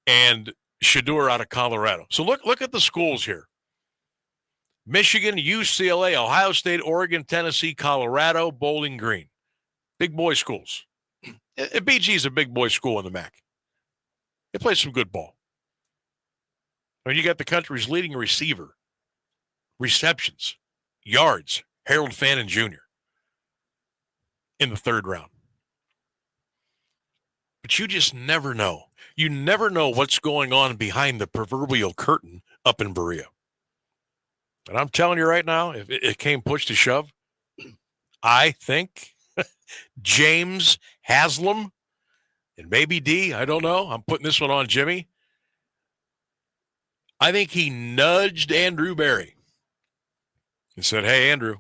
and Shedeur out of Colorado. So look at the schools here. Michigan, UCLA, Ohio State, Oregon, Tennessee, Colorado, Bowling Green. Big boy schools. BG is a big boy school in the MAC. They play some good ball. I mean, you got the country's leading receiver, receptions, yards, Harold Fannin Jr. in the 3rd round. But you just never know. You never know what's going on behind the proverbial curtain up in Berea. And I'm telling you right now, if it came push to shove, I think James Haslam and maybe D, I don't know. I'm putting this one on Jimmy. I think he nudged Andrew Berry and said, hey, Andrew,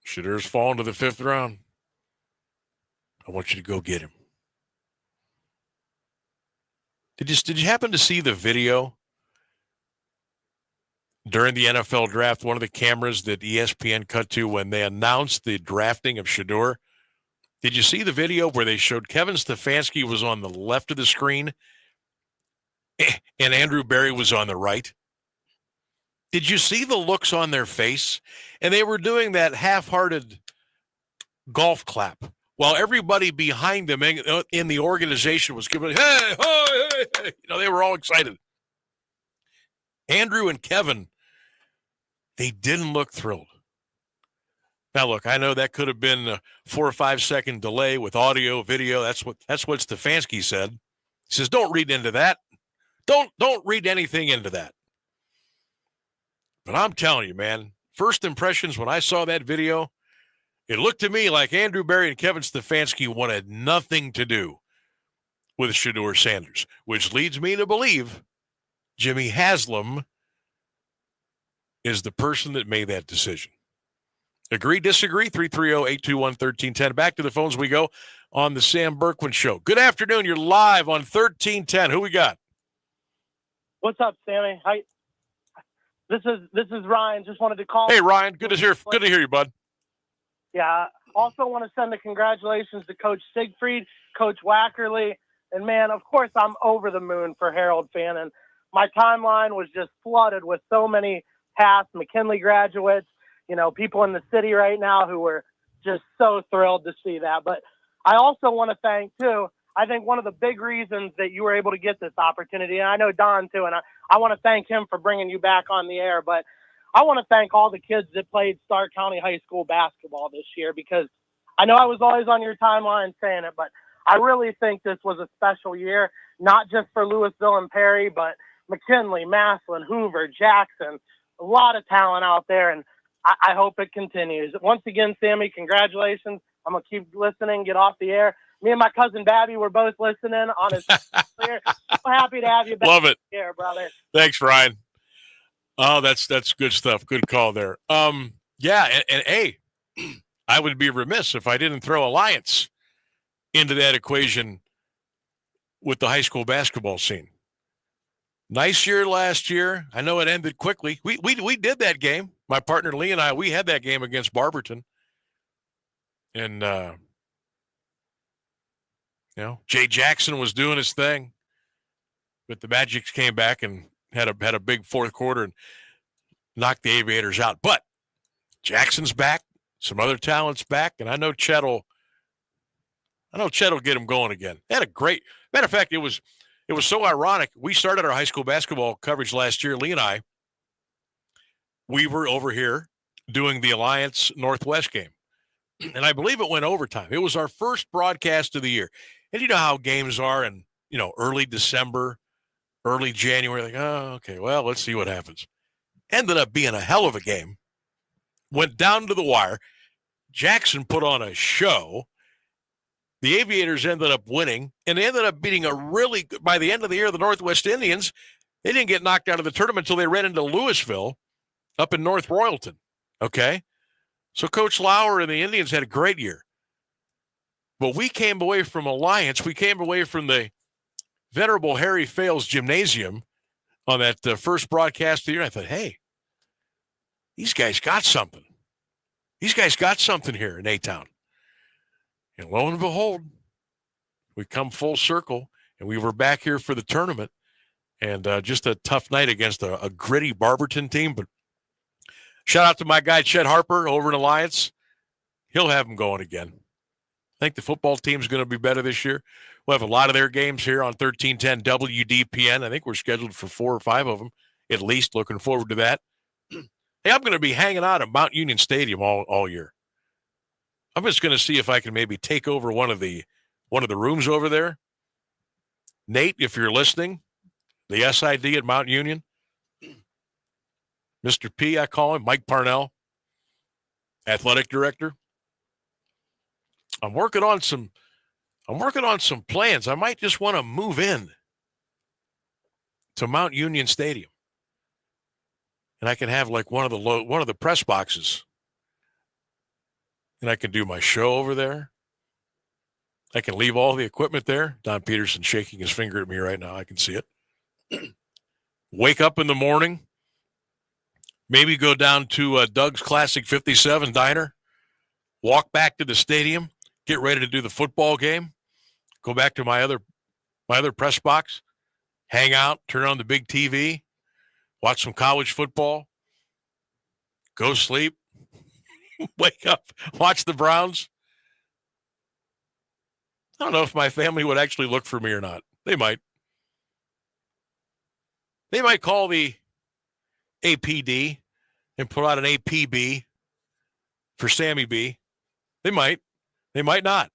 Shedeur's fallen to the 5th round. I want you to go get him. Did you happen to see the video during the NFL draft, one of the cameras that ESPN cut to when they announced the drafting of Shedeur? Did you see the video where they showed Kevin Stefanski was on the left of the screen and Andrew Berry was on the right? Did you see the looks on their face? And they were doing that half-hearted golf clap while everybody behind them in the organization was giving, hey, hey, hey. They were all excited. Andrew and Kevin, they didn't look thrilled. Now, look, I know that could have been a 4 or 5 second delay with audio, video. That's what Stefanski said. He says, don't read into that. Don't read anything into that. But I'm telling you, man, first impressions when I saw that video, it looked to me like Andrew Berry and Kevin Stefanski wanted nothing to do with Shedeur Sanders, which leads me to believe Jimmy Haslam is the person that made that decision. Agree, disagree? 330-821-1310. Back to the phones we go on the Sam Bourquin Show. Good afternoon. You're live on 1310. Who we got? What's up, Sammy? Hi. This is Ryan. Just wanted to call. Hey, Ryan. Good to hear you, bud. Yeah. Also want to send the congratulations to Coach Siegfried, Coach Wackerly, and man, of course, I'm over the moon for Harold Fannin. My timeline was just flooded with so many past McKinley graduates, people in the city right now who were just so thrilled to see that. But I also want to thank, too, I think one of the big reasons that you were able to get this opportunity, and I know Don, too, and I want to thank him for bringing you back on the air, but I want to thank all the kids that played Stark County High School basketball this year, because I know I was always on your timeline saying it, but I really think this was a special year, not just for Louisville and Perry, but McKinley, Massillon, Hoover, Jackson, a lot of talent out there, and I hope it continues. Once again, Sammy, congratulations. I'm going to keep listening, get off the air. Me and my cousin Babby were both listening on his clear. So happy to have you back. Love it. Here, brother. Thanks, Ryan. Oh, that's good stuff. Good call there. Yeah, and hey, I would be remiss if I didn't throw Alliance into that equation with the high school basketball scene. Nice year last year. I know it ended quickly. We did that game. My partner Lee and I, we had that game against Barberton. And, Jay Jackson was doing his thing. But the Magic came back and had a big fourth quarter and knocked the Aviators out. But Jackson's back. Some other talent's back. And I know Chet will get him going again. They had a great – matter of fact, it was so ironic. We started our high school basketball coverage last year, Lee and I. We were over here doing the Alliance Northwest game. And I believe it went overtime. It was our first broadcast of the year. And you know how games are in, early December, early January. Like, oh, okay, well, let's see what happens. Ended up being a hell of a game. Went down to the wire. Jackson put on a show. The Aviators ended up winning, and they ended up beating by the end of the year, the Northwest Indians. They didn't get knocked out of the tournament until they ran into Louisville up in North Royalton. Okay? So Coach Lauer and the Indians had a great year. But we came away from Alliance. We came away from the venerable Harry Fales Gymnasium on that first broadcast of the year. I thought, hey, these guys got something. These guys got something here in A-Town. And lo and behold, we come full circle, and we were back here for the tournament. And just a tough night against a gritty Barberton team. But shout out to my guy, Chet Harper, over in Alliance. He'll have them going again. I think the football team's going to be better this year. We'll have a lot of their games here on 1310 WDPN. I think we're scheduled for 4 or 5 of them, at least. Looking forward to that. Hey, I'm going to be hanging out at Mount Union Stadium all year. I'm just going to see if I can maybe take over one of the rooms over there. Nate, if you're listening, the SID at Mount Union, Mr. P, I call him, Mike Parnell, athletic director. I'm working on some plans. I might just want to move in to Mount Union Stadium. And I can have like one of the press boxes. And I can do my show over there. I can leave all the equipment there. Don Peterson shaking his finger at me right now. I can see it. Wake up in the morning. Maybe go down to Doug's Classic 57 Diner. Walk back to the stadium. Get ready to do the football game. Go back to my other press box. Hang out. Turn on the big TV. Watch some college football. Go sleep. Wake up. Watch the Browns. I don't know if my family would actually look for me or not. They might. They might call the APD and put out an APB for Sammy B. They might. They might not.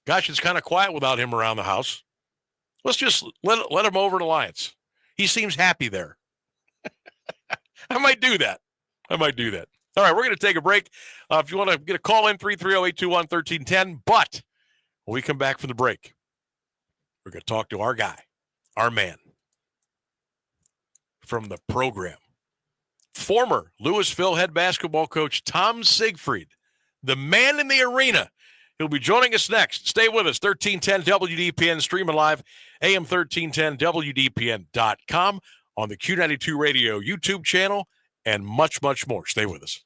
Gosh, it's kind of quiet without him around the house. Let's just let him over in Alliance. He seems happy there. I might do that. All right, we're going to take a break. If you want to get a call in, 330-821-1310. But when we come back from the break, we're going to talk to our guy, our man from the program, former Louisville head basketball coach Tom Siegfried, the man in the arena. He'll be joining us next. Stay with us, 1310 WDPN, streaming live, AM1310WDPN.com, on the Q92 Radio YouTube channel, and much, much more. Stay with us.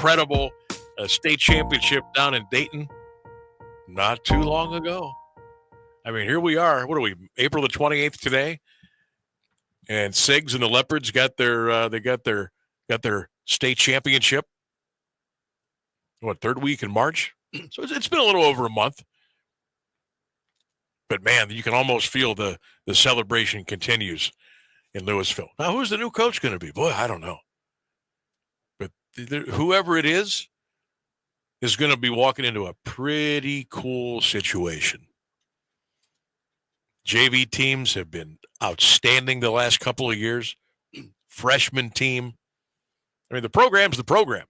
incredible state championship down in Dayton not too long ago. I mean, here we are. What are we? April the 28th today, and Sigs and the Leopards got their state championship. What, third week in March? So it's been a little over a month. But man, you can almost feel the celebration continues in Louisville. Now, who's the new coach going to be? Boy, I don't know. But whoever it is going to be walking into a pretty cool situation. JV teams have been outstanding the last couple of years. Freshman team. I mean, the program's the program.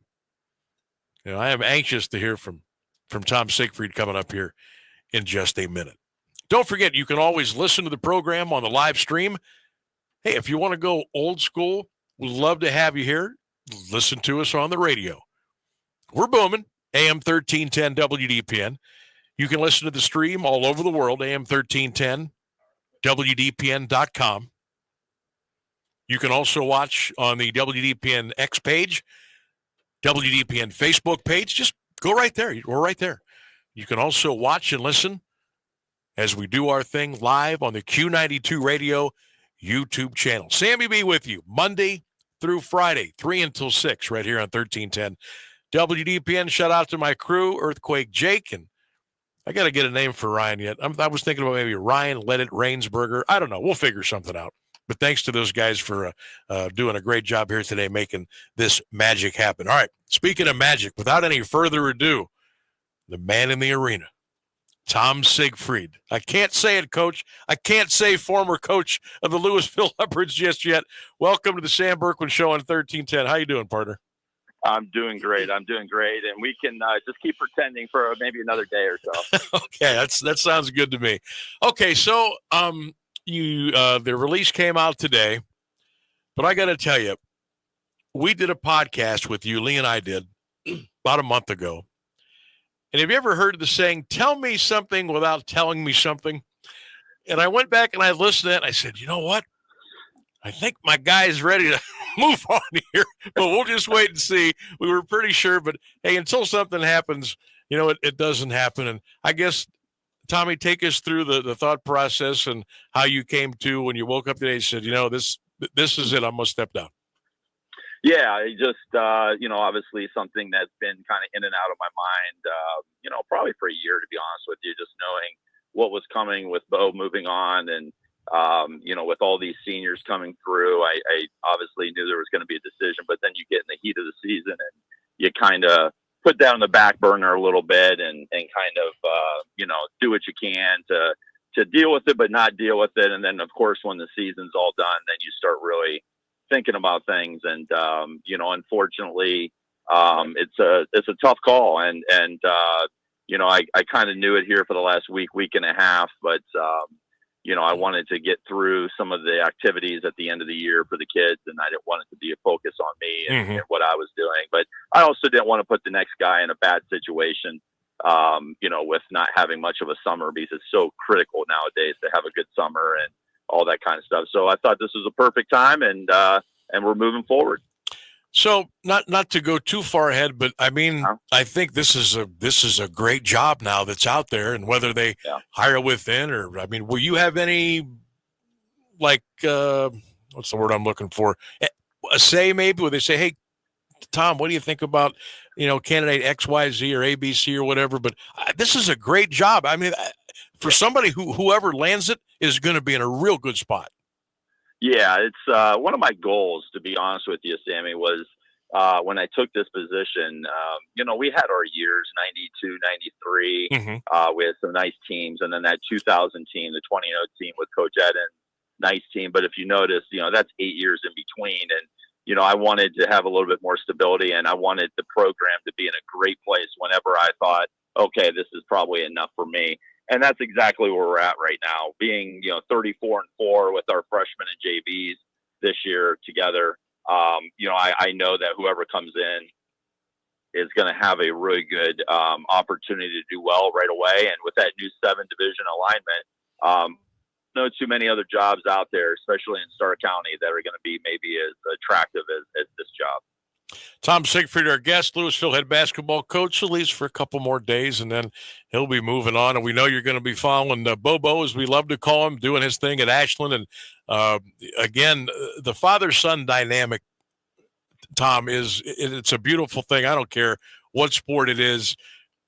You know, I am anxious to hear from Tom Siegfried coming up here in just a minute. Don't forget, you can always listen to the program on the live stream. Hey, if you want to go old school, we'd love to have you here. Listen to us on the radio. We're booming. AM 1310 WDPN. You can listen to the stream all over the world, AM 1310, WDPN.com. You can also watch on the WDPN X page, WDPN Facebook page. Just go right there. We're right there. You can also watch and listen as we do our thing live on the Q92 Radio YouTube channel. Sammy B with you Monday through Friday, 3 until 6, right here on 1310 WDPN. Shout out to my crew, Earthquake Jake, and I got to get a name for Ryan yet. I was thinking about maybe Ryan Let It Rainsberger. I don't know. We'll figure something out. But thanks to those guys for doing a great job here today, making this magic happen. All right, speaking of magic, without any further ado, the man in the arena, Tom Siegfried. I can't say it, Coach. I can't say former coach of the Louisville Leopards just yet. Welcome to the Sam Bourquin Show on 1310. How you doing, partner? I'm doing great. And we can just keep pretending for maybe another day or so. Okay, that sounds good to me. Okay, so the release came out today, but I got to tell you, we did a podcast with you, Lee and I did, about a month ago. And have you ever heard the saying, tell me something without telling me something? And I went back and I listened to that and I said, you know what? I think my guy's ready to move on here, but we'll just wait and see. We were pretty sure, but hey, until something happens, you know, it doesn't happen. And I guess, Tommy, take us through the thought process and how you came to when you woke up today and said, you know, this is it. I'm going to step down. Yeah, it just, obviously something that's been kind of in and out of my mind, probably for a year, to be honest with you, just knowing what was coming with Bo moving on and, with all these seniors coming through, I obviously knew there was going to be a decision, but then you get in the heat of the season and you kind of put that on the back burner a little bit and kind of, do what you can to deal with it, but not deal with it. And then, of course, when the season's all done, then you start really thinking about things. And, unfortunately, it's a tough call. And I kind of knew it here for the last week and a half, but, I wanted to get through some of the activities at the end of the year for the kids, and I didn't want it to be a focus on me and what I was doing. But I also didn't want to put the next guy in a bad situation, with not having much of a summer, because it's so critical nowadays to have a good summer and all that kind of stuff. So I thought this was a perfect time, and we're moving forward. So not to go too far ahead, but I mean, I think this is a great job now that's out there, and whether they hire within or, I mean, will you have any, like, what's the word I'm looking for? A say maybe, where they say, hey, Tom, what do you think about, candidate X, Y, Z or ABC or whatever? But this is a great job. I mean, for somebody whoever lands it is going to be in a real good spot. Yeah, it's one of my goals, to be honest with you, Sammy, was when I took this position, we had our years, 92, 93, with some nice teams. And then that 2000 team, the 20-0 team with Coach Eden, nice team. But if you notice, that's 8 years in between. And, I wanted to have a little bit more stability, and I wanted the program to be in a great place whenever I thought, okay, this is probably enough for me. And that's exactly where we're at right now, being, 34-4 with our freshmen and JVs this year together. I know that whoever comes in is going to have a really good opportunity to do well right away. And with that new 7-division alignment, no too many other jobs out there, especially in Starr County, that are going to be maybe as attractive as this job. Tom Siegfried, our guest, Louisville head basketball coach, at least for a couple more days, and then he'll be moving on. And we know you're going to be following Bobo, as we love to call him, doing his thing at Ashland. And again, the father-son dynamic, Tom, it's a beautiful thing. I don't care what sport it is,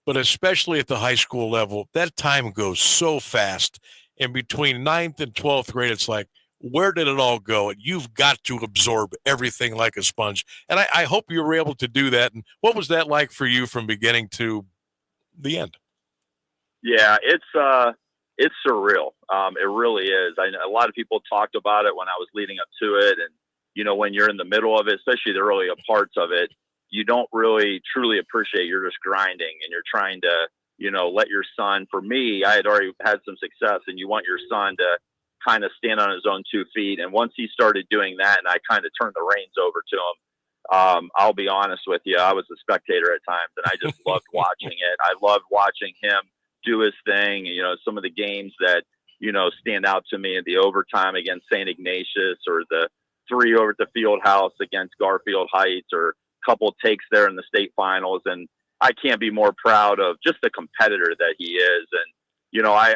but especially at the high school level, that time goes so fast. And between 9th and 12th grade, it's like, where did it all go? And you've got to absorb everything like a sponge. And I hope you were able to do that. And what was that like for you from beginning to the end? Yeah, it's surreal. It really is. A lot of people talked about it when I was leading up to it. And, you know, when you're in the middle of it, especially the earlier parts of it, you don't really truly appreciate. You're just grinding and you're trying to, you know, let your son, for me, I had already had some success, and you want your son to kind of stand on his own 2 feet. And once he started doing that and I kind of turned the reins over to him, I'll be honest with you, I was a spectator at times, and I just loved watching it. I loved watching him do his thing. You know, some of the games that, you know, stand out to me in the overtime against St. Ignatius, or the 3 over at the field house against Garfield Heights, or a couple takes there in the state finals. And I can't be more proud of just the competitor that he is. And, you know, I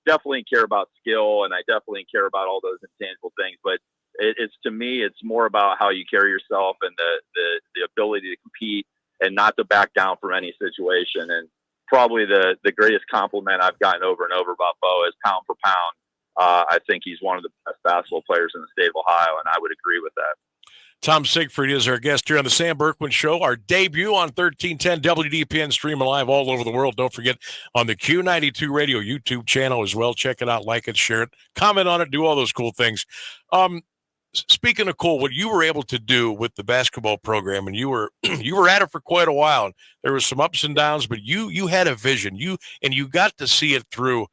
definitely care about skill, and I definitely care about all those intangible things, but it's to me, it's more about how you carry yourself and the ability to compete and not to back down from any situation. And probably the greatest compliment I've gotten over and over about Bo is pound for pound. I think he's one of the best basketball players in the state of Ohio, and I would agree with that. Tom Siegfried is our guest here on the Sam Bourquin Show, our debut on 1310 WDPN, streaming live all over the world. Don't forget, on the Q92 Radio YouTube channel as well. Check it out, like it, share it, comment on it, do all those cool things. Speaking of cool, what you were able to do with the basketball program, and you were at it for quite a while. There was some ups and downs, but you had a vision. You got to see it through.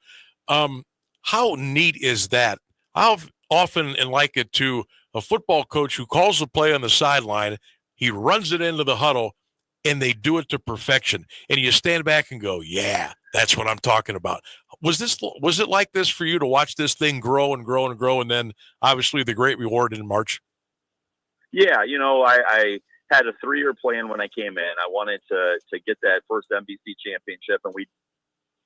How neat is that? How often and like it to a football coach who calls the play on the sideline, he runs it into the huddle, and they do it to perfection. And you stand back and go, yeah, that's what I'm talking about. Was it like this for you to watch this thing grow and grow and grow, and then obviously the great reward in March? Yeah, you know, I had a 3-year plan when I came in. I wanted to get that first NBC championship, and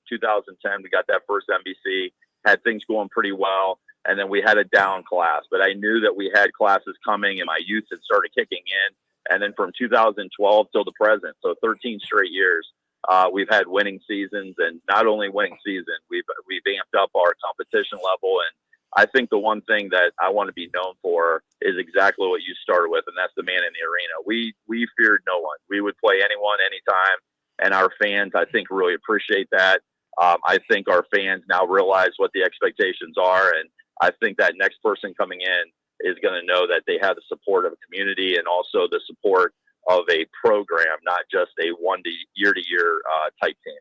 2010, we got that first NBC, had things going pretty well. And then we had a down class, but I knew that we had classes coming, and my youth had started kicking in. And then from 2012 till the present, so 13 straight years, we've had winning seasons, and not only winning season, we've amped up our competition level. And I think the one thing that I want to be known for is exactly what you started with, and that's the man in the arena. We feared no one. We would play anyone, anytime, and our fans, I think, really appreciate that. I think our fans now realize what the expectations are, and I think that next person coming in is going to know that they have the support of a community and also the support of a program, not just a year-to-year type team.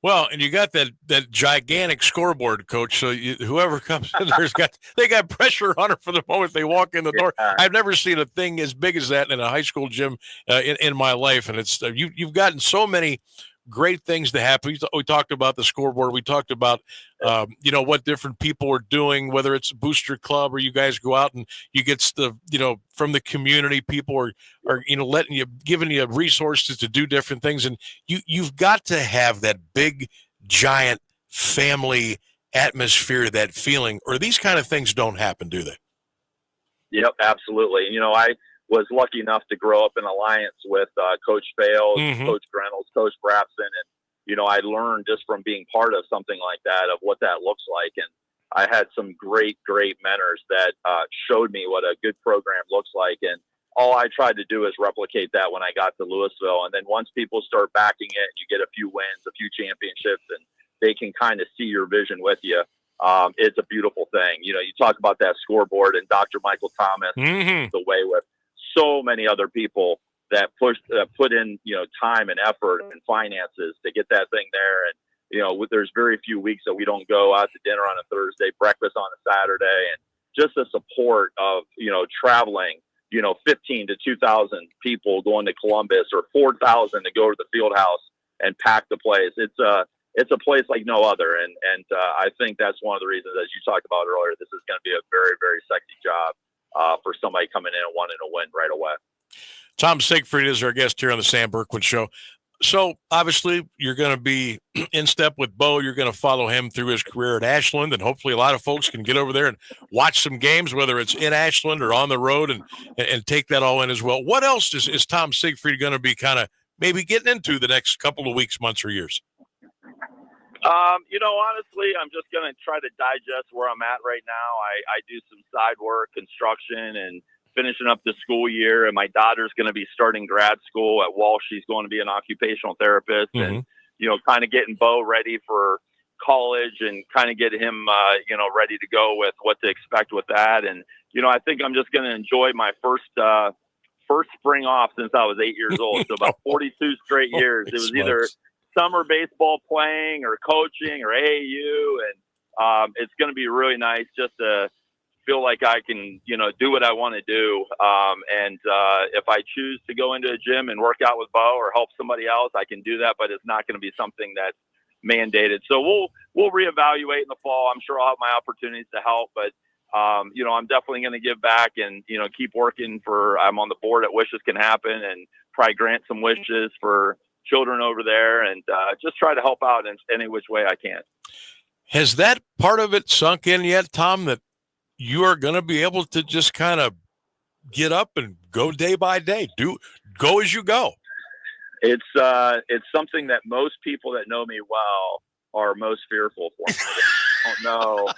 Well, and you got that gigantic scoreboard, Coach. So whoever comes in there's they got pressure on her for the moment they walk in the door. I've never seen a thing as big as that in a high school gym in my life, and it's you've gotten so many great things to happen. We talked about the scoreboard. We talked about, what different people are doing, whether it's a booster club or you guys go out and you get stuff, from the community. People are giving you resources to do different things. And you've got to have that big, giant family atmosphere, that feeling, or these kind of things don't happen, do they? Yep, absolutely. I was lucky enough to grow up in alliance with Coach Fales, Coach Grenels, Coach Brapson. And, I learned just from being part of something like that of what that looks like. And I had some great, great mentors that showed me what a good program looks like. And all I tried to do is replicate that when I got to Louisville. And then once people start backing it, you get a few wins, a few championships, and they can kind of see your vision with you. It's a beautiful thing. You talk about that scoreboard, and Dr. Michael Thomas the way with so many other people that put in, time and effort and finances to get that thing there. And, there's very few weeks that we don't go out to dinner on a Thursday, breakfast on a Saturday, and just the support of, traveling, 15 to 2,000 people going to Columbus, or 4,000 to go to the field house and pack the place. It's a place like no other. And I think that's one of the reasons, as you talked about earlier, this is going to be a very, very sexy job for somebody coming in and wanting to win right away. Tom Siegfried is our guest here on the Sam Bourquin Show. So obviously you're going to be in step with Bo. You're going to follow him through his career at Ashland, and hopefully a lot of folks can get over there and watch some games, whether it's in Ashland or on the road, and take that all in as well. What else is Tom Siegfried going to be kind of maybe getting into the next couple of weeks, months, or years? Honestly, I'm just going to try to digest where I'm at right now. I do some side work, construction, and finishing up the school year. And my daughter's going to be starting grad school at Walsh. She's going to be an occupational therapist, and, kind of getting Bo ready for college and kind of get him, ready to go with what to expect with that. And, I think I'm just going to enjoy my first spring off since I was 8 years old. So about 42 straight years. It was either summer baseball playing or coaching or AAU. And it's going to be really nice just to feel like I can, do what I want to do. And if I choose to go into a gym and work out with Bo or help somebody else, I can do that, but it's not going to be something that's mandated. So we'll reevaluate in the fall. I'm sure I'll have my opportunities to help, but I'm definitely going to give back and, keep working I'm on the board at Wishes Can Happen, and probably grant some wishes for children over there, and just try to help out in any which way I can. Has that part of it sunk in yet, Tom, that you are going to be able to just kind of get up and go day by day, go as you go? It's something that most people that know me well are most fearful for. I don't know.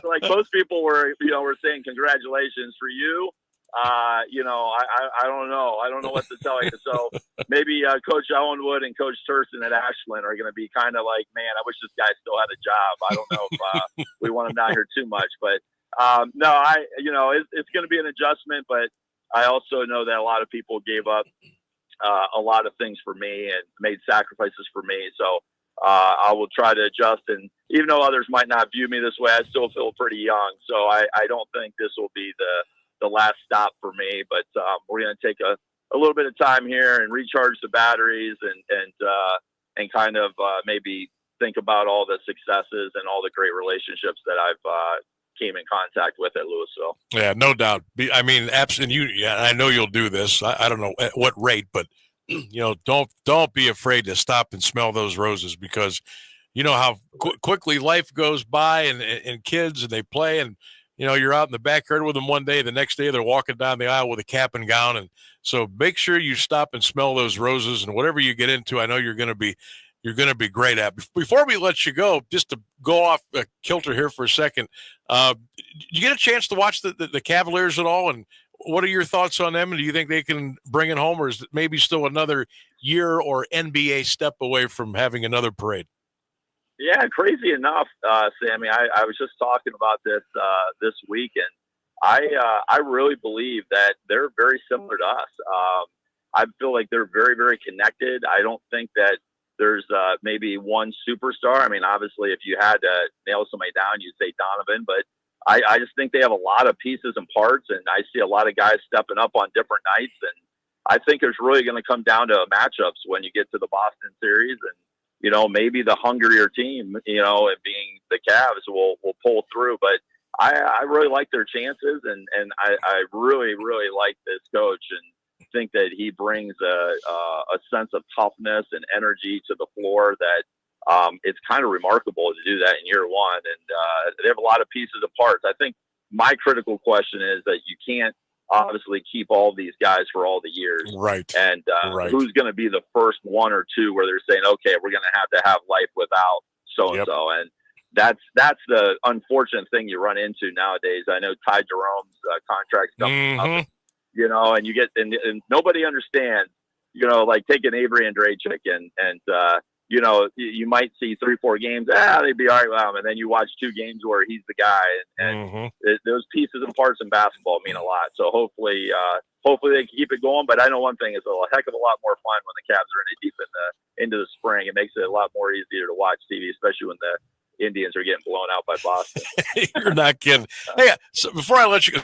Like most people were saying congratulations for you. I don't know. I don't know what to tell you. So maybe Coach Ellenwood and Coach Turson at Ashland are going to be kind of like, man, I wish this guy still had a job. I don't know if we want him down here too much, but no, it's going to be an adjustment, but I also know that a lot of people gave up a lot of things for me and made sacrifices for me. So I will try to adjust. And even though others might not view me this way, I still feel pretty young. So I don't think this will be the last stop for me, but we're going to take a little bit of time here and recharge the batteries and kind of maybe think about all the successes and all the great relationships that I've came in contact with at Louisville. Yeah, no doubt. I mean, I know you'll do this. I don't know at what rate, but don't be afraid to stop and smell those roses, because you know how quickly life goes by, and kids, and they play, and you're out in the backyard with them one day, the next day they're walking down the aisle with a cap and gown. And so make sure you stop and smell those roses, and whatever you get into, I know you're going to be great at. Before we let you go, just to go off kilter here for a second, did you get a chance to watch the Cavaliers at all? And what are your thoughts on them? And do you think they can bring it home, or is it maybe still another year or NBA step away from having another parade? Yeah, crazy enough, Sammy. I was just talking about this week, and I really believe that they're very similar to us. I feel like they're very, very connected. I don't think that there's maybe one superstar. I mean, obviously, if you had to nail somebody down, you'd say Donovan, but I just think they have a lot of pieces and parts, and I see a lot of guys stepping up on different nights. And I think it's really going to come down to matchups when you get to the Boston series, and maybe the hungrier team, and being the Cavs will pull through. But I really like their chances, and I really, really like this coach, and think that he brings a sense of toughness and energy to the floor that it's kind of remarkable to do that in year one. And they have a lot of pieces and parts. I think my critical question is that you can't obviously keep all these guys for all the years. Right. And who's going to be the first one or two where they're saying, okay, we're going to have life without so-and-so. Yep. And that's the unfortunate thing you run into nowadays. I know Ty Jerome's contract's coming up, and you get, and nobody understands, like taking Avery Andrachik and you might see 3-4 games. They'd be all right with him. And then you watch 2 games where he's the guy. And those pieces and parts in basketball mean a lot. So hopefully they can keep it going. But I know one thing is a heck of a lot more fun when the Cavs are deep into the spring. It makes it a lot more easier to watch TV, especially when the Indians are getting blown out by Boston. You're not kidding. Hey, so before I let you go,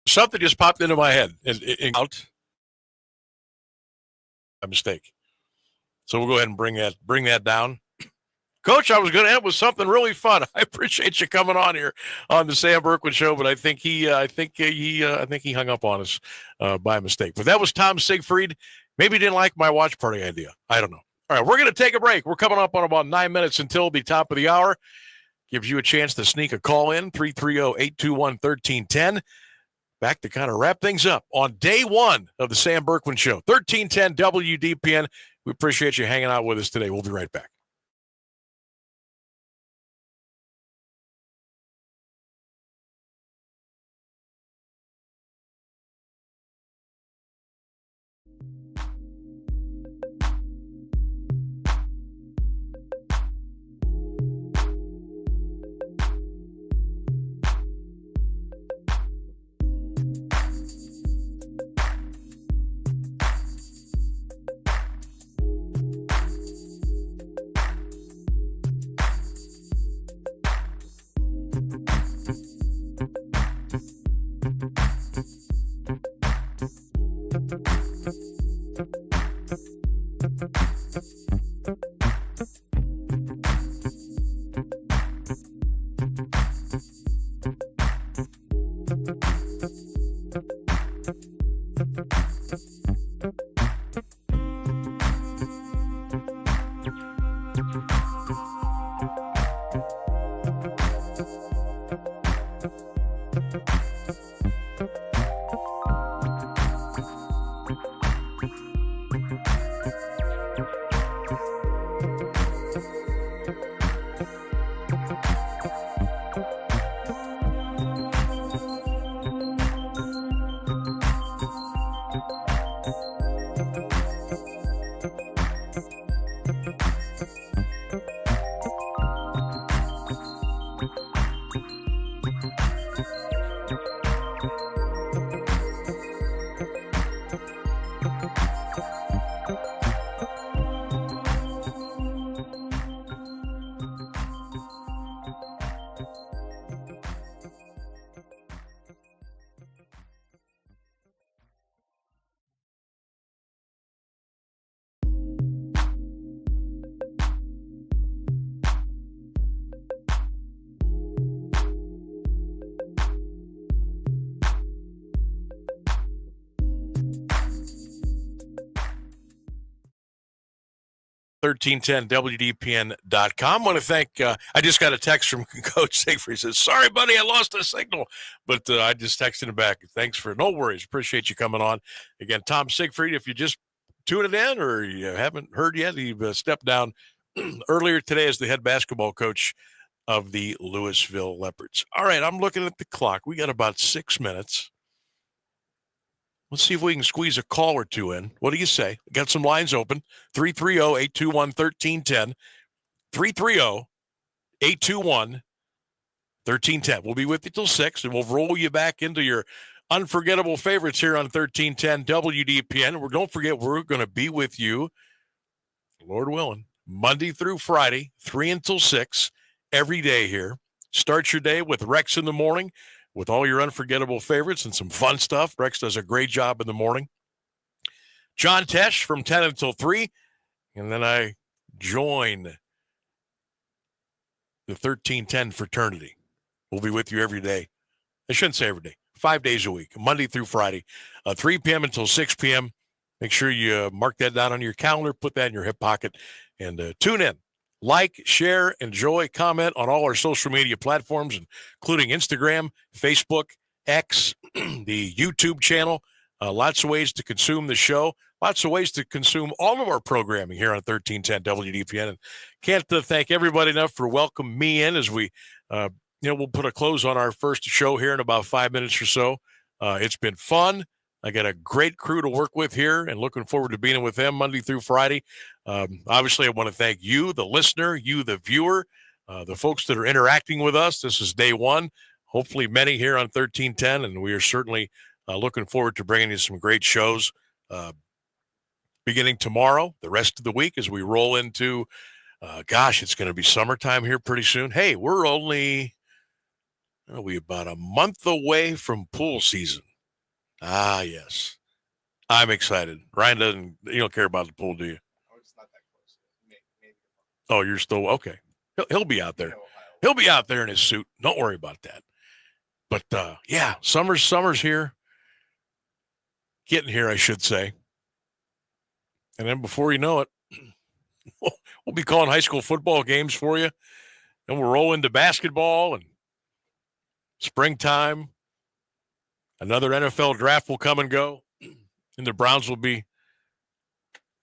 Something just popped into my head and out a mistake. So we'll go ahead and bring that down. Coach, I was going to end with something really fun. I appreciate you coming on here on the Sam Bourquin Show, but I think he hung up on us by mistake. But that was Tom Siegfried. Maybe he didn't like my watch party idea. I don't know. All right, we're going to take a break. We're coming up on about 9 minutes until the top of the hour. Gives you a chance to sneak a call in, 330-821-1310. Back to kind of wrap things up on day one of the Sam Bourquin Show, 1310 WDPN. We appreciate you hanging out with us today. We'll be right back. WDPN.com. I want to thank, I just got a text from Coach Siegfried. He says, sorry, buddy, I lost the signal. But I just texted him back. Thanks no worries. Appreciate you coming on. Again, Tom Siegfried, if you just tuned in or you haven't heard yet, he stepped down earlier today as the head basketball coach of the Louisville Leopards. All right, I'm looking at the clock. We got about 6 minutes. Let's see if we can squeeze a call or two in. What do you say? Got some lines open. 330-821-1310. 330-821-1310. We'll be with you till 6, and we'll roll you back into your unforgettable favorites here on 1310 WDPN. Don't forget, we're going to be with you, Lord willing, Monday through Friday, 3 until 6, every day here. Start your day with Rex in the morning, with all your unforgettable favorites and some fun stuff. Rex does a great job in the morning. John Tesh from 10 until 3. And then I join the 1310 fraternity. We'll be with you every day. I shouldn't say every day. 5 days a week, Monday through Friday, 3 p.m. until 6 p.m. Make sure you mark that down on your calendar, put that in your hip pocket, and tune in. Like, share, enjoy, comment on all our social media platforms, including Instagram, Facebook, X, the YouTube channel. Lots of ways to consume the show. Lots of ways to consume all of our programming here on 1310 WDPN. And can't thank everybody enough for welcoming me in as we, we'll put a close on our first show here in about 5 minutes or so. It's been fun. I got a great crew to work with here and looking forward to being with them Monday through Friday. Obviously, I want to thank you, the listener, you, the viewer, the folks that are interacting with us. This is day one, hopefully many here on 1310, and we are certainly looking forward to bringing you some great shows beginning tomorrow, the rest of the week as we roll into, it's going to be summertime here pretty soon. Hey, we're only about a month away from pool season. Ah, yes. I'm excited. Ryan you don't care about the pool, do you? Oh, it's not that close. Maybe. Oh, you're still, okay. He'll be out there. He'll be out there in his suit. Don't worry about that. But, yeah, summer's here. Getting here, I should say. And then before you know it, we'll be calling high school football games for you. And we'll roll into basketball and springtime. Another NFL draft will come and go. And the Browns will be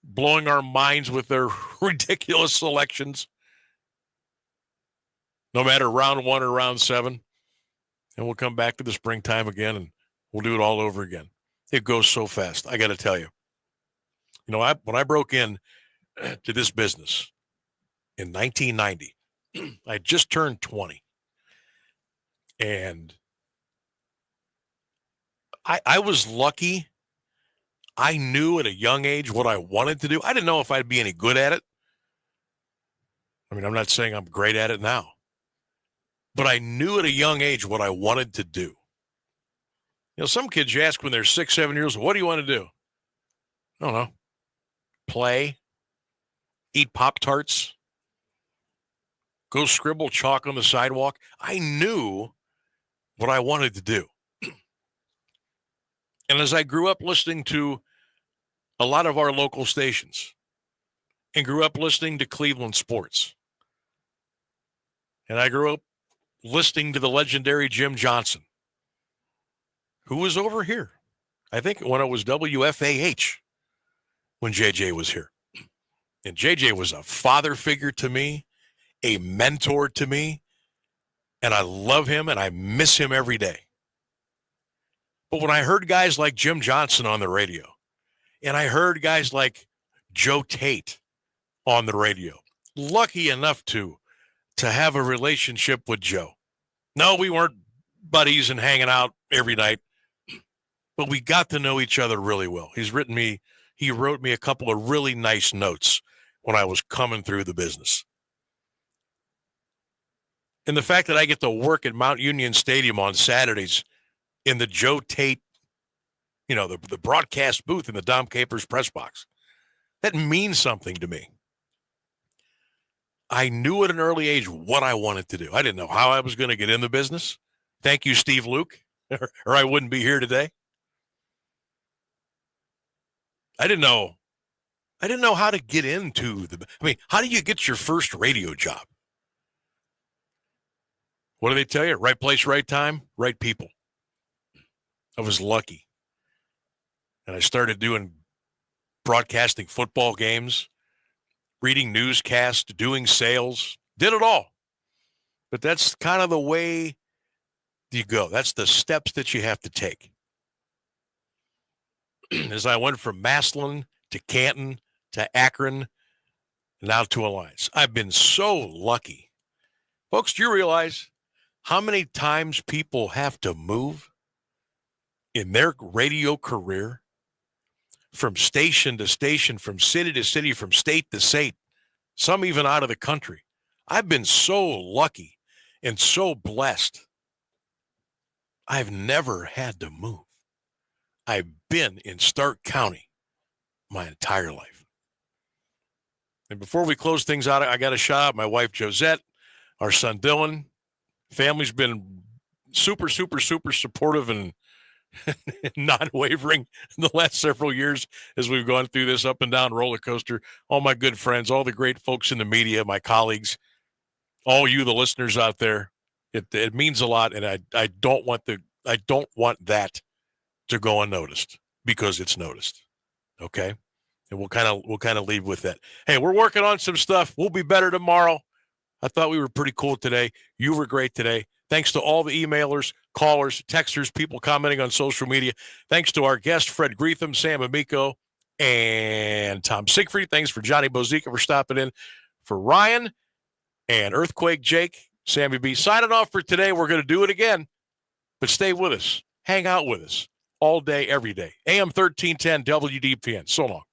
blowing our minds with their ridiculous selections. No matter round 1 or round 7. And we'll come back to the springtime again, and we'll do it all over again. It goes so fast, I got to tell you. You know, when I broke in to this business in 1990, I just turned 20. And I was lucky. I knew at a young age what I wanted to do. I didn't know if I'd be any good at it. I mean, I'm not saying I'm great at it now. But I knew at a young age what I wanted to do. You know, some kids you ask when they're 6, 7 years old, what do you want to do? I don't know. Play. Eat Pop-Tarts. Go scribble chalk on the sidewalk. I knew what I wanted to do. And as I grew up listening to a lot of our local stations and grew up listening to Cleveland sports, and I grew up listening to the legendary Jim Johnson, who was over here, I think when it was WFAH, when JJ was here. And JJ was a father figure to me, a mentor to me, and I love him and I miss him every day. But when I heard guys like Jim Johnson on the radio, and I heard guys like Joe Tate on the radio, lucky enough to have a relationship with Joe. No, we weren't buddies and hanging out every night, but we got to know each other really well. He wrote me a couple of really nice notes when I was coming through the business. And the fact that I get to work at Mount Union Stadium on Saturdays in the Joe Tate, you know, the broadcast booth in the Dom Capers press box, that means something to me. I knew at an early age what I wanted to do. I didn't know how I was going to get in the business. Thank you, Steve Luke, or I wouldn't be here today. I didn't know how to get into how do you get your first radio job? What do they tell you? Right place, right time, right people. I was lucky. And I started doing broadcasting football games, reading newscasts, doing sales, did it all. But that's kind of the way you go. That's the steps that you have to take. As I went from Massillon to Canton to Akron, now to Alliance. I've been so lucky. Folks, do you realize how many times people have to move in their radio career? From station to station, from city to city, from state to state, some even out of the country. I've been so lucky and so blessed. I've never had to move. I've been in Stark County my entire life. And before we close things out, I got to shout out my wife, Josette, our son, Dylan. Family's been super, super, super supportive and non-wavering in the last several years as we've gone through this up and down roller coaster. All my good friends, all the great folks in the media, my colleagues, all you, the listeners out there, it means a lot, and I don't want that to go unnoticed because it's noticed. Okay, and we'll kind of leave with that. Hey, we're working on some stuff. We'll be better tomorrow. I thought we were pretty cool today. You were great today. Thanks to all the emailers, callers, texters, people commenting on social media. Thanks to our guests, Fred Greetham, Sam Amico, and Tom Siegfried. Thanks for Johnny Bozica for stopping in. For Ryan and Earthquake Jake, Sammy B. Signing off for today. We're going to do it again, but stay with us. Hang out with us all day, every day. AM 1310 WDPN. So long.